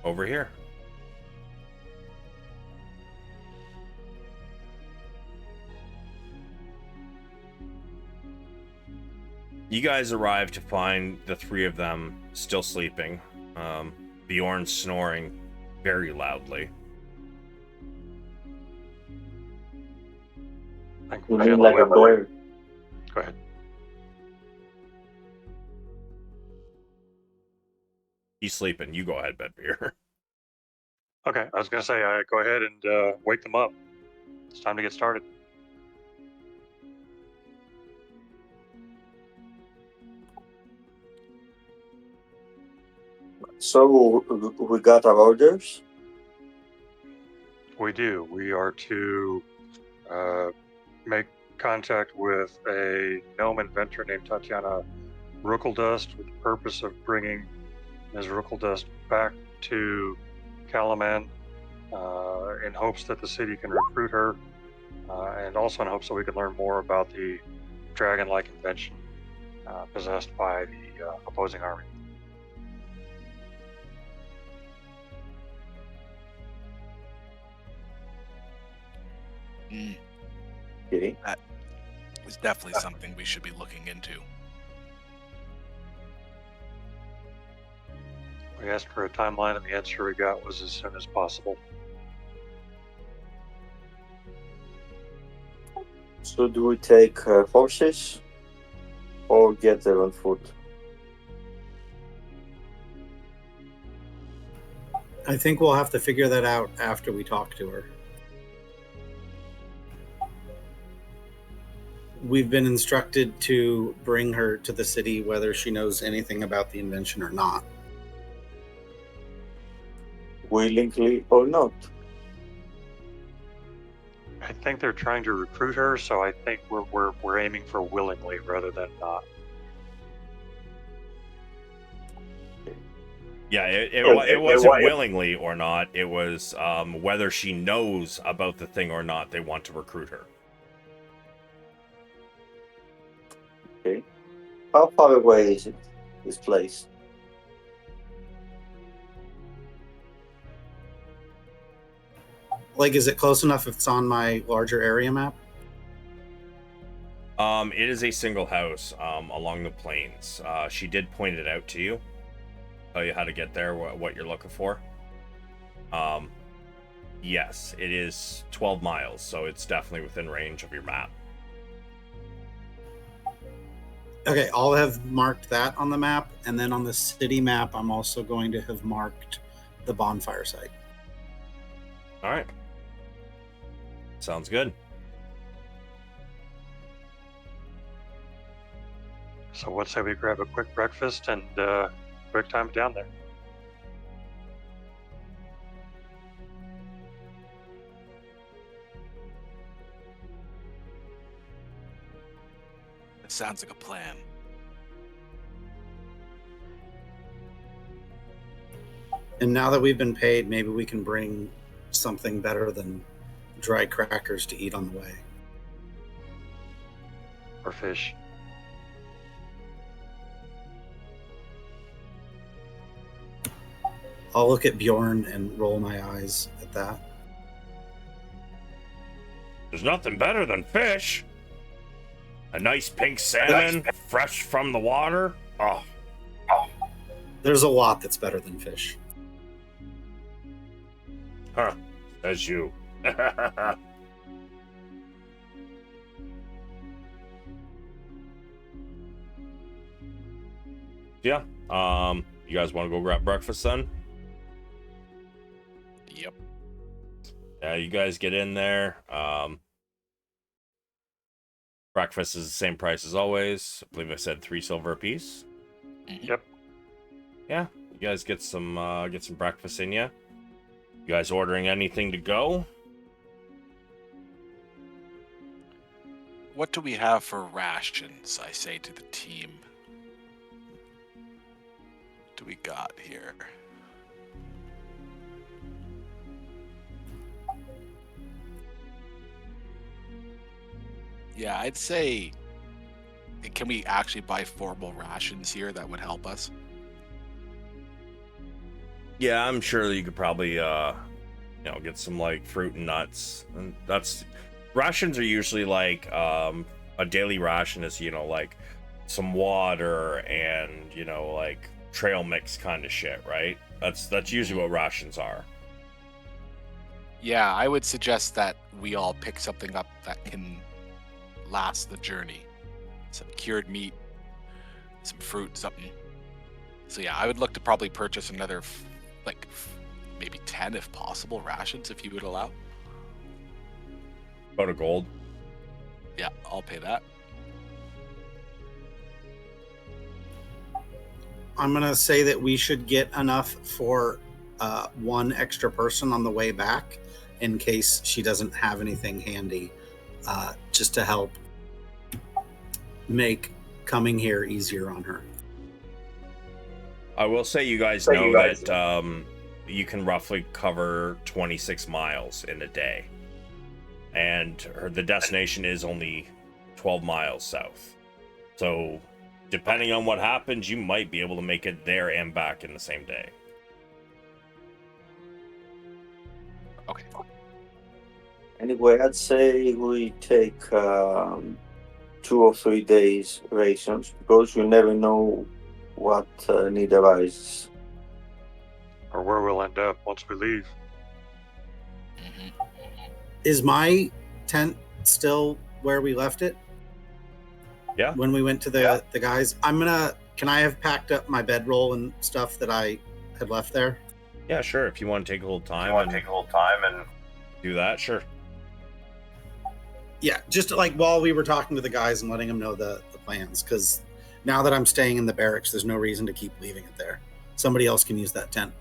over here. You guys arrive to find the three of them still sleeping. Bjorn snoring very loudly. You mean like a bear? Go ahead. He's sleeping. You go ahead, Bedbeer. Okay, I was going to say, go ahead and wake them up. It's time to get started. So we got our orders. We do. We are to make contact with a gnome inventor named Tatiana Rookeldust with the purpose of bringing Ms. Rookeldust back to Kalaman in hopes that the city can recruit her, and also in hopes that we can learn more about the dragon-like invention possessed by the opposing army. Okay. That is definitely something we should be looking into. We asked for a timeline, and the answer we got was as soon as possible. So do we take horses or get there on foot? I think we'll have to figure that out after we talk to her. We've been instructed to bring her to the city whether she knows anything about the invention or not. Willingly or not? I think they're trying to recruit her, so I think we're aiming for willingly rather than not. Yeah, it wasn't willingly or not. It was whether she knows about the thing or not. They want to recruit her. Okay. How far away is it, this place? Like, is it close enough if it's on my larger area map? It is a single house along the plains. She did point it out to you, tell you how to get there, what you're looking for. Yes, it is 12 miles, so it's definitely within range of your map. Okay, I'll have marked that on the map, and then on the city map, I'm also going to have marked the bonfire site. All right. Sounds good. So what say we grab a quick breakfast and quick time down there? It sounds like a plan. And now that we've been paid, maybe we can bring something better than dry crackers to eat on the way. Or fish? I'll look at Bjorn and roll my eyes at that. There's nothing better than fish. A nice pink salmon, fresh from the water. Oh. There's a lot that's better than fish. Huh. Says you. Yeah. You guys want to go grab breakfast then? Yep. Yeah, you guys get in there. Breakfast is the same price as always. I believe I said 3 silver apiece. Yep. Yeah, you guys get some breakfast in you. You guys ordering anything to go? What do we have for rations? I say to the team. What do we got here? Yeah, I'd say, can we actually buy formal rations here that would help us? Yeah, I'm sure you could probably get some like fruit and nuts. And that's rations are usually like a daily ration is, like some water and, like trail mix kind of shit, right? That's usually what rations are. Yeah, I would suggest that we all pick something up that can last the journey. Some cured meat, some fruit, something. So yeah, I would look to probably purchase another, maybe 10 if possible, rations, if you would allow. About a gold. Yeah, I'll pay that. I'm going to say that we should get enough for one extra person on the way back in case she doesn't have anything handy, just to help make coming here easier on her. I will say you guys know that you can roughly cover 26 miles in a day. And the destination is only 12 miles south. So, depending on what happens, you might be able to make it there and back in the same day. Okay. Anyway, I'd say we take 2 or 3 days rations because you never know what need arises. Or where we'll end up once we leave. Mm-hmm. Is my tent still where we left it? Yeah. When we went to the guys, can I have packed up my bedroll and stuff that I had left there? Yeah, sure. If you want to take a little time and do that, sure. Yeah, just like while we were talking to the guys and letting them know the plans, because now that I'm staying in the barracks, there's no reason to keep leaving it there. Somebody else can use that tent.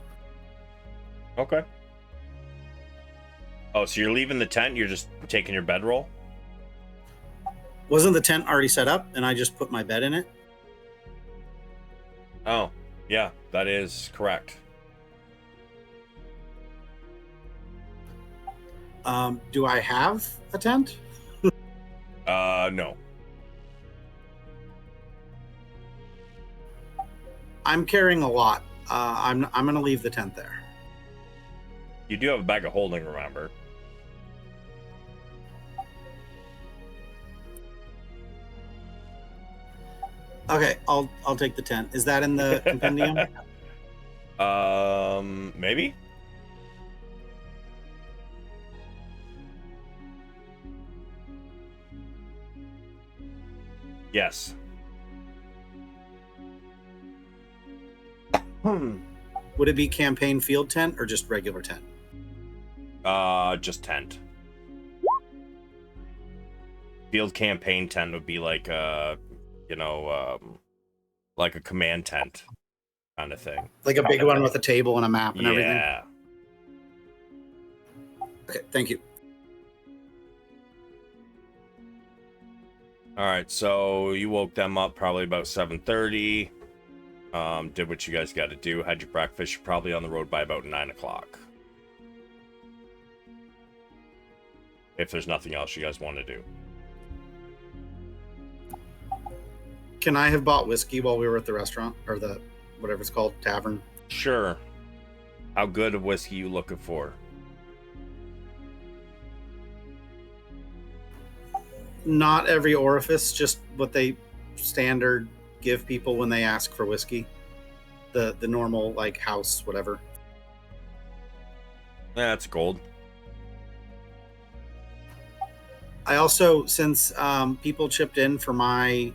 Okay. Oh, so you're leaving the tent? You're just taking your bedroll? Wasn't the tent already set up and I just put my bed in it? Oh, yeah, that is correct. Do I have a tent? No. I'm carrying a lot. I'm going to leave the tent there. You do have a bag of holding, remember? Okay, I'll take the 10. Is that in the compendium? Maybe. Yes. Would it be campaign field tent or just regular tent? Just tent. Field campaign tent would be like like a command tent kind of thing. Like a big one with a table and a map and everything? Yeah. Okay, thank you. All right, so you woke them up probably about 7:30. Did what you guys got to do. Had your breakfast. You're probably on the road by about 9 o'clock. If there's nothing else you guys want to do. Can I have bought whiskey while we were at the restaurant or the whatever it's called, tavern? Sure. How good of whiskey you looking for? Not every orifice, just what they standard give people when they ask for whiskey. The normal like house, whatever. Yeah, that's gold. I also, since people chipped in for my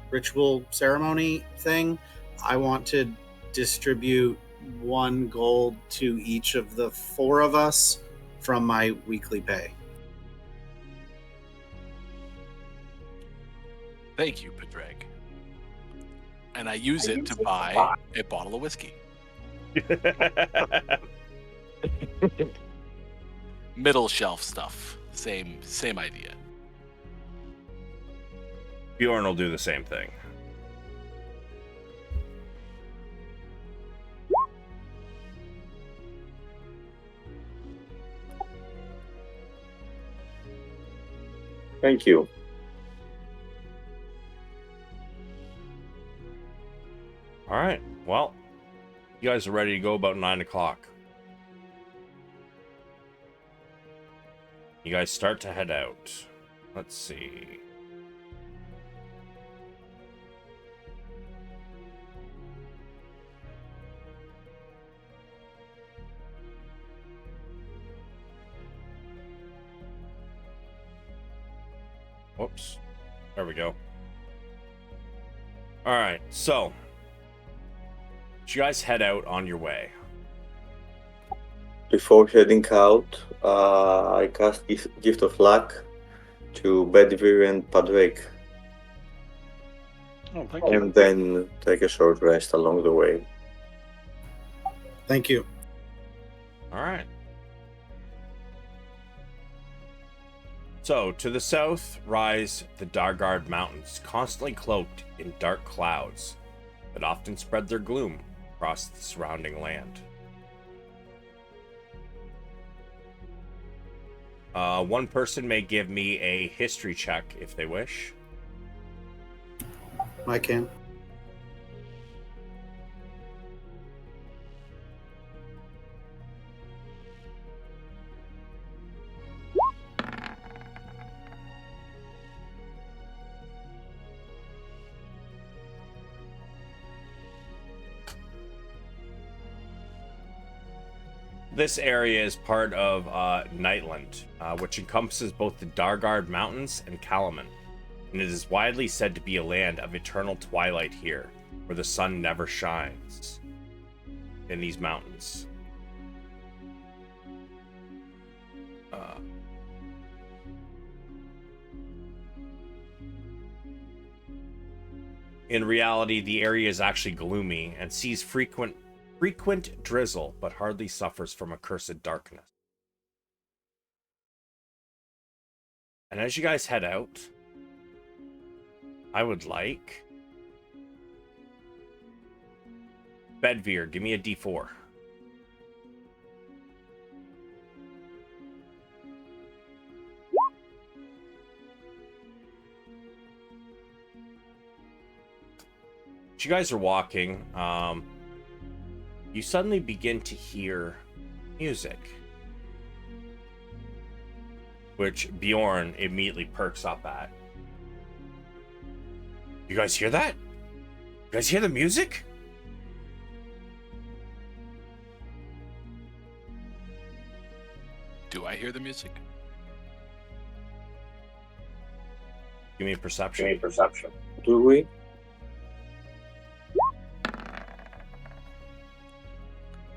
ritual ceremony thing, I want to distribute 1 gold to each of the 4 of us from my weekly pay. Thank you, Padraig. And I use it to buy a bottle of whiskey. Middle shelf stuff. Same idea. Bjorn will do the same thing. Thank you. All right. Well, you guys are ready to go about 9 o'clock. You guys start to head out. Let's see. Whoops. There we go. All right. So, you guys head out on your way. Before heading out, I cast Gift of Luck to Bedivere and Padraig, Oh, thank you. and then take a short rest along the way. Thank you. All right. So, to the south rise the Dargard Mountains, constantly cloaked in dark clouds that often spread their gloom across the surrounding land. One person may give me a history check if they wish. I can. This area is part of Nightland, which encompasses both the Dargard Mountains and Kalaman, and it is widely said to be a land of eternal twilight here, where the sun never shines in these mountains. In reality, the area is actually gloomy and sees frequent drizzle, but hardly suffers from accursed darkness. And as you guys head out, I would like Bedivere, give me a D4. As you guys are walking, you suddenly begin to hear music, which Bjorn immediately perks up at. You guys hear that? You guys hear the music? Do I hear the music? Give me a perception. Do we?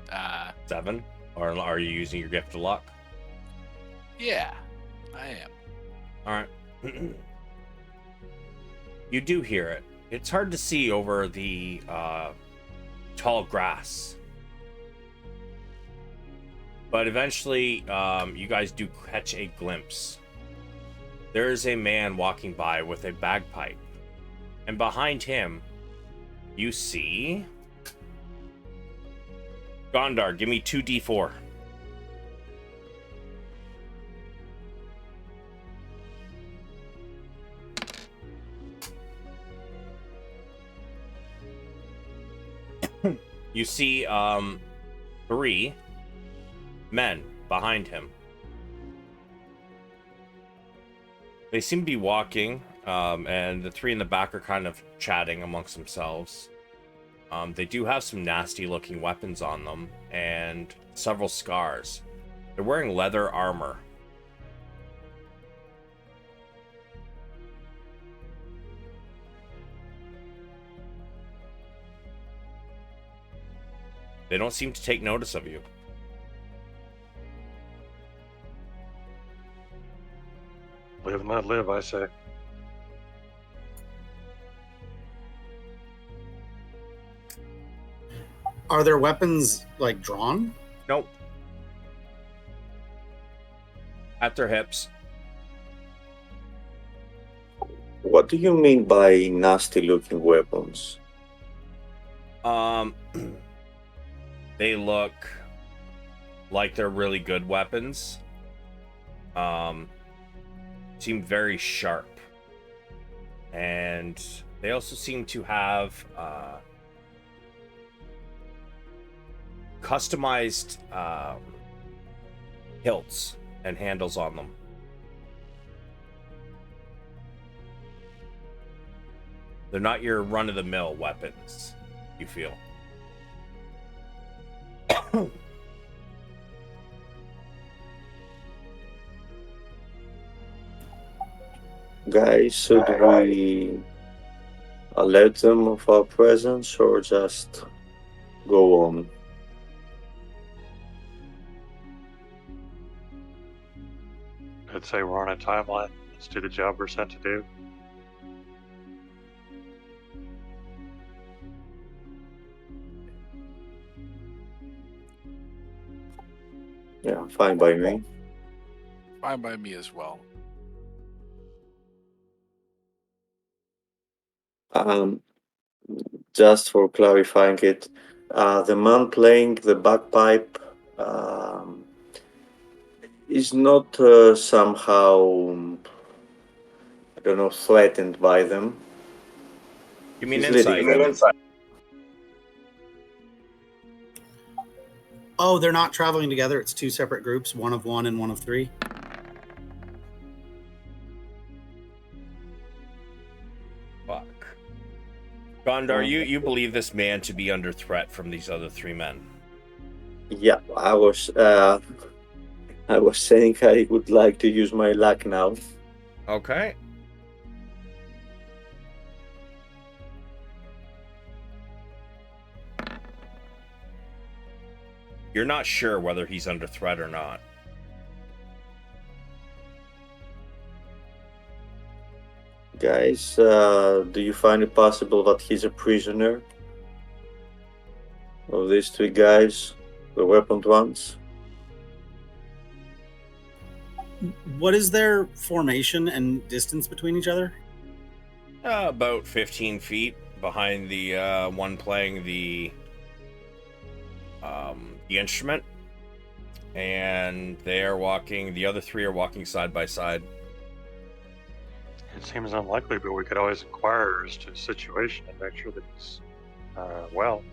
Uh, 7? Or are you using your gift of luck? yeah, I am. Alright. You do hear it. It's hard to see over the tall grass. But eventually, you guys do catch a glimpse. There is a man walking by with a bagpipe. And behind him, you see... Gondar, give me 2d4. You see 3 men behind him. They seem to be walking, and the 3 in the back are kind of chatting amongst themselves. They do have some nasty looking weapons on them and several scars. They're wearing leather armor. They don't seem to take notice of you. Live and let live, I say. Are their weapons like drawn? Nope. At their hips. What do you mean by nasty looking weapons? They look like they're really good weapons. Seem very sharp. And they also seem to have customized hilts and handles on them. They're not your run-of-the-mill weapons, you feel. Guys, should we alert them of our presence or just go on? I'd say we're on a timeline. Let's do the job we're sent to do. Yeah, fine by me. Fine by me as well. Just for clarifying it, the man playing the bagpipe is not somehow, I don't know, threatened by them. Give me an He's leading insight. them. Oh, they're not traveling together. It's 2 separate groups, one of 1 and one of 3. Fuck. Gondar, you believe this man to be under threat from these other 3 men? Yeah, I was saying I would like to use my luck now. Okay. You're not sure whether he's under threat or not. Guys, do you find it possible that he's a prisoner of these 3 guys, the weaponed ones? What is their formation and distance between each other? About 15 feet behind the one playing the instrument, and they are walking. The other 3 are walking side by side. It seems unlikely, but we could always inquire as to the situation and make sure that he's well.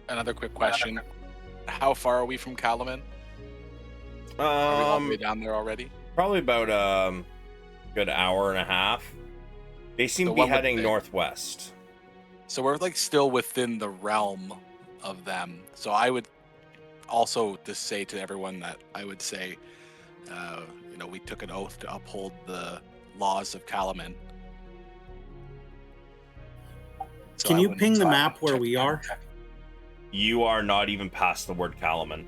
Another quick question. How far are we from Calaman? Are we all the way down there already? Probably about a good hour and a half. They seem The to be one with heading the- northwest. So we're like still within the realm of them. So I would also just say to everyone that I would say, we took an oath to uphold the laws of Kalaman. So Can I you wouldn't- ping the so I map wouldn't where check we that. are? You are not even past the word Kalaman.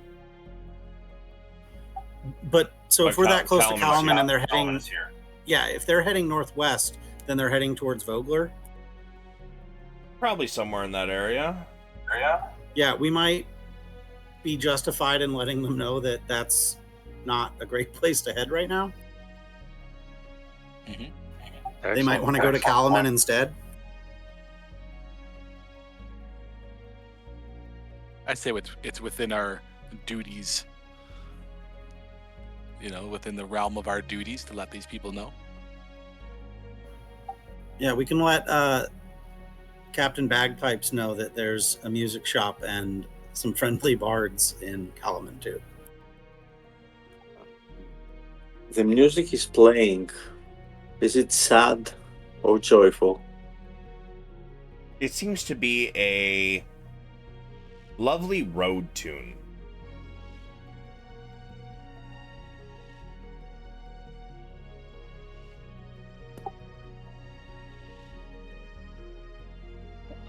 But so if But we're that close to Kalaman's Kalaman and they're heading, Kalaman is here. yeah, if they're heading northwest, then they're heading towards Vogler. Probably somewhere in that area. Yeah, we might be justified in letting them know that that's not a great place to head right now. They might want to go to Kalaman instead. I'd say it's within our duties, within the realm of our duties to let these people know. Yeah, we can let Captain Bagpipes know that there's a music shop and some friendly bards in Kalaman too. The music is playing. Is it sad or joyful? It seems to be a lovely road tune.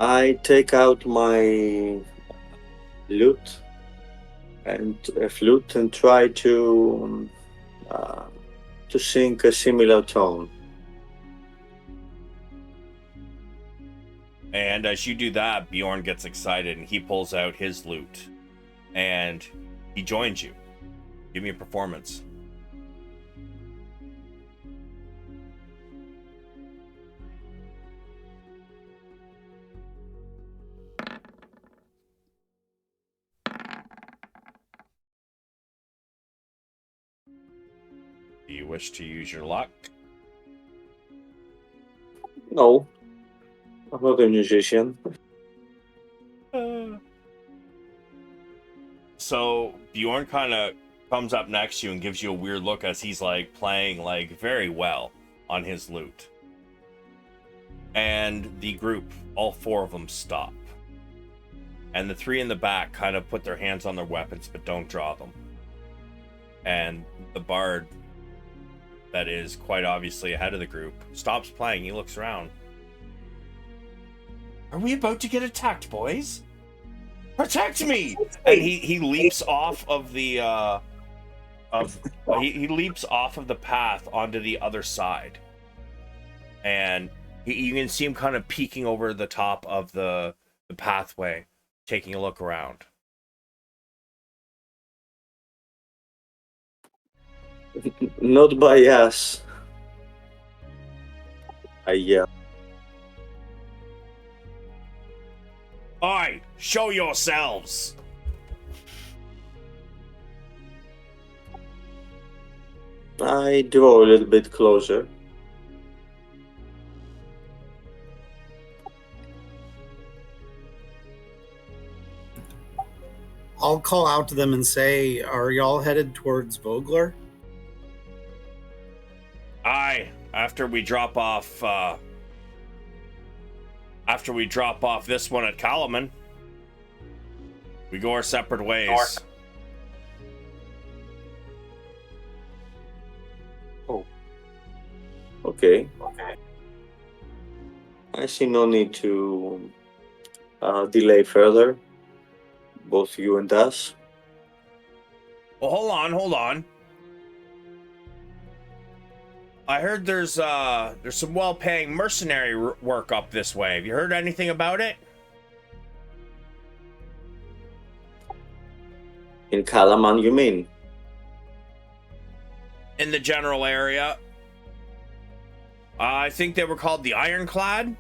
I take out my lute and a flute and try to sing a similar tone. And as you do that, Bjorn gets excited and he pulls out his lute and he joins you. Give me a performance. Do you wish to use your luck? No, I'm not a musician. So Bjorn kind of comes up next to you and gives you a weird look as he's like playing like very well on his lute. And the group, all four of them, stop. And the three in the back kind of put their hands on their weapons but don't draw them. And the bard, that is quite obviously ahead of the group, stops playing. He looks around. Are we about to get attacked, boys? Protect me! And he leaps off of the he leaps off of the path onto the other side, and you can see him kind of peeking over the top of the pathway, taking a look around. Not by us. I yell. Oi, show yourselves! I draw a little bit closer. I'll call out to them and say, "Are y'all headed towards Vogler?" Aye, after we drop off this one at Kalaman, we go our separate ways. Okay. I see no need to delay further. Both you and us. Well, hold on. I heard there's some well-paying mercenary work up this way. Have you heard anything about it? In Kalaman, you mean? In the general area. I think they were called the Ironclad.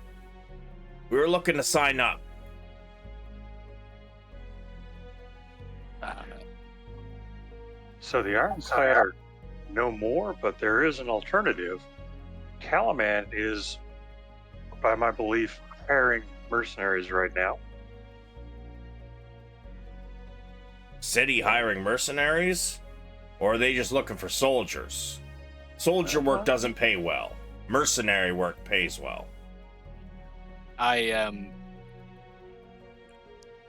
We were looking to sign up. So the Ironclad are no more, but there is an alternative. Kalaman is, by my belief, hiring mercenaries right now. City hiring mercenaries? Or are they just looking for soldiers? Soldier work doesn't pay well. mercenary work pays well. I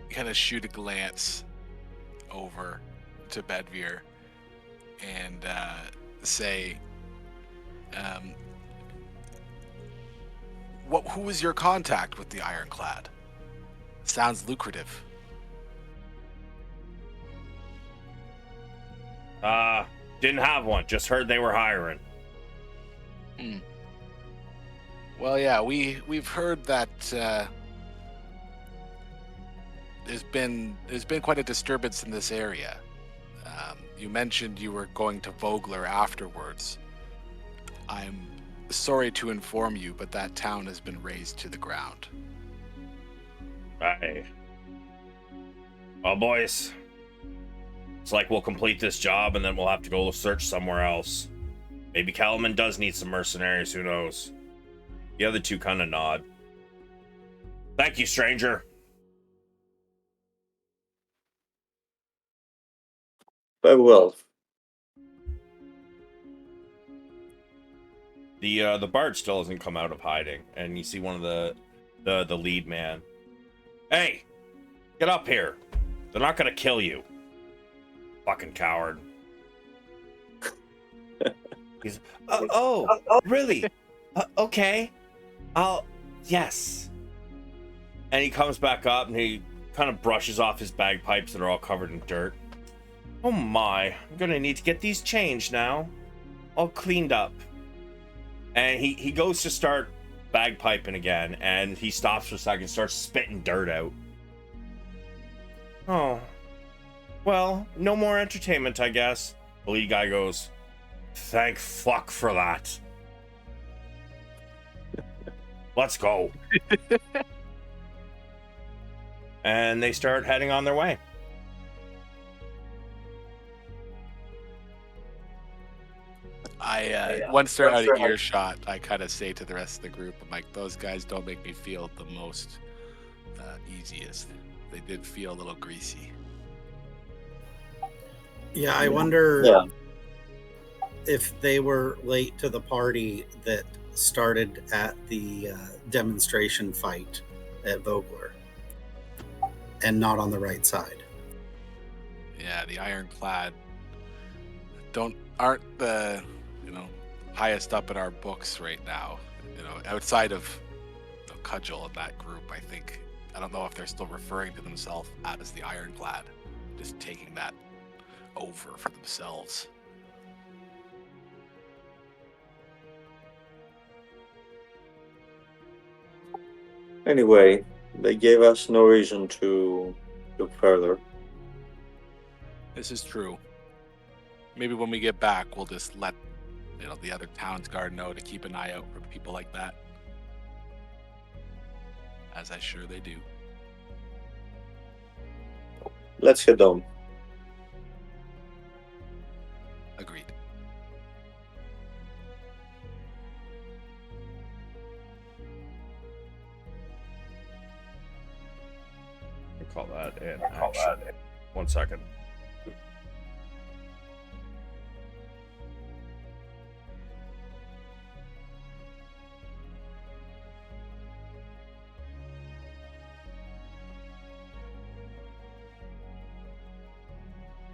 kind of shoot a glance over to Bedvere and say, who was your contact with the Ironclad? Sounds lucrative. Didn't have one. Just heard they were hiring. Well, yeah, we've heard that there's been quite a disturbance in this area. You mentioned you were going to Vogler afterwards. I'm sorry to inform you, but that town has been razed to the ground. Aye. Well, boys, it's like we'll complete this job and then we'll have to go search somewhere else. Maybe Kellerman does need some mercenaries, who knows? The other two kind of nod. Thank you, stranger. Very well. The bard still hasn't come out of hiding, and you see one of the lead man. Hey, get up here. They're not gonna kill you. Fucking coward. He's really? Okay. Yes. And he comes back up and he kind of brushes off his bagpipes that are all covered in dirt. Oh my, I'm gonna need to get these changed now. All cleaned up. And he goes to start bagpiping again, and he stops for a second, starts spitting dirt out. Oh. Well, no more entertainment, I guess. The lead guy goes, thank fuck for that. Let's go. And they start heading on their way. Once they're out of earshot, I kind of say to the rest of the group, I'm like, those guys don't make me feel the most easiest. They did feel a little greasy. Yeah, I wonder if they were late to the party that started at the demonstration fight at Vogler and not on the right side. Yeah, the Ironclad aren't the highest up in our books right now. Outside of Cudgel and that group, I don't know if they're still referring to themselves as the Ironclad, just taking that over for themselves. Anyway, they gave us no reason to look further. This is true. Maybe when we get back, we'll just let the other town's guard know to keep an eye out for people like that. As I'm sure they do. Let's head on. Agreed. Call that in action. 1 second.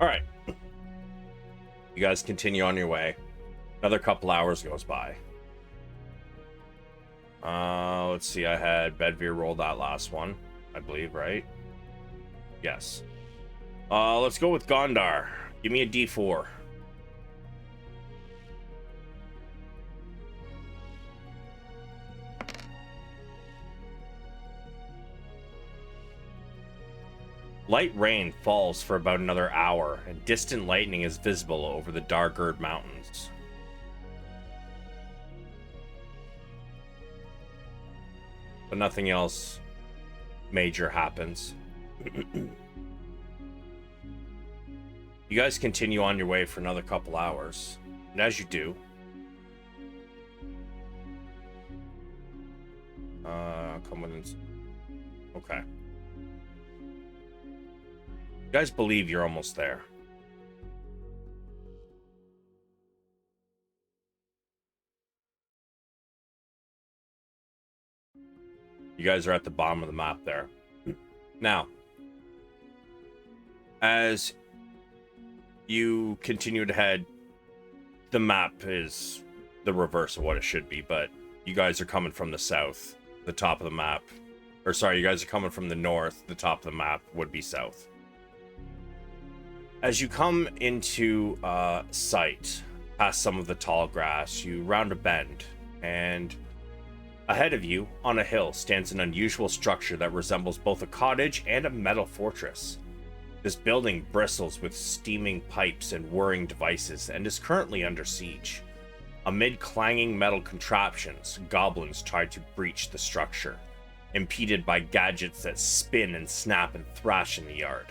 All right. You guys continue on your way. Another couple hours goes by. Let's see. I had Bedvere roll that last one, I believe, right? Yes. Let's go with Gondar. Give me a D4. Light rain falls for about another hour, and distant lightning is visible over the Dargurd Mountains. But nothing else major happens. You guys continue on your way for another couple hours, and as you do, come within. Okay. You guys believe you're almost there. You guys are at the bottom of the map there. Now, as you continue to head, the map is the reverse of what it should be, but you guys are coming from the south. The top of the map, or sorry, you guys are coming from the north. The top of the map would be south. As you come into sight, past some of the tall grass, you round a bend, and ahead of you, on a hill, stands an unusual structure that resembles both a cottage and a metal fortress. This building bristles with steaming pipes and whirring devices and is currently under siege. Amid clanging metal contraptions, goblins try to breach the structure, impeded by gadgets that spin and snap and thrash in the yard.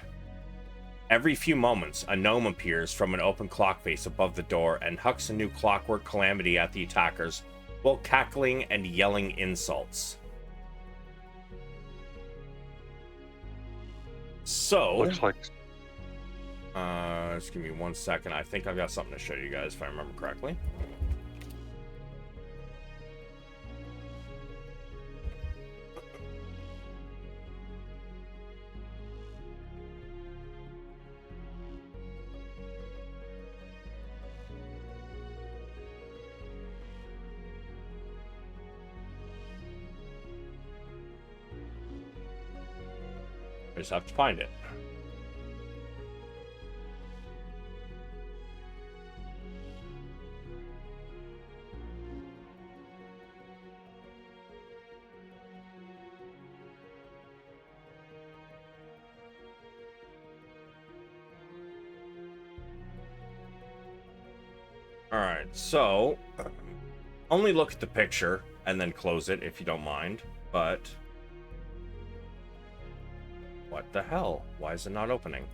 Every few moments, a gnome appears from an open clock face above the door and hucks a new clockwork calamity at the attackers, while cackling and yelling insults. So, Looks like just give me 1 second. I think I've got something to show you guys if I remember correctly. I just have to find it. All right, so only look at the picture and then close it if you don't mind, but what the hell? Why is it not opening?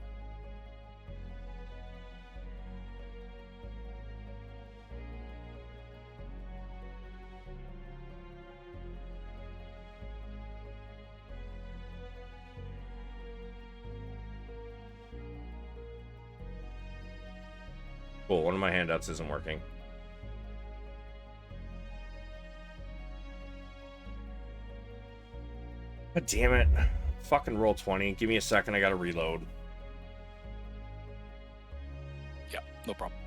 Cool, one of my handouts isn't working. God damn it. Fucking roll 20. Give me a second, I gotta reload. Yeah, no problem.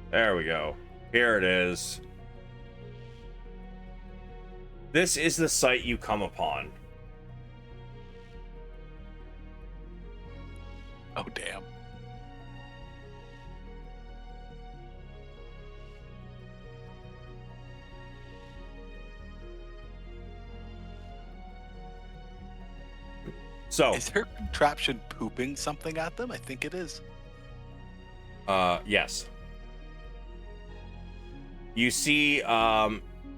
There we go. Here it is. This is the site you come upon. Oh, damn. So, Is her contraption pooping something at them? I think it is. yes. You see,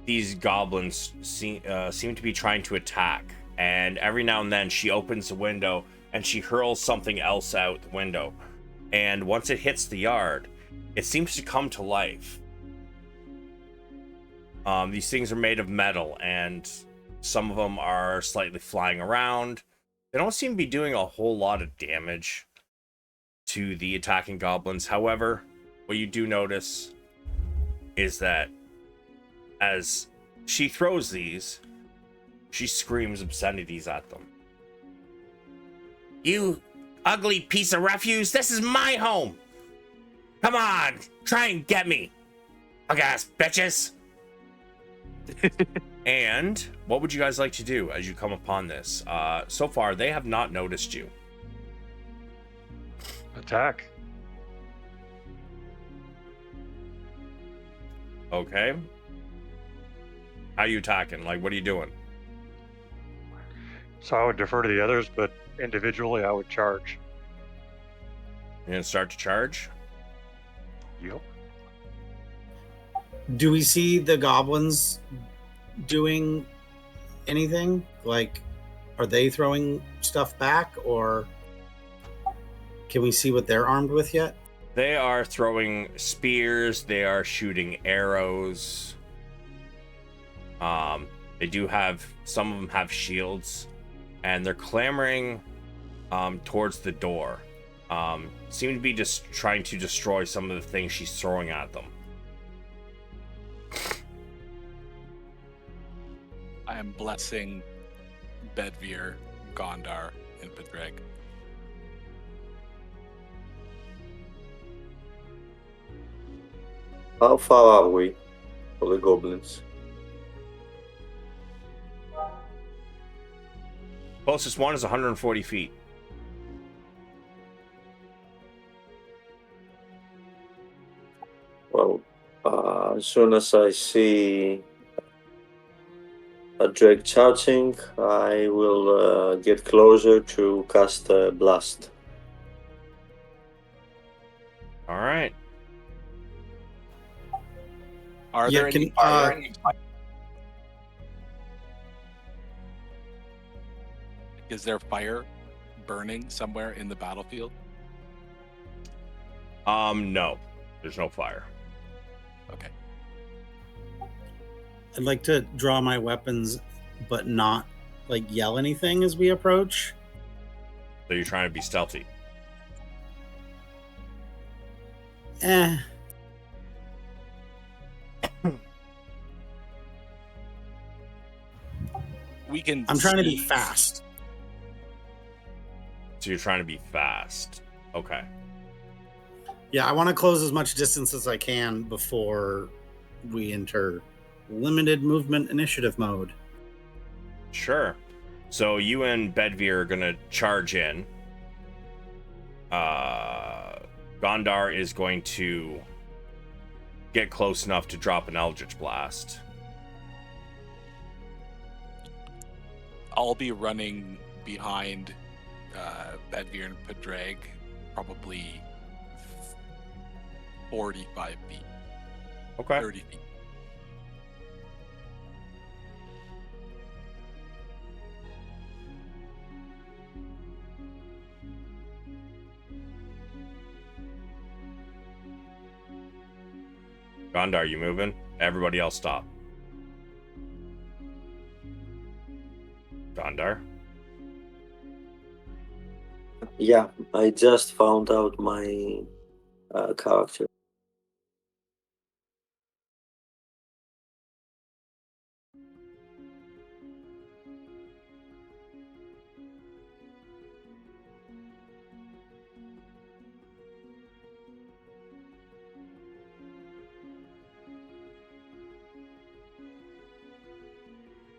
these goblins seem to be trying to attack, and every now and then she opens the window and she hurls something else out the window. And once it hits the yard, it seems to come to life. These things are made of metal, and some of them are slightly flying around. They don't seem to be doing a whole lot of damage to the attacking goblins. However, what you do notice is that as she throws these, she screams obscenities at them. You ugly piece of refuse, this is my home! Come on, try and get me, bug-ass bitches! And what would you guys like to do as you come upon this? So far, they have not noticed you. attack. Okay. How you attacking? Like, what are you doing? So I would defer to the others, but individually I would charge. You gonna start to charge? Yep. Do we see the goblins doing anything? Like, are they throwing stuff back, or can we see what they're armed with yet? They are throwing spears. They are shooting arrows. They do have, some of them have shields. and they're clamoring towards the door. Seem to be just trying to destroy some of the things she's throwing at them. I am blessing Bedvere, Gondar, and Pedreg. How far are we for the goblins? Closest one is 140 feet. Well, as soon as I see a drake charging, I will get closer to cast Blast. All right. Are Yeah, there can- any fire? Is there fire burning somewhere in the battlefield? No. There's no fire. Okay. I'd like to draw my weapons, but not like yell anything as we approach. So you're trying to be stealthy. We can. I'm trying to be see- fast. So you're trying to be fast. Okay. Yeah, I want to close as much distance as I can before we enter limited movement initiative mode. Sure. So you and Bedvere are gonna charge in. Gondar is going to get close enough to drop an Eldritch Blast. I'll be running behind Bedvere and Pedreg, probably 45 feet, Okay. 30 feet. Gondar, you moving? Everybody else stop. Gondar? Yeah, I just found out my character.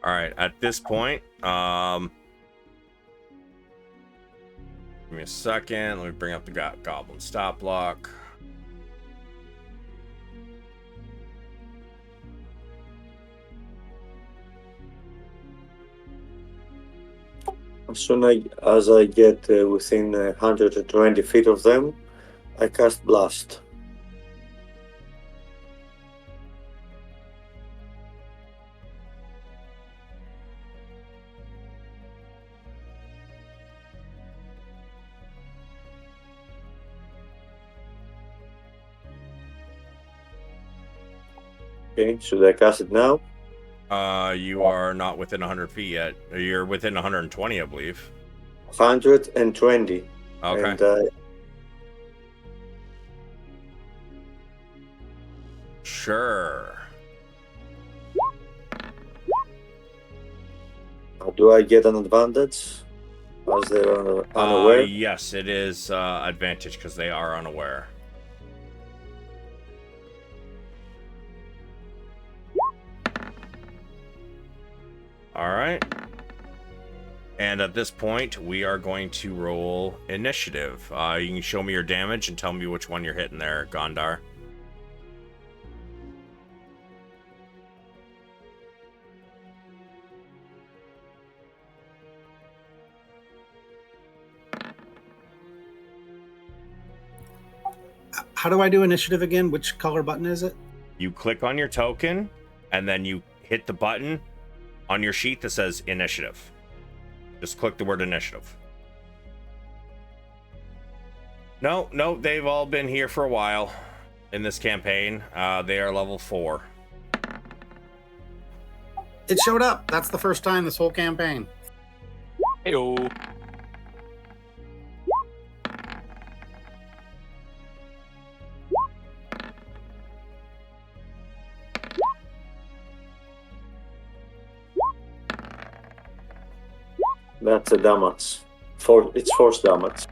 All right, at this point, give me a second. Let me bring up the goblin stop block. As soon as I get within 120 feet of them, I cast Blast. Okay, should I cast it now? You are not within 100 feet yet. You're within 120, I believe. 120. Okay. And Sure. do I get an advantage as they're unaware? Yes, it is advantage because they are unaware. All right. And at this point, we are going to roll initiative. You can show me your damage and tell me which one you're hitting there, Gondar. How do I do initiative again? Which color button is it? You click on your token, and then you hit the button on your sheet that says initiative. Just click the word initiative. No, they've all been here for a while in this campaign. They are level 4. It showed up. That's the first time this whole campaign. Heyo. That's a damage. It's force damage.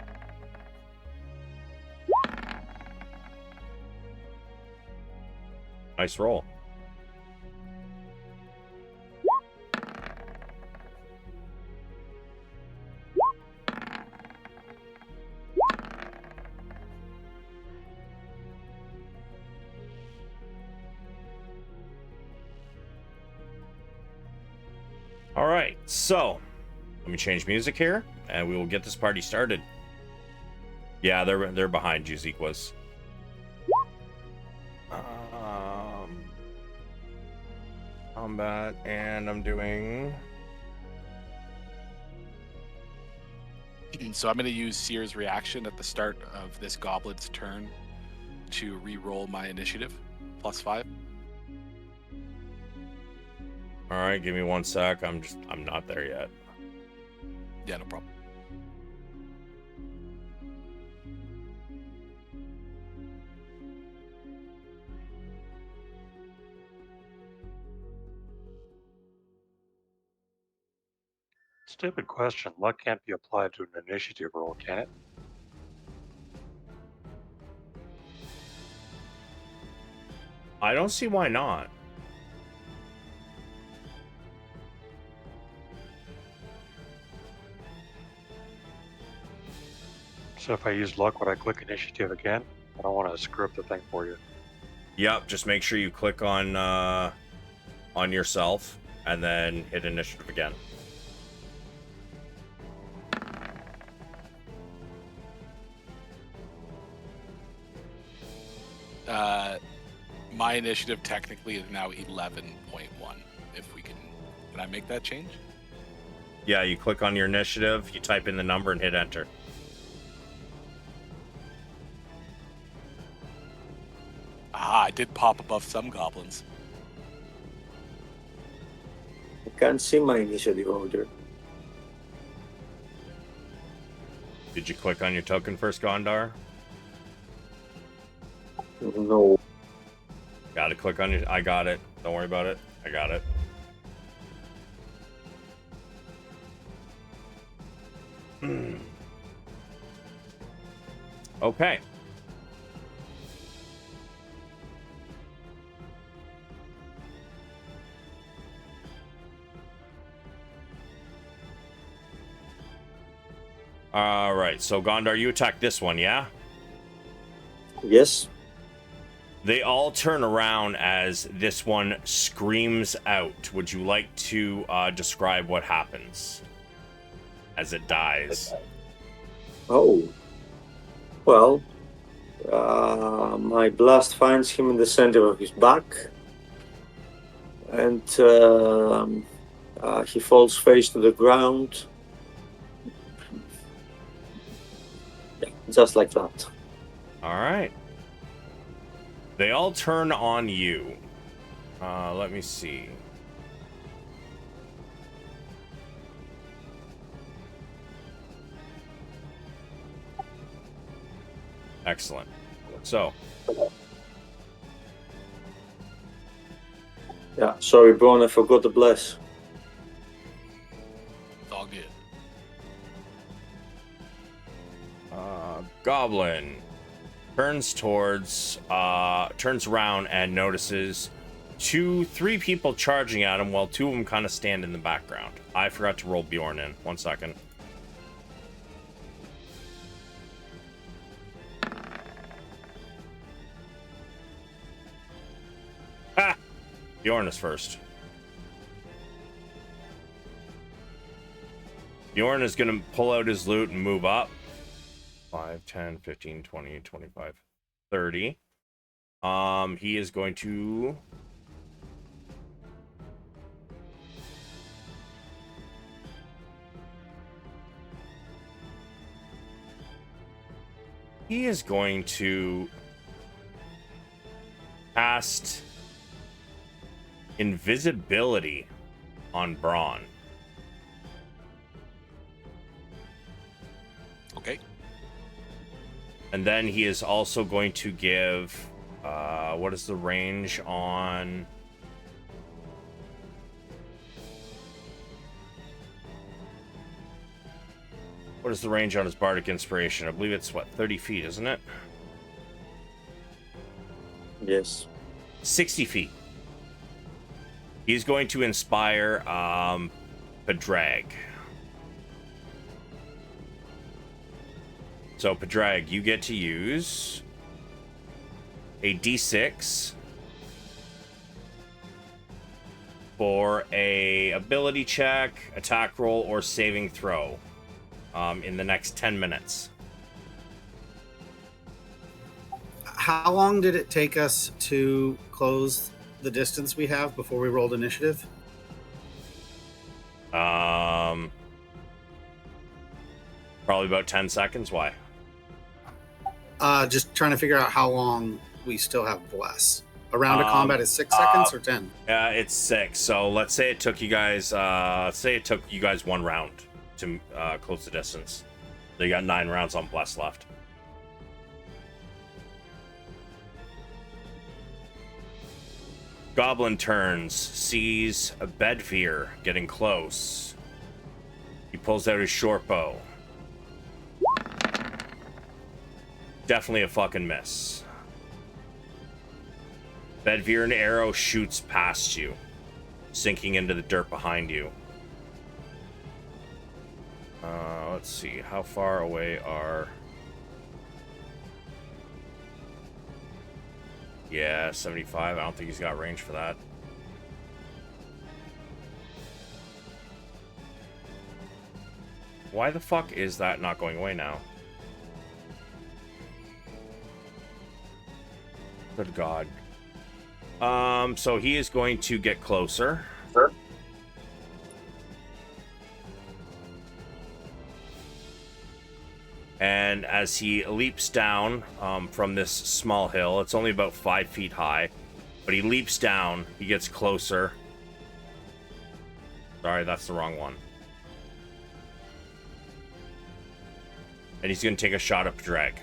Nice roll. All right, so let me change music here, and we will get this party started. Yeah, they're behind you, Zequas. Combat, and I'm doing. So I'm going to use Seer's reaction at the start of this goblin's turn to re-roll my initiative, +5. All right, give me 1 sec. I'm not there yet. Yeah, no problem. Stupid question. Luck can't be applied to an initiative roll, can it? I don't see why not. So if I use luck, would I click initiative again? I don't want to screw up the thing for you. Yep, just make sure you click on yourself and then hit initiative again. My initiative technically is now 11.1. If we can I make that change? Yeah, you click on your initiative, you type in the number and hit enter. Ah, I did pop above some goblins. I can't see my initiative order. Did you click on your token first, Gondar? No. Gotta click on your... I got it. Don't worry about it. I got it. Okay. All right, so Gondar, you attack this one, yeah? Yes. They all turn around as this one screams out. Would you like to describe what happens as it dies? Oh. Well, my blast finds him in the center of his back, and he falls face to the ground. Yeah, just like that. All right. They all turn on you. Let me see. Excellent. So. Yeah, sorry, Braun, I forgot to bless. It's all good. Goblin turns around and notices 3 people charging at him while 2 of them kind of stand in the background. I forgot to roll Bjorn in. 1 second. Ha! Bjorn is first. Bjorn is going to pull out his loot and move up. 5, 10, 15, 20, 25, 30. He is going to... He is going to cast invisibility on Braun. And then he is also going to give, what is the range on... What is the range on his Bardic Inspiration? I believe it's, 30 feet, isn't it? Yes. 60 feet. He's going to inspire Padraig. So, Padraig, you get to use a D6 for a ability check, attack roll, or saving throw in the next 10 minutes. How long did it take us to close the distance we have before we rolled initiative? Probably about 10 seconds. Why? Just trying to figure out how long we still have bless. A round of combat is 6 seconds or 10? It's 6. So let's say it took you guys. One round to close the distance. So you got 9 rounds on bless left. Goblin turns, sees a Bedveer getting close. He pulls out his short bow. Definitely a fucking miss. Bedveer, an arrow shoots past you, sinking into the dirt behind you. Let's see, how far away are... Yeah, 75. I don't think he's got range for that. Why the fuck is that not going away now? Good God. So he is going to get closer. Sure. And as he leaps down from this small hill, it's only about 5 feet high, but he leaps down, he gets closer. Sorry, that's the wrong one. And he's going to take a shot at Drag.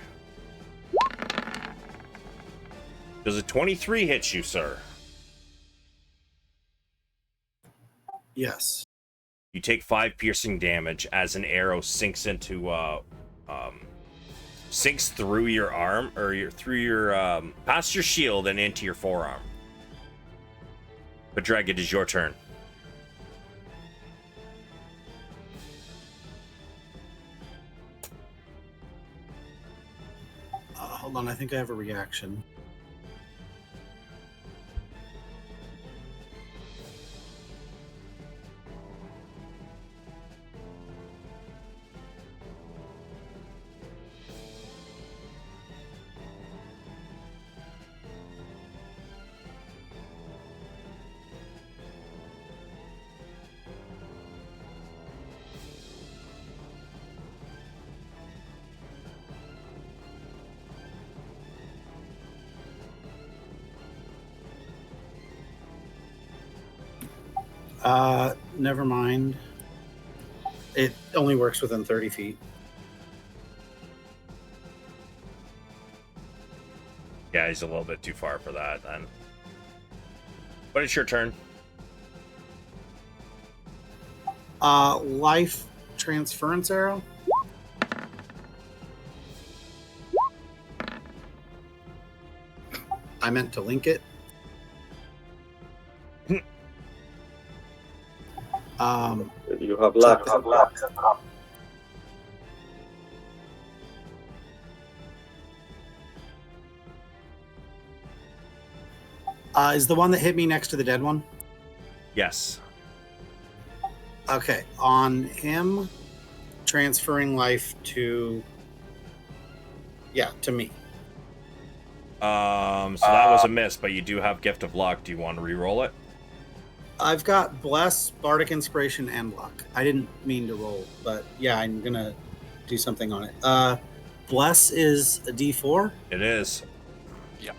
Does a 23 hit you, sir? Yes. You take 5 piercing damage as an arrow sinks into sinks through your arm, or through your past your shield and into your forearm. But Drag, it is your turn. Hold on, I think I have a reaction. Never mind. It only works within 30 feet. Yeah, he's a little bit too far for that then. But it's your turn. Life transference arrow? I meant to link it. You have luck. Is the one that hit me next to the dead one? Yes. Okay, on him, transferring life to... Yeah, to me. So that was a miss, but you do have Gift of Luck. Do you want to re-roll it? I've got Bless, Bardic Inspiration, and Luck. I didn't mean to roll, but yeah, I'm going to do something on it. Bless is a D4? It is. Yeah.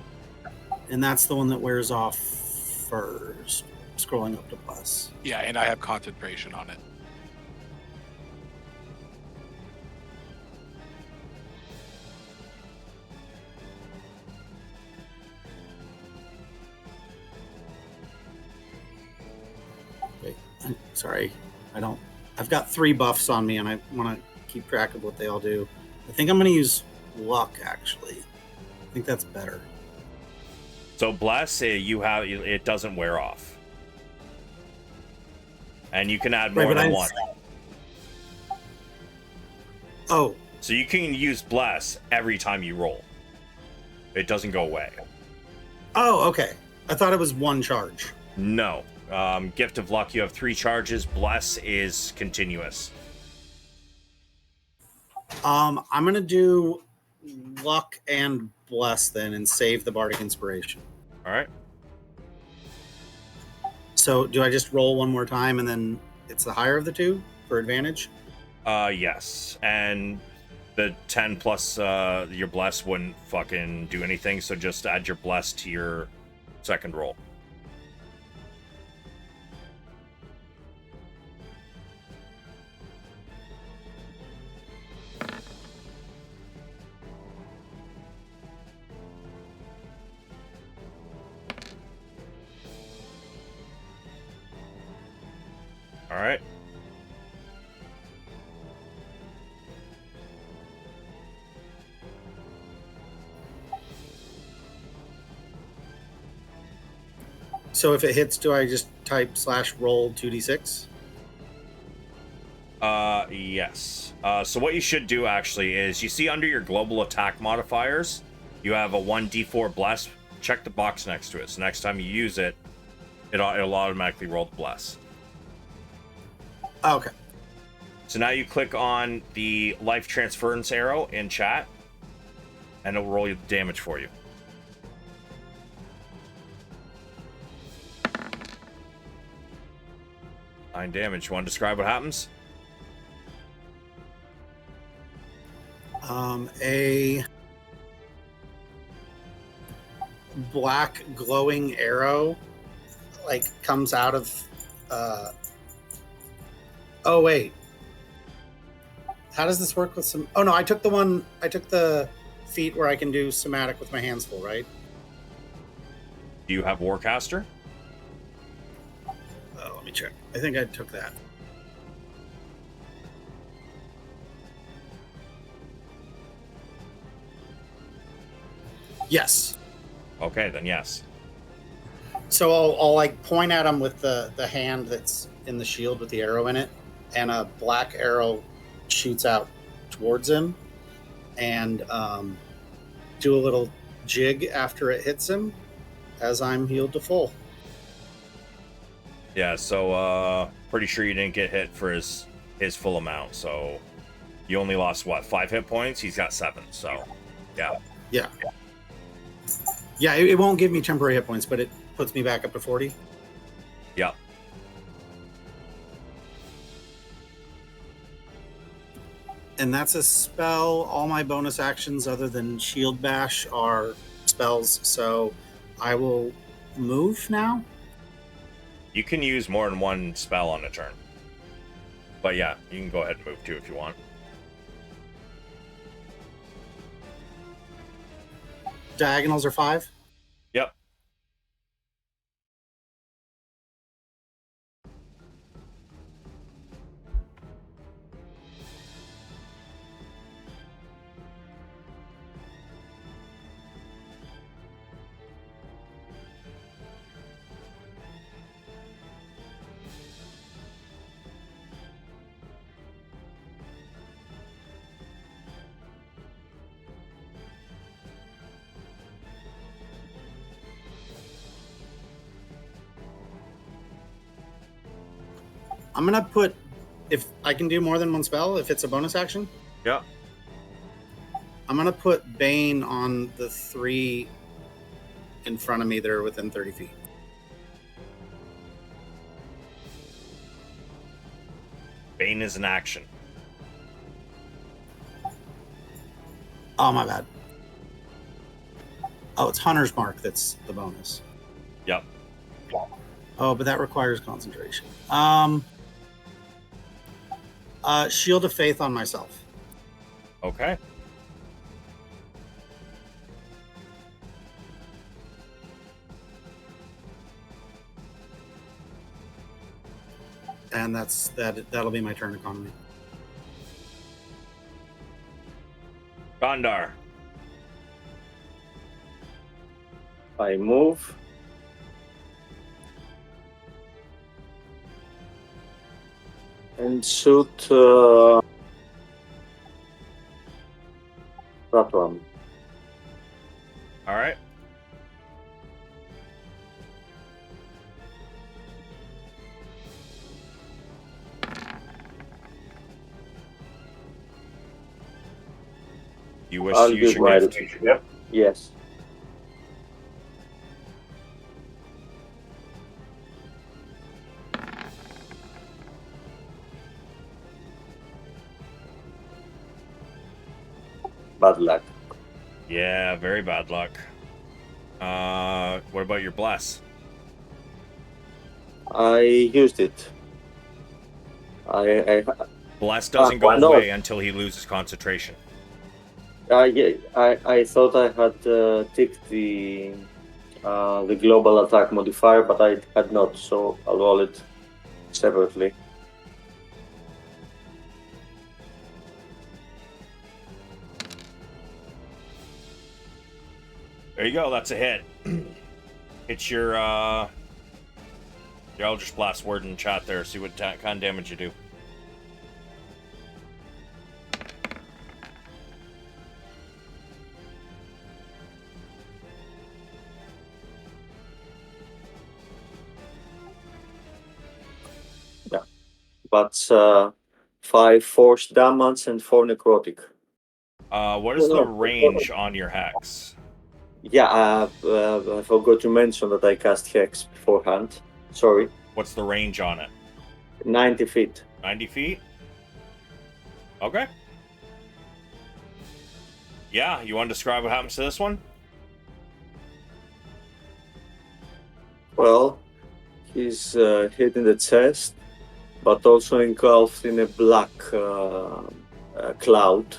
And that's the one that wears off first. Scrolling up to Bless. Yeah, and I have concentration on it. Sorry, I don't. I've got 3 buffs on me, and I want to keep track of what they all do. I think I'm going to use luck. Actually, I think that's better. So bless, it doesn't wear off, and you can add more than one. Oh, so you can use bless every time you roll. It doesn't go away. Oh, okay. I thought it was 1 charge. No. Gift of luck, you have 3 charges. Bless is continuous. I'm gonna do luck and bless then, and save the bardic inspiration. All right. So, do I just roll 1 more time, and then it's the higher of the 2 for advantage? Yes, and the 10 plus your bless wouldn't fucking do anything. So just add your bless to your second roll. All right. So if it hits, do I just type /roll 2d6? Yes. So what you should do actually is you see under your global attack modifiers, you have a 1d4 bless. Check the box next to it. So next time you use it, it'll automatically roll the bless. Okay. So now you click on the life transference arrow in chat, and it'll roll you the damage for you. Nine damage. You want to describe what happens? A black glowing arrow comes out of oh wait, how does this work with some? Oh no, I took the feat where I can do somatic with my hands full, right? Do you have Warcaster? Let me check. I think I took that. Yes. Okay, then yes. So I'll point at him with the hand that's in the shield with the arrow in it, and a black arrow shoots out towards him, and do a little jig after it hits him as I'm healed to full. Yeah, so pretty sure you didn't get hit for his full amount, so you only lost, 5 hit points? He's got 7, so yeah. Yeah, it won't give me temporary hit points, but it puts me back up to 40. Yeah. And that's a spell. All my bonus actions other than Shield Bash are spells, so I will move now. You can use more than one spell on a turn. But yeah, you can go ahead and move too if you want. Diagonals are 5. Yep. I'm gonna put, if I can do more than one spell, if it's a bonus action. Yeah. I'm gonna put Bane on the 3 in front of me that are within 30 feet. Bane is an action. Oh, my bad. Oh, it's Hunter's Mark that's the bonus. Yep. Oh, but that requires concentration. Shield of Faith on myself. Okay. and that'll be my turn economy. Gondar. I move. And shoot that one. All right. You wish I'll to use give your my gift? yes. Bad luck. Yeah, very bad luck. What about your bless? I used it. I Bless doesn't go no. away until he loses concentration. yeah, I thought I had ticked the global attack modifier, but I had not, so I'll roll it separately. There you go. That's a hit. It's your Eldritch Blast word in chat there. See what kind of damage you do. Yeah, but 5 force damage and 4 necrotic. What is the range on your hex? Yeah, I forgot to mention that I cast Hex beforehand. Sorry. What's the range on it? 90 feet. 90 feet? Okay. Yeah, you want to describe what happens to this one? Well, he's hit in the chest, but also engulfed in a black cloud.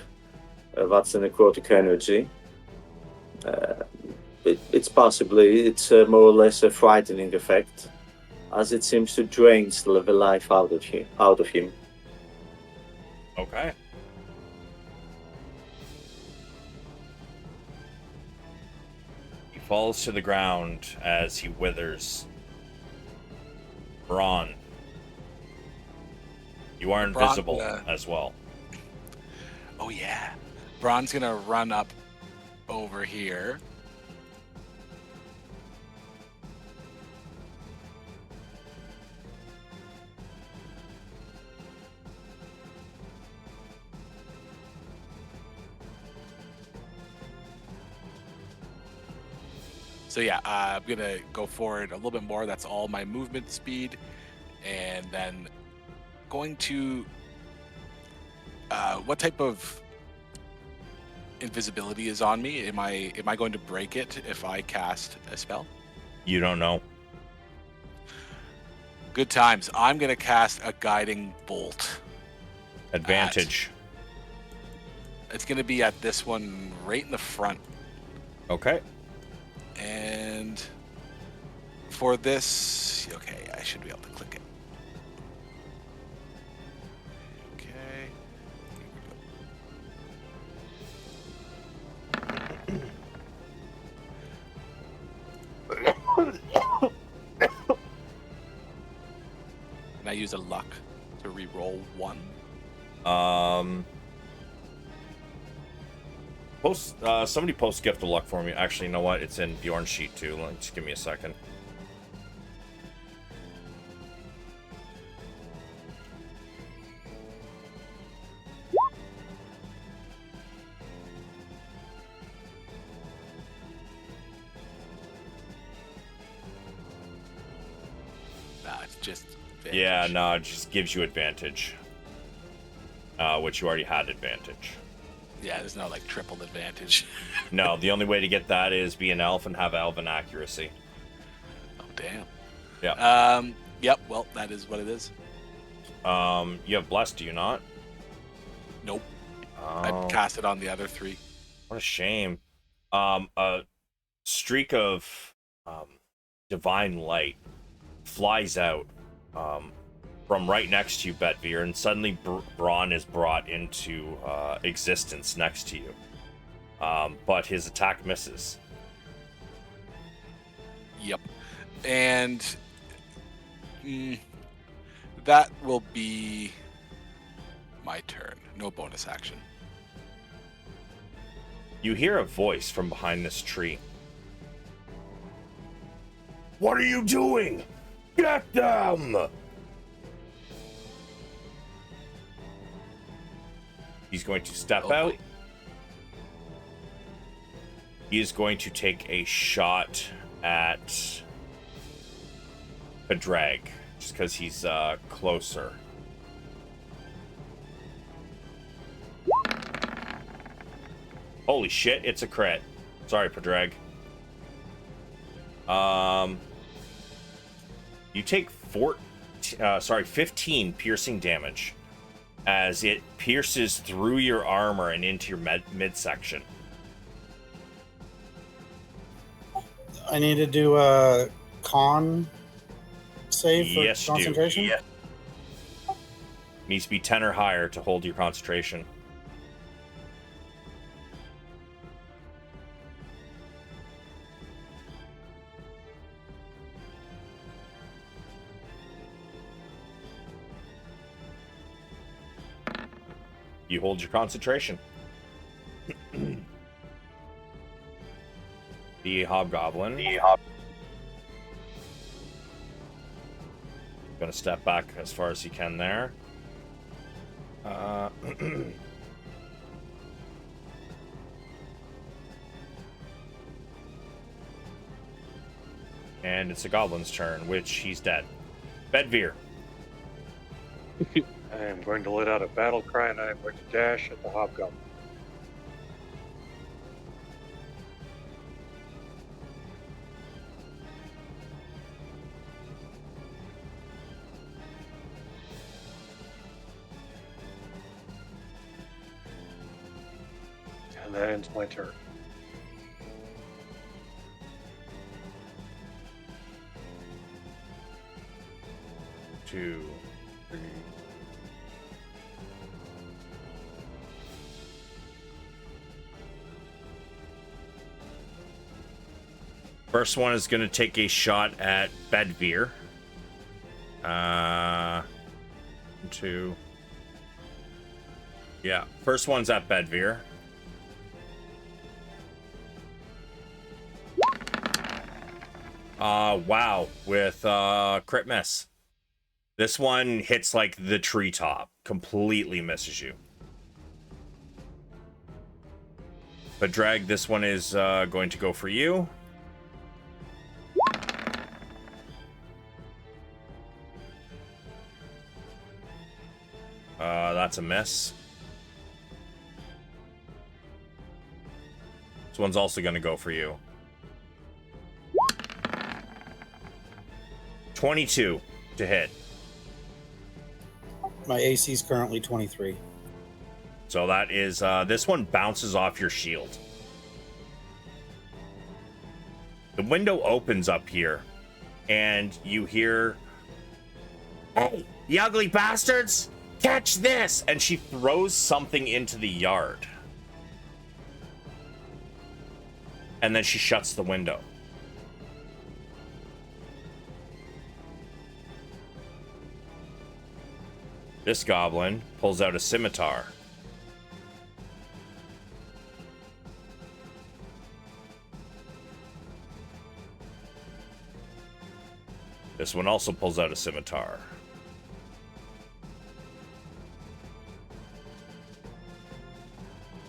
That's the necrotic energy. It's more or less a frightening effect, as it seems to drain the life out of him. Okay. He falls to the ground as he withers. Braun. You are invisible as well. Oh yeah. Braun's gonna run up over here. So yeah, I'm gonna go forward a little bit more. That's all my movement speed, and then going to what type of invisibility is on me? Am I going to break it if I cast a spell? You don't know. Good times. I'm gonna cast a guiding bolt. Advantage. It's gonna be at this one right in the front. Okay. And for this, okay, I should be able to click it. Okay. Can I use a luck to re-roll one? Somebody post gift of luck for me. Actually, you know what? It's in Bjorn's sheet too. Just give me a second. Nah, it's just advantage. Yeah, no, it just gives you advantage. Which you already had advantage. Yeah, there's no like triple advantage. No, the only way to get that is be an elf and have elven accuracy. Oh damn. Yeah. Yep. Well, that is what it is. You have blessed, do you not? Nope. Oh, I cast it on the other three. what a shame. A streak of divine light flies out from right next to you, Betvir, and suddenly Braun is brought into existence next to you. But his attack misses. Yep. And that will be my turn. No bonus action. You hear a voice from behind this tree. What are you doing? Get them! He's going to step out. Boy. He is going to take a shot at Padraig, just because he's closer. Holy shit, it's a crit. Sorry, Padraig. You take 15 piercing damage as it pierces through your armor and into your midsection. I need to do a con save for Yes, you do. concentration? Yeah. Needs to be 10 or higher to hold your concentration. You hold your concentration. The hobgoblin. Gonna step back as far as he can there. And it's the goblin's turn, which he's dead. Bedvir. I am going to let out a battle cry, and I am going to dash at the hobgoblin. And that ends my turn. Two, three. First one is going to take a shot at Bedvir. Two. Yeah, first one's at Bedvir. Wow, with crit miss. This one hits like the treetop, completely misses you. But Drag, this one is going to go for you. That's a miss. This one's also going to go for you. 22 to hit. My AC is currently 23. So that is, this one bounces off your shield. The window opens up here, and you hear, "Hey, you ugly bastards! Catch this!" And she throws something into the yard. And then she shuts the window. This goblin pulls out a scimitar. This one also pulls out a scimitar.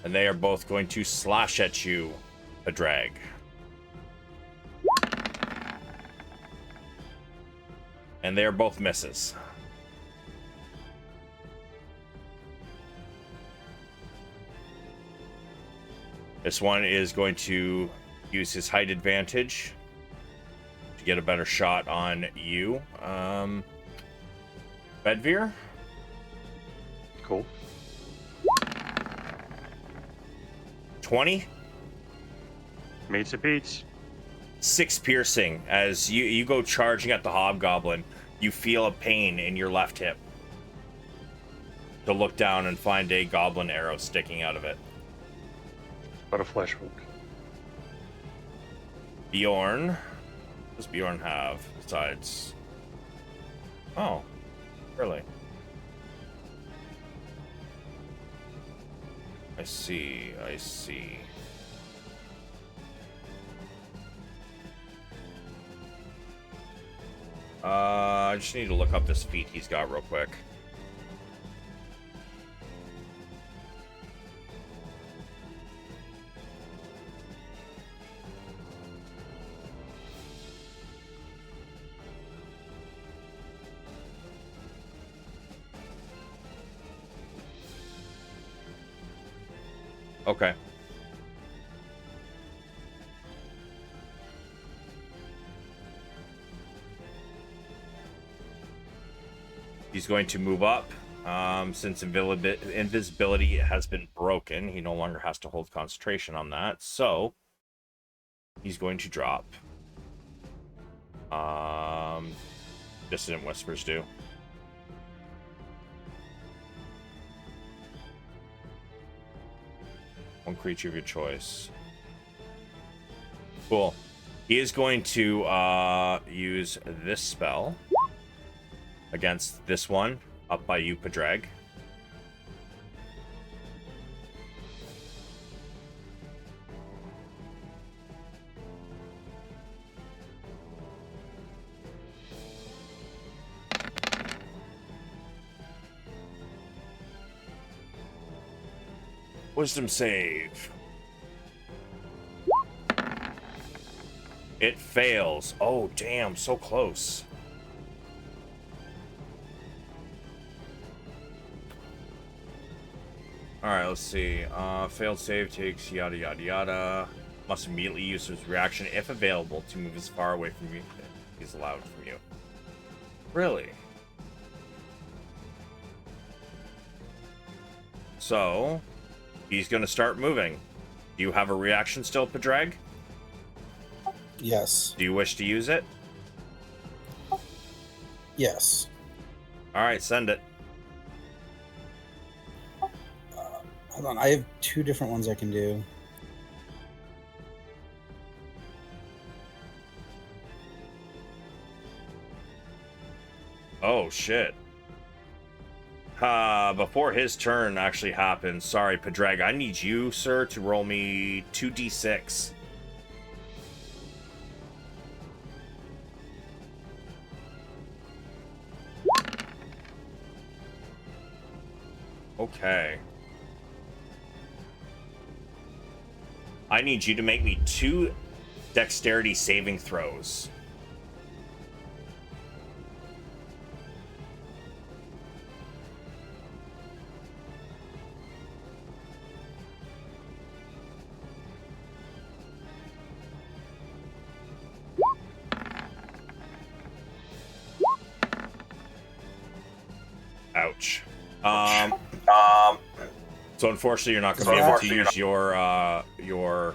And they are both going to slash at you, a drag. And they are both misses. This one is going to use his height advantage to get a better shot on you. Bedvir? Cool. 20? Meets it beats. 6 piercing as you go charging at the hobgoblin. you feel a pain in your left hip. To look down and find a goblin arrow sticking out of it. But a flesh wound. Bjorn. What does Bjorn have besides? Oh, really? I see. I just need to look up this feat he's got real quick. Okay. He's going to move up. Since invisibility has been broken, he no longer has to hold concentration on that. So he's going to drop. Dissonant Whispers do. One creature of your choice. Cool. He is going to use this spell against this one up by you, Padraig. Wisdom save. It fails. Oh, damn, so close. Alright, let's see. Failed save takes yada yada yada. Must immediately use his reaction, if available, to move as far away from you as he's allowed from you. Really? So, he's going to start moving. Do you have a reaction still, Padraig? Yes. Do you wish to use it? Yes. Alright, send it. Hold on, I have two different ones I can do. Oh, shit. Before his turn actually happens, sorry, Padraig, I need you, sir, to roll me 2d6. Okay. I need you to make me 2 dexterity saving throws. Ouch. So unfortunately, you're not going to be able to use your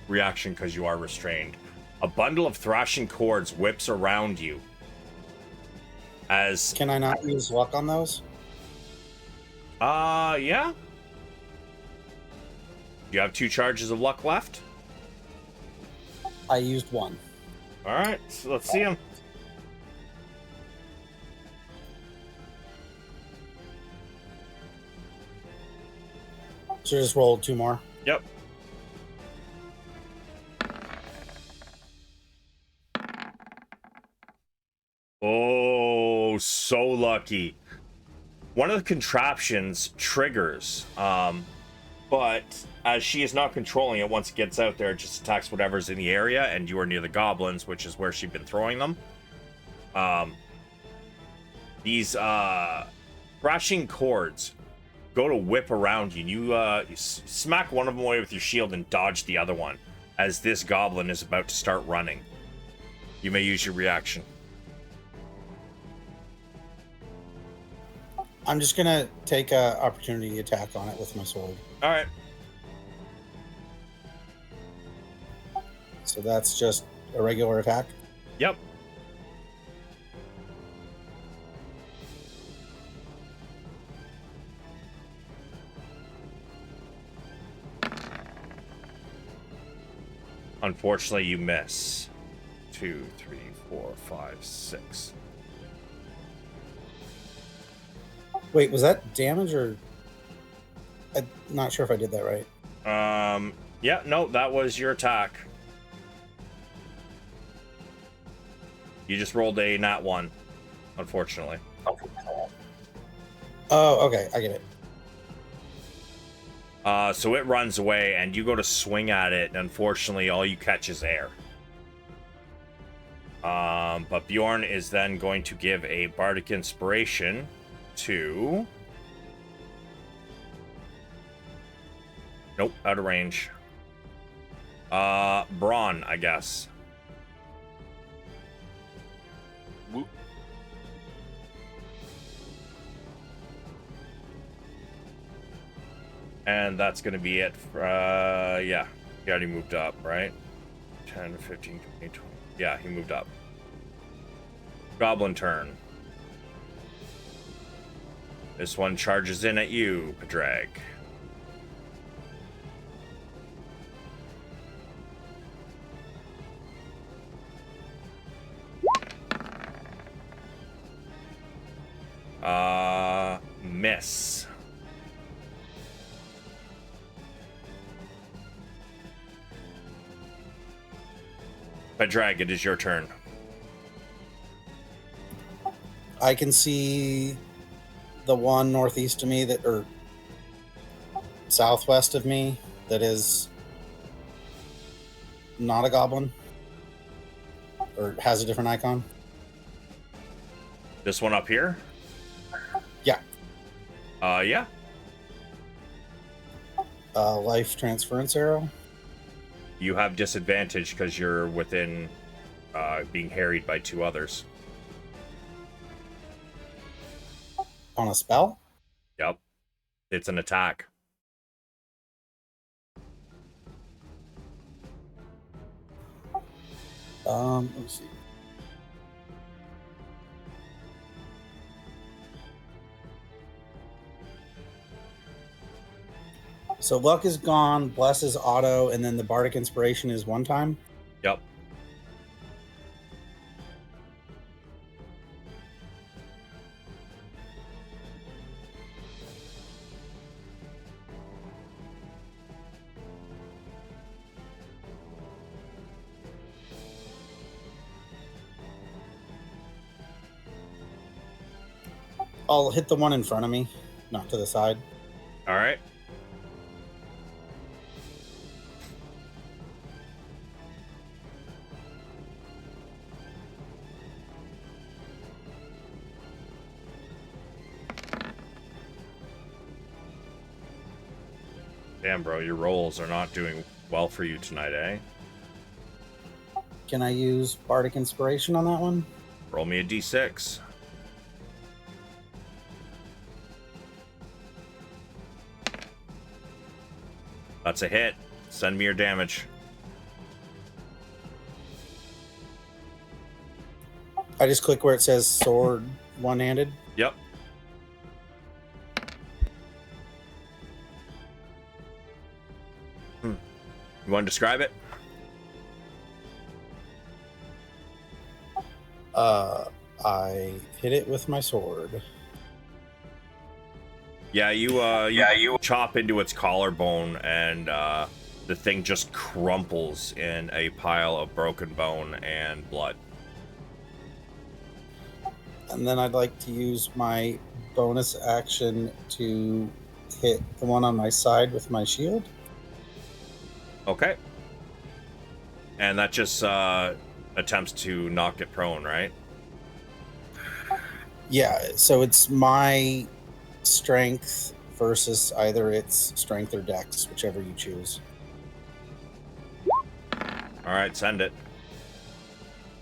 reaction because you are restrained. A bundle of thrashing cords whips around you. As Can I not use luck on those? yeah. You have 2 charges of luck left. I used one. All right, so let's see him. So just roll 2 more. Yep. Oh, so lucky. One of the contraptions triggers, but as she is not controlling it, once it gets out there, it just attacks whatever's in the area, and you are near the goblins, which is where she'd been throwing them. These thrashing cords go to whip around you, and you smack one of them away with your shield and dodge the other one as this goblin is about to start running. You may use your reaction. I'm just gonna take a opportunity attack on it with my sword. All right. So that's just a regular attack. Yep. Unfortunately, you miss. 2, 3, 4, 5, 6. Wait, was that damage or? I'm not sure if I did that right. Yeah, no, that was your attack. You just rolled a nat 1, unfortunately. Oh, okay, I get it. So it runs away, and you go to swing at it, and unfortunately, all you catch is air. But Bjorn is then going to give a bardic inspiration to... Nope, out of range. Braun, I guess. Whoop. And that's going to be it. Yeah, he already moved up, right? 10, 15, 20, 20. Yeah, he moved up. Goblin turn. This one charges in at you, Padraig. Miss. Padraig, it is your turn. I can see the one northeast of me or southwest of me that is not a goblin or has a different icon. This one up here? Yeah. Yeah. Life transference arrow. You have disadvantage because you're within being harried by 2 others. On a spell? Yep. It's an attack. Let me see. So luck is gone, bless is auto, and then the bardic inspiration is one time. Yep. I'll hit the one in front of me, not to the side. All right. Damn, bro, your rolls are not doing well for you tonight, eh? Can I use bardic inspiration on that one? Roll me a d6. That's a hit. Send me your damage. I just click where it says sword one-handed. Yep. You want to describe it? I hit it with my sword. Yeah, you chop into its collarbone, and the thing just crumples in a pile of broken bone and blood. And then I'd like to use my bonus action to hit the one on my side with my shield. Okay. And that just attempts to knock it prone, right? Yeah, so it's my strength versus either its strength or dex, whichever you choose. All right, send it.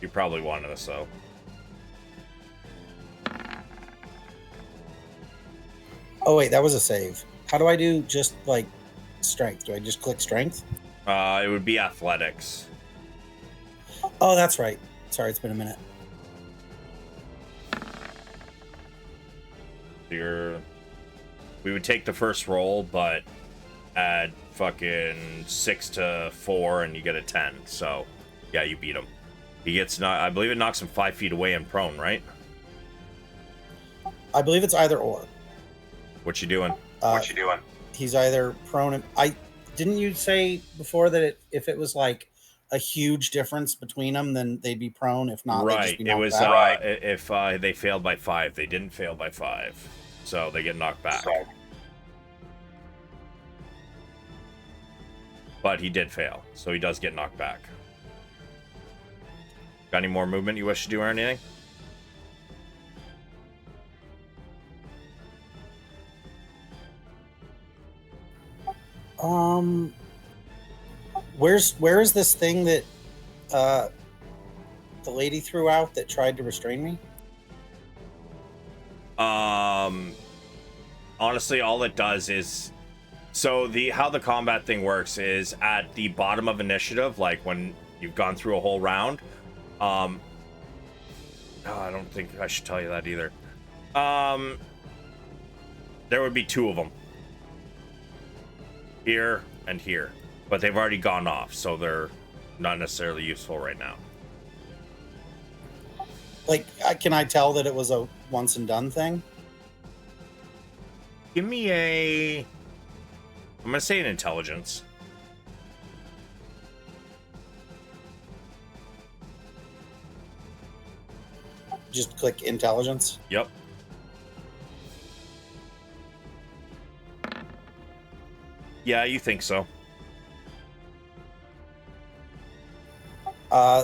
You probably wanted this, though. Oh wait, that was a save. How do I do just like strength? Do I just click strength? It would be athletics. Oh, that's right. Sorry, it's been a minute. We would take the first roll, but add fucking 6 to 4, and you get a 10. So, yeah, you beat him. He gets, I believe it knocks him 5 feet away and prone, right? I believe it's either or. What you doing? He's either prone and didn't you say before that if it was like a huge difference between them, then they'd be prone. If not, they'd just Right. be It knocked was back. if they failed by 5. They didn't fail by 5, so they get knocked back. But he did fail, so he does get knocked back. Got any more movement you wish to do or anything? Where is this thing that the lady threw out that tried to restrain me? Honestly, all it does is, so how the combat thing works is at the bottom of initiative, like when you've gone through a whole round. I don't think I should tell you that either. There would be 2 of them. Here and here. But they've already gone off, so they're not necessarily useful right now. Like, can I tell that it was a once and done thing? Give me I'm gonna say an intelligence. Just click intelligence. Yep. Yeah, you think so.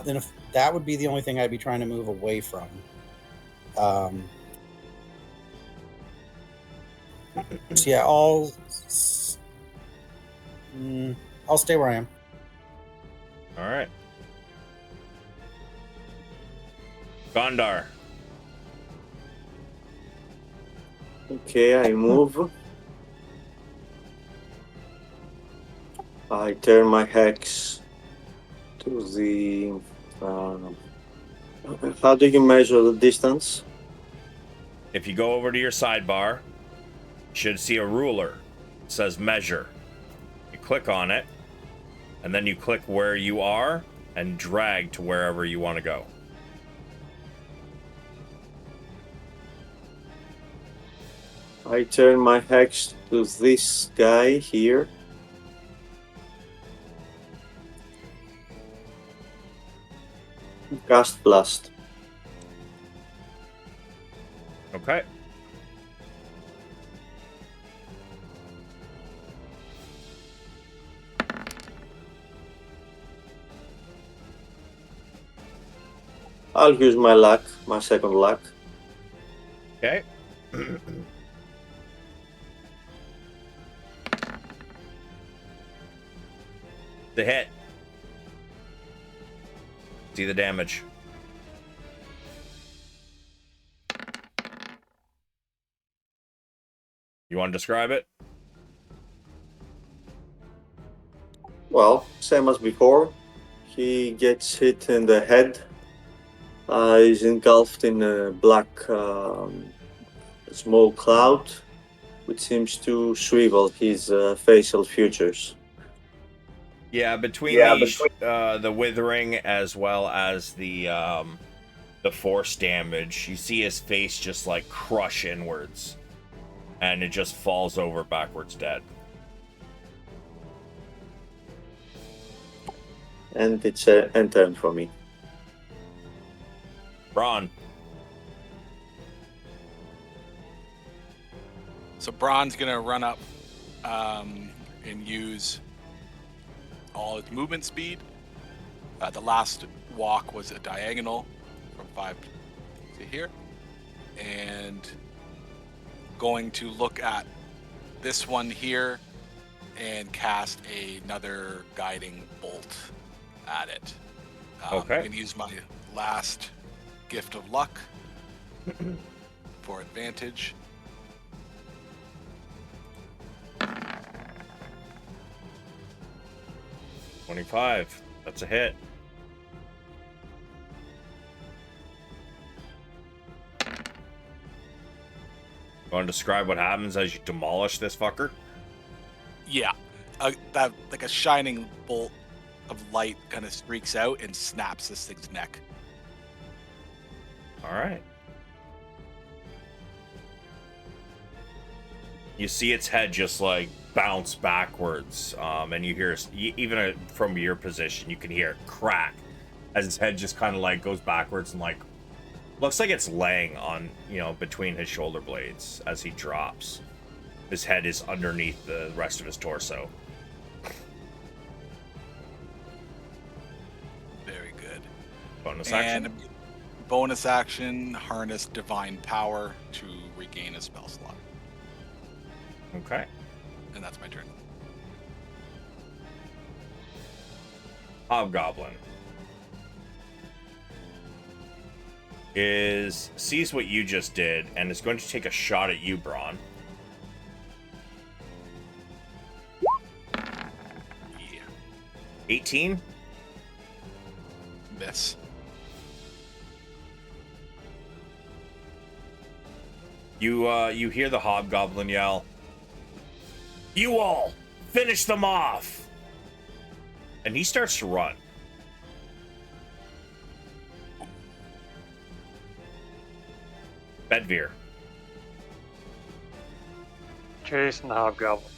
Then if that would be the only thing I'd be trying to move away from. So yeah, I'll stay where I am. All right. Gondar. Okay, I move. I turn my hex to the. How do you measure the distance? If you go over to your sidebar, you should see a ruler. It says measure. You click on it, and then you click where you are and drag to wherever you want to go. I turn my hex to this guy here. Cast blast. Okay. I'll use my luck, my second luck. Okay. The hit. See the damage. You want to describe it? Well, same as before. He gets hit in the head. He's engulfed in a black small cloud, which seems to shrivel his facial features. Yeah, between the withering as well as the force damage, you see his face just like crush inwards, and it just falls over backwards dead. And it's an end turn for me. Braun. So Braun's gonna run up and use all its movement speed. The last walk was a diagonal from 5 to here, and going to look at this one here and cast another guiding bolt at it. Okay. I'm gonna use my last gift of luck for advantage. $25. That's a hit. You want to describe what happens as you demolish this fucker? Yeah. that like a shining bolt of light kind of streaks out and snaps this thing's neck. All right. You see its head just like bounce backwards, and you hear even from your position, you can hear it crack as its head just kind of like goes backwards and like looks like it's laying on, you know, between his shoulder blades as he drops. His head is underneath the rest of his torso. Very good. Bonus action. And bonus action, harness divine power to regain a spell slot. Okay. And that's my turn. Hobgoblin sees what you just did and is going to take a shot at you, Braun. Yeah. 18. Miss. You hear the Hobgoblin yell, "You all, finish them off!" And he starts to run. Bedveer. Chasing the hobgoblin.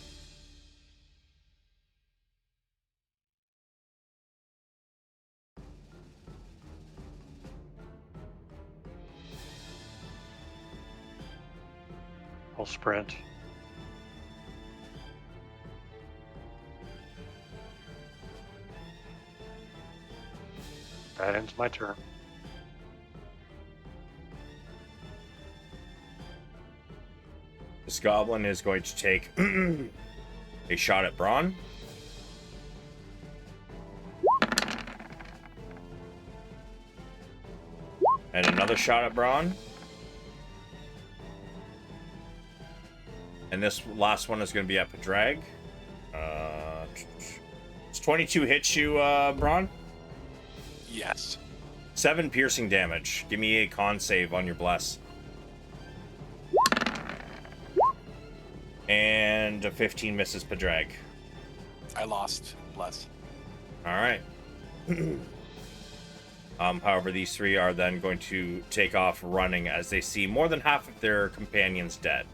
I'll sprint. That ends my turn. This goblin is going to take a shot at Braun. And another shot at Braun. And this last one is going to be at Padraig. Does 22 hit you, Braun? Yes. 7 piercing damage. Give me a con save on your bless. And a 15 misses Padraig. I lost. Bless. All right. However, these three are then going to take off running as they see more than half of their companions dead.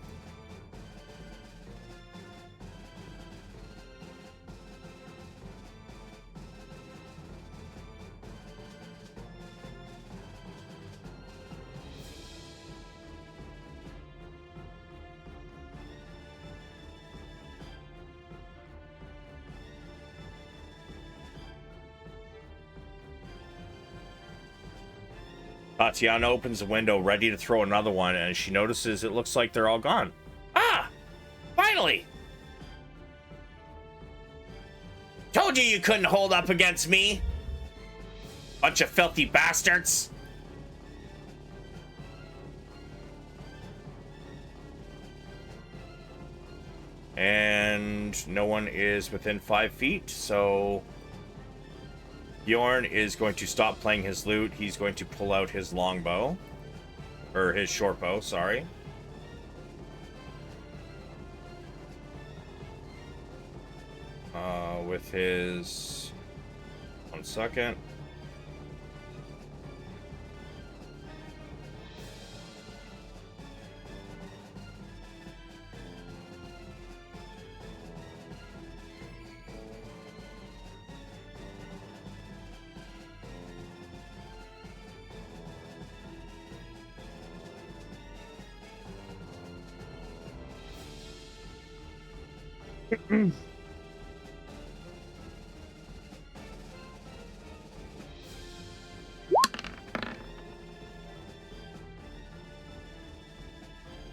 Tatiana opens the window, ready to throw another one, and she notices it looks like they're all gone. Ah! Finally! Told you couldn't hold up against me! Bunch of filthy bastards! And no one is within 5 feet, so Bjorn is going to stop playing his lute. He's going to pull out his longbow. Or his short bow, sorry. With his... 1 second.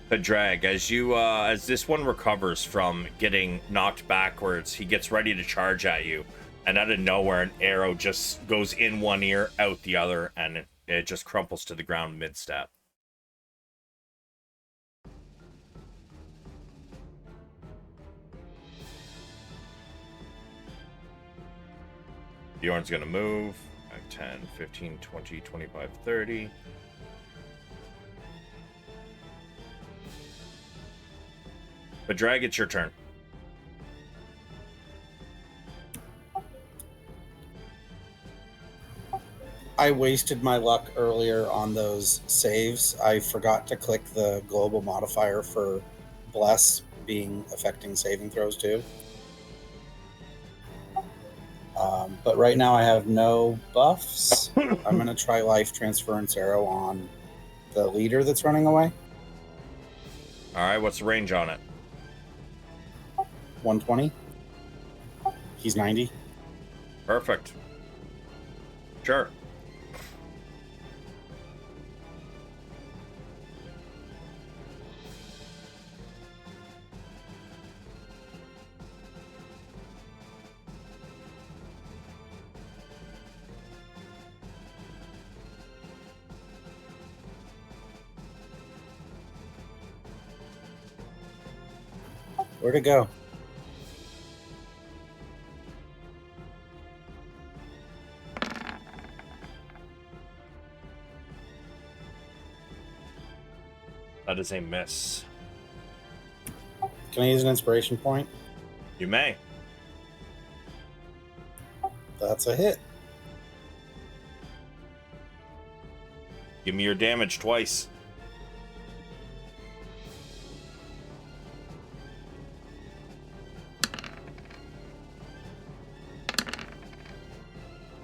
The drag, as this one recovers from getting knocked backwards, he gets ready to charge at you, and out of nowhere an arrow just goes in one ear, out the other, and it just crumples to the ground mid-step. Bjorn's gonna move. 10, 15, 20, 25, 30. But Drag, it's your turn. I wasted my luck earlier on those saves. I forgot to click the global modifier for bless being affecting saving throws too. But right now I have no buffs. I'm going to try life transference arrow on the leader that's running away. All right, what's the range on it? 120. He's 90. Perfect. Sure. Where'd it go? That is a miss. Can I use an inspiration point? You may. That's a hit. Give me your damage twice.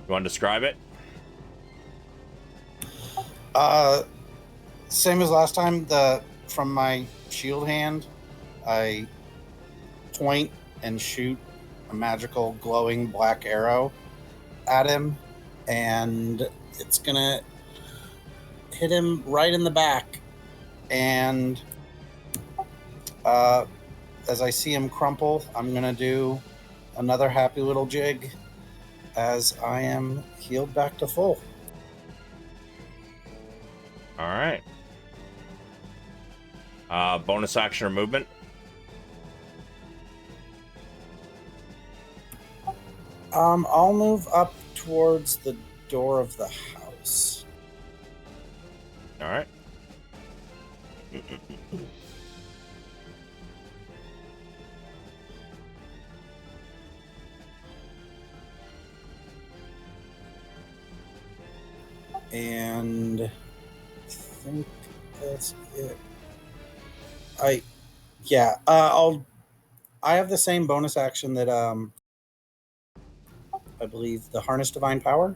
You want to describe it? Same as last time. From my shield hand, I point and shoot a magical glowing black arrow at him, and it's gonna hit him right in the back. And as I see him crumple, I'm gonna do another happy little jig as I am healed back to full. All right. Bonus action or movement? I'll move up towards the door of the house. All right. And I think that's it. I have the same bonus action that I believe the Harness Divine Power.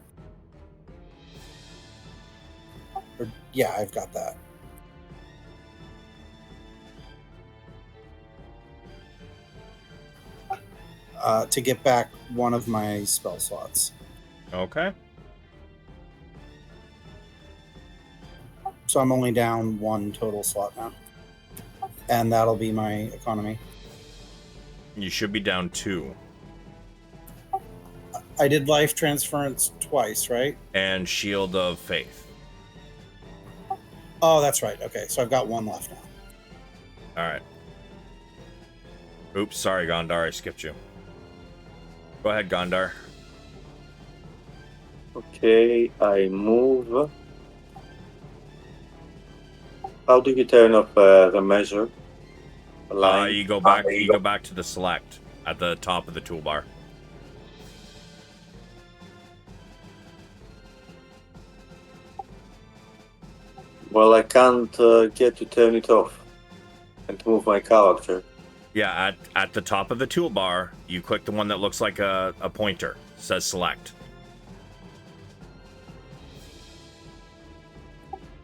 Yeah, I've got that. To get back one of my spell slots. Okay. So I'm only down one total slot now. And that'll be my economy. You should be down 2. I did life transference twice, right? And Shield of Faith. Oh, that's right. Okay, so I've got one left now. All right. Oops, sorry, Gondar. I skipped you. Go ahead, Gondar. Okay, I move. How do you turn off the measure? Line? You go back. You go back to the select at the top of the toolbar. Well, I can't get to turn it off and move my character. Yeah, at the top of the toolbar, you click the one that looks like a pointer. It says select.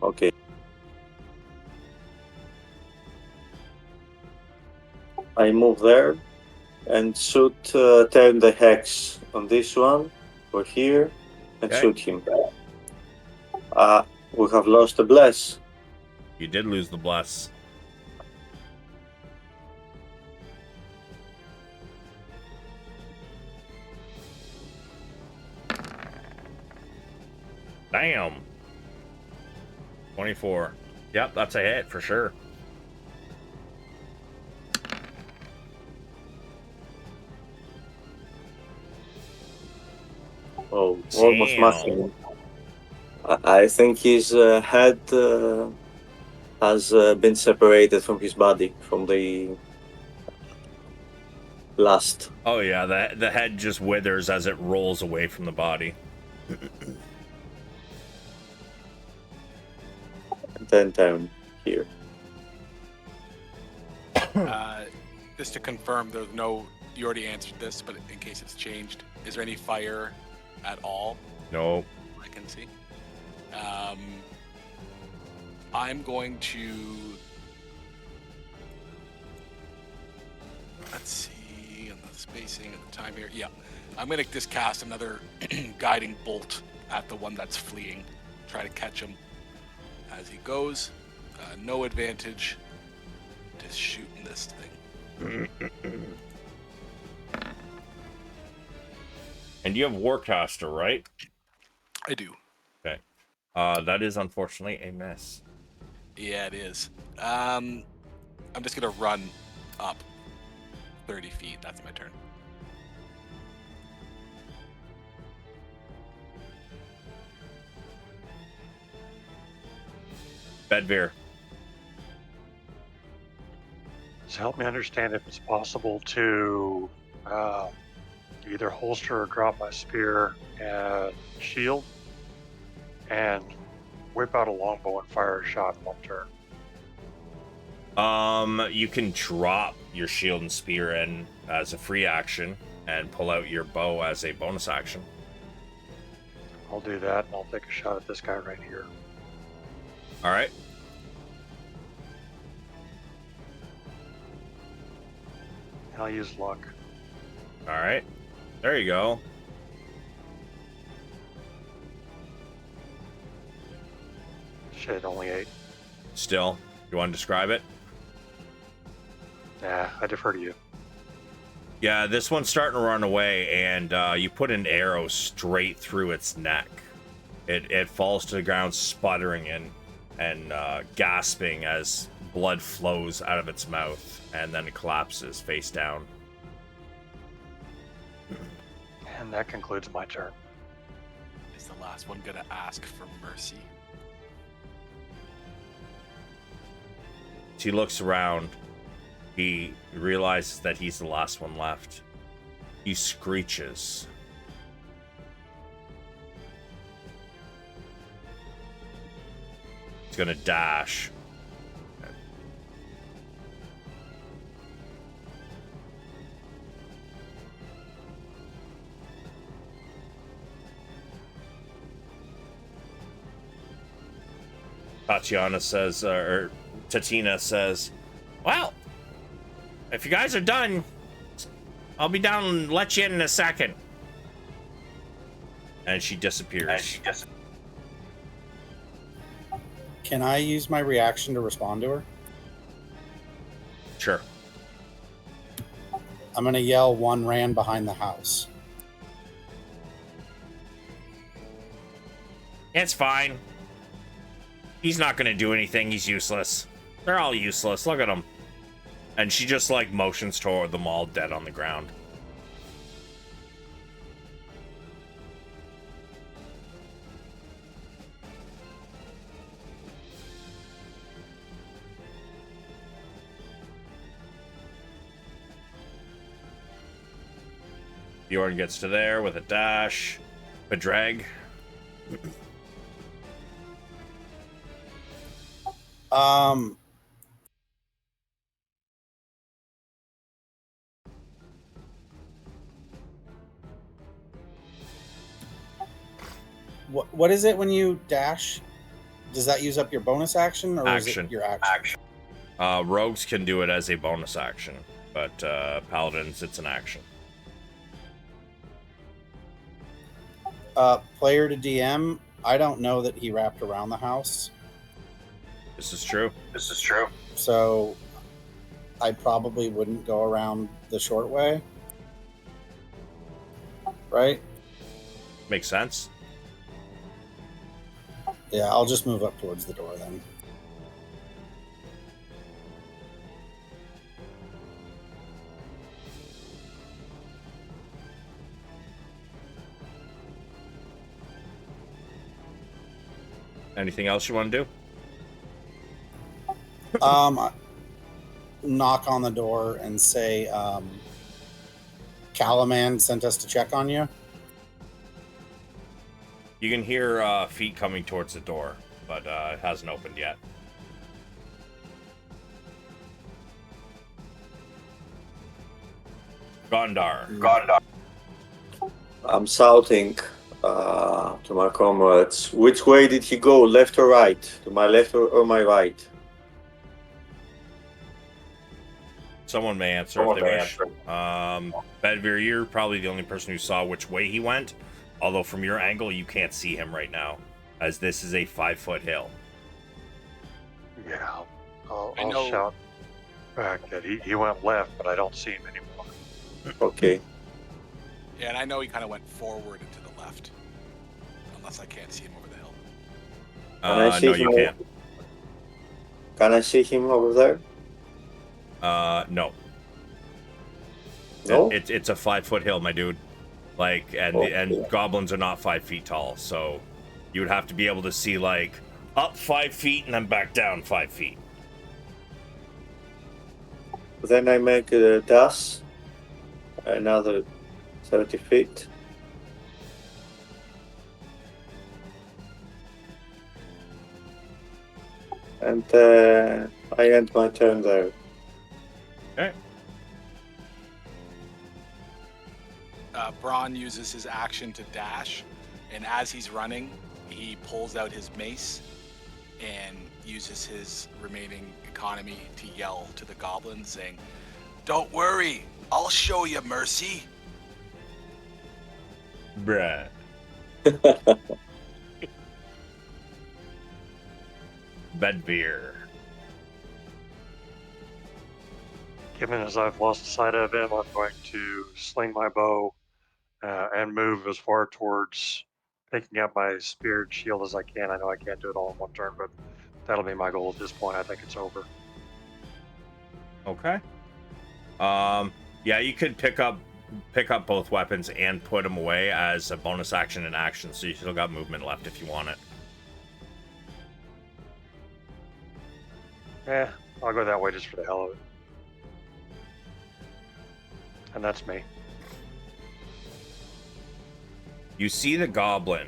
Okay. I move there and shoot, turn the hex on this one or here and Okay. shoot him. We have lost the bless. You did lose the bless. Damn. 24. Yep, that's a hit for sure. Oh, almost Damn. nothing. I think his head has been separated from his body from the last. Oh yeah, the head just withers as it rolls away from the body. the end town here. Just to confirm, there's no. You already answered this, but in case it's changed, is there any fire at all? No. I can see. I'm going to. Let's see on the spacing at the time here. Yeah, I'm going to just cast another guiding bolt at the one that's fleeing. Try to catch him as he goes. No advantage. Just shooting this thing. And you have Warcaster, right? I do. Okay. That is unfortunately a miss. Yeah, it is. I'm just going to run up 30 feet. That's my turn. Bedveer. So help me understand if it's possible to either holster or drop my spear and shield and whip out a longbow and fire a shot in one turn. You can drop your shield and spear in as a free action and pull out your bow as a bonus action. I'll do that, and I'll take a shot at this guy right here. All right. And I'll use luck. All right. There you go. Shit, only 8. Still, you want to describe it? Nah, I defer to you. Yeah, this one's starting to run away, and you put an arrow straight through its neck. It falls to the ground, sputtering and gasping as blood flows out of its mouth, and then it collapses face down. And that concludes my turn. Is the last one going to ask for mercy? He looks around. He realizes that he's the last one left. He screeches. He's gonna dash. Tatiana says, or Tatina says, well, if you guys are done, I'll be down and let you in a second. And she disappears. Can I use my reaction to respond to her? Sure. I'm going to yell, one ran behind the house. It's fine. He's not gonna do anything. He's useless. They're all useless. Look at him. And she just like motions toward them all dead on the ground. Bjorn gets to there with a dash. A drag. What is it when you dash? Does that use up your bonus action or Action. is it your action? Rogues can do it as a bonus action, but paladins, it's an action. Player to DM, I don't know that he wrapped around the house. This is true. So I probably wouldn't go around the short way. Right? Makes sense. Yeah, I'll just move up towards the door then. Anything else you want to do? Knock on the door and say, Calaman sent us to check on you. You can hear feet coming towards the door, but it hasn't opened yet. Gondar. I'm shouting to my comrades. Which way did he go? Left or right? To my left or my right? Someone may answer if they wish. Bedveer, you're probably the only person who saw which way he went. Although from your angle, you can't see him right now, as this is a 5-foot hill. Yeah, I'll I know- shout back that he went left, but I don't see him anymore. Okay. Yeah, and I know he kind of went forward and to the left. Unless I can't see him over the hill. Can I see No, him you over- can't. Can I see him over there? No. No. It's a 5-foot hill, my dude. Like, and goblins are not 5 feet tall, so you would have to be able to see, like, up 5 feet and then back down 5 feet. Then I make a dash. Another 30 feet. And I end my turn there. Okay. Braun uses his action to dash, and as he's running, he pulls out his mace and uses his remaining economy to yell to the goblins, saying, "Don't worry, I'll show you mercy." Bruh. Bedveer. Given as I've lost sight of him, I'm going to sling my bow and move as far towards picking up my spear and shield as I can. I know I can't do it all in one turn, but that'll be my goal at this point. I think it's over. Okay. Yeah, you could pick up both weapons and put them away as a bonus action and action, so you still got movement left if you want it. Yeah, I'll go that way just for the hell of it. And that's me. You see the goblin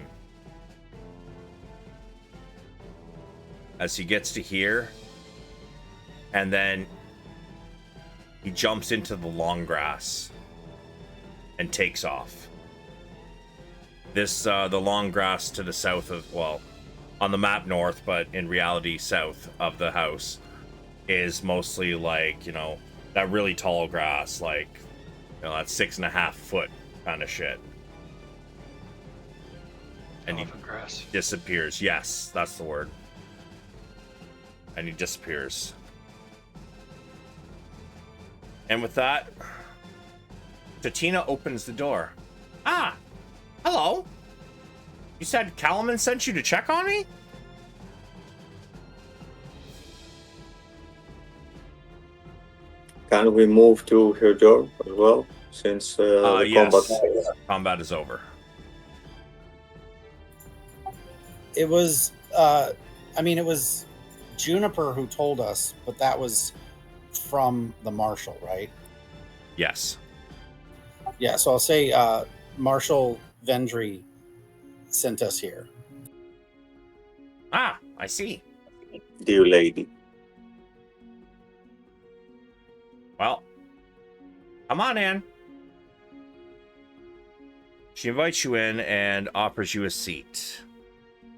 as he gets to here, and then he jumps into the long grass and takes off. This the long grass to the south of, well, on the map north, but in reality south of the house is mostly like, you know, that really tall grass, like, you know, that 6.5 foot kind of shit. And he Elephant grass. disappears. Yes, that's the word. And he disappears. And with that, Tatina opens the door. Ah, hello. You said Calaman sent you to check on me? Can we move to her door as well? Since the Yes. combat. Combat is over. It was, it was Juniper who told us, but that was from the Marshal, right? Yes. Yeah, so I'll say Marshal Vendry sent us here. Ah, I see. Dear lady. Well, come on in. She invites you in and offers you a seat.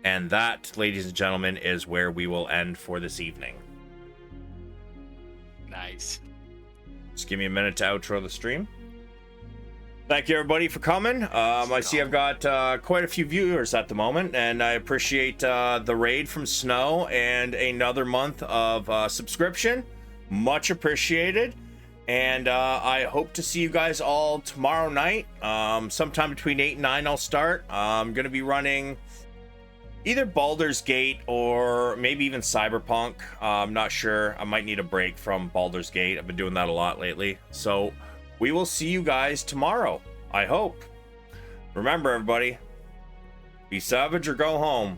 And that, ladies and gentlemen, is where we will end for this evening. Nice. Just give me a minute to outro the stream. Thank you, everybody, for coming. I see I've got quite a few viewers at the moment, and I appreciate the raid from Snow and another month of subscription. Much appreciated. And I hope to see you guys all tomorrow night. Sometime between 8 and 9 I'll start. I'm going to be running either Baldur's Gate or maybe even Cyberpunk. I'm not sure. I might need a break from Baldur's Gate. I've been doing that a lot lately. So we will see you guys tomorrow, I hope. Remember, everybody, be savage or go home.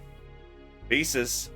Pieces.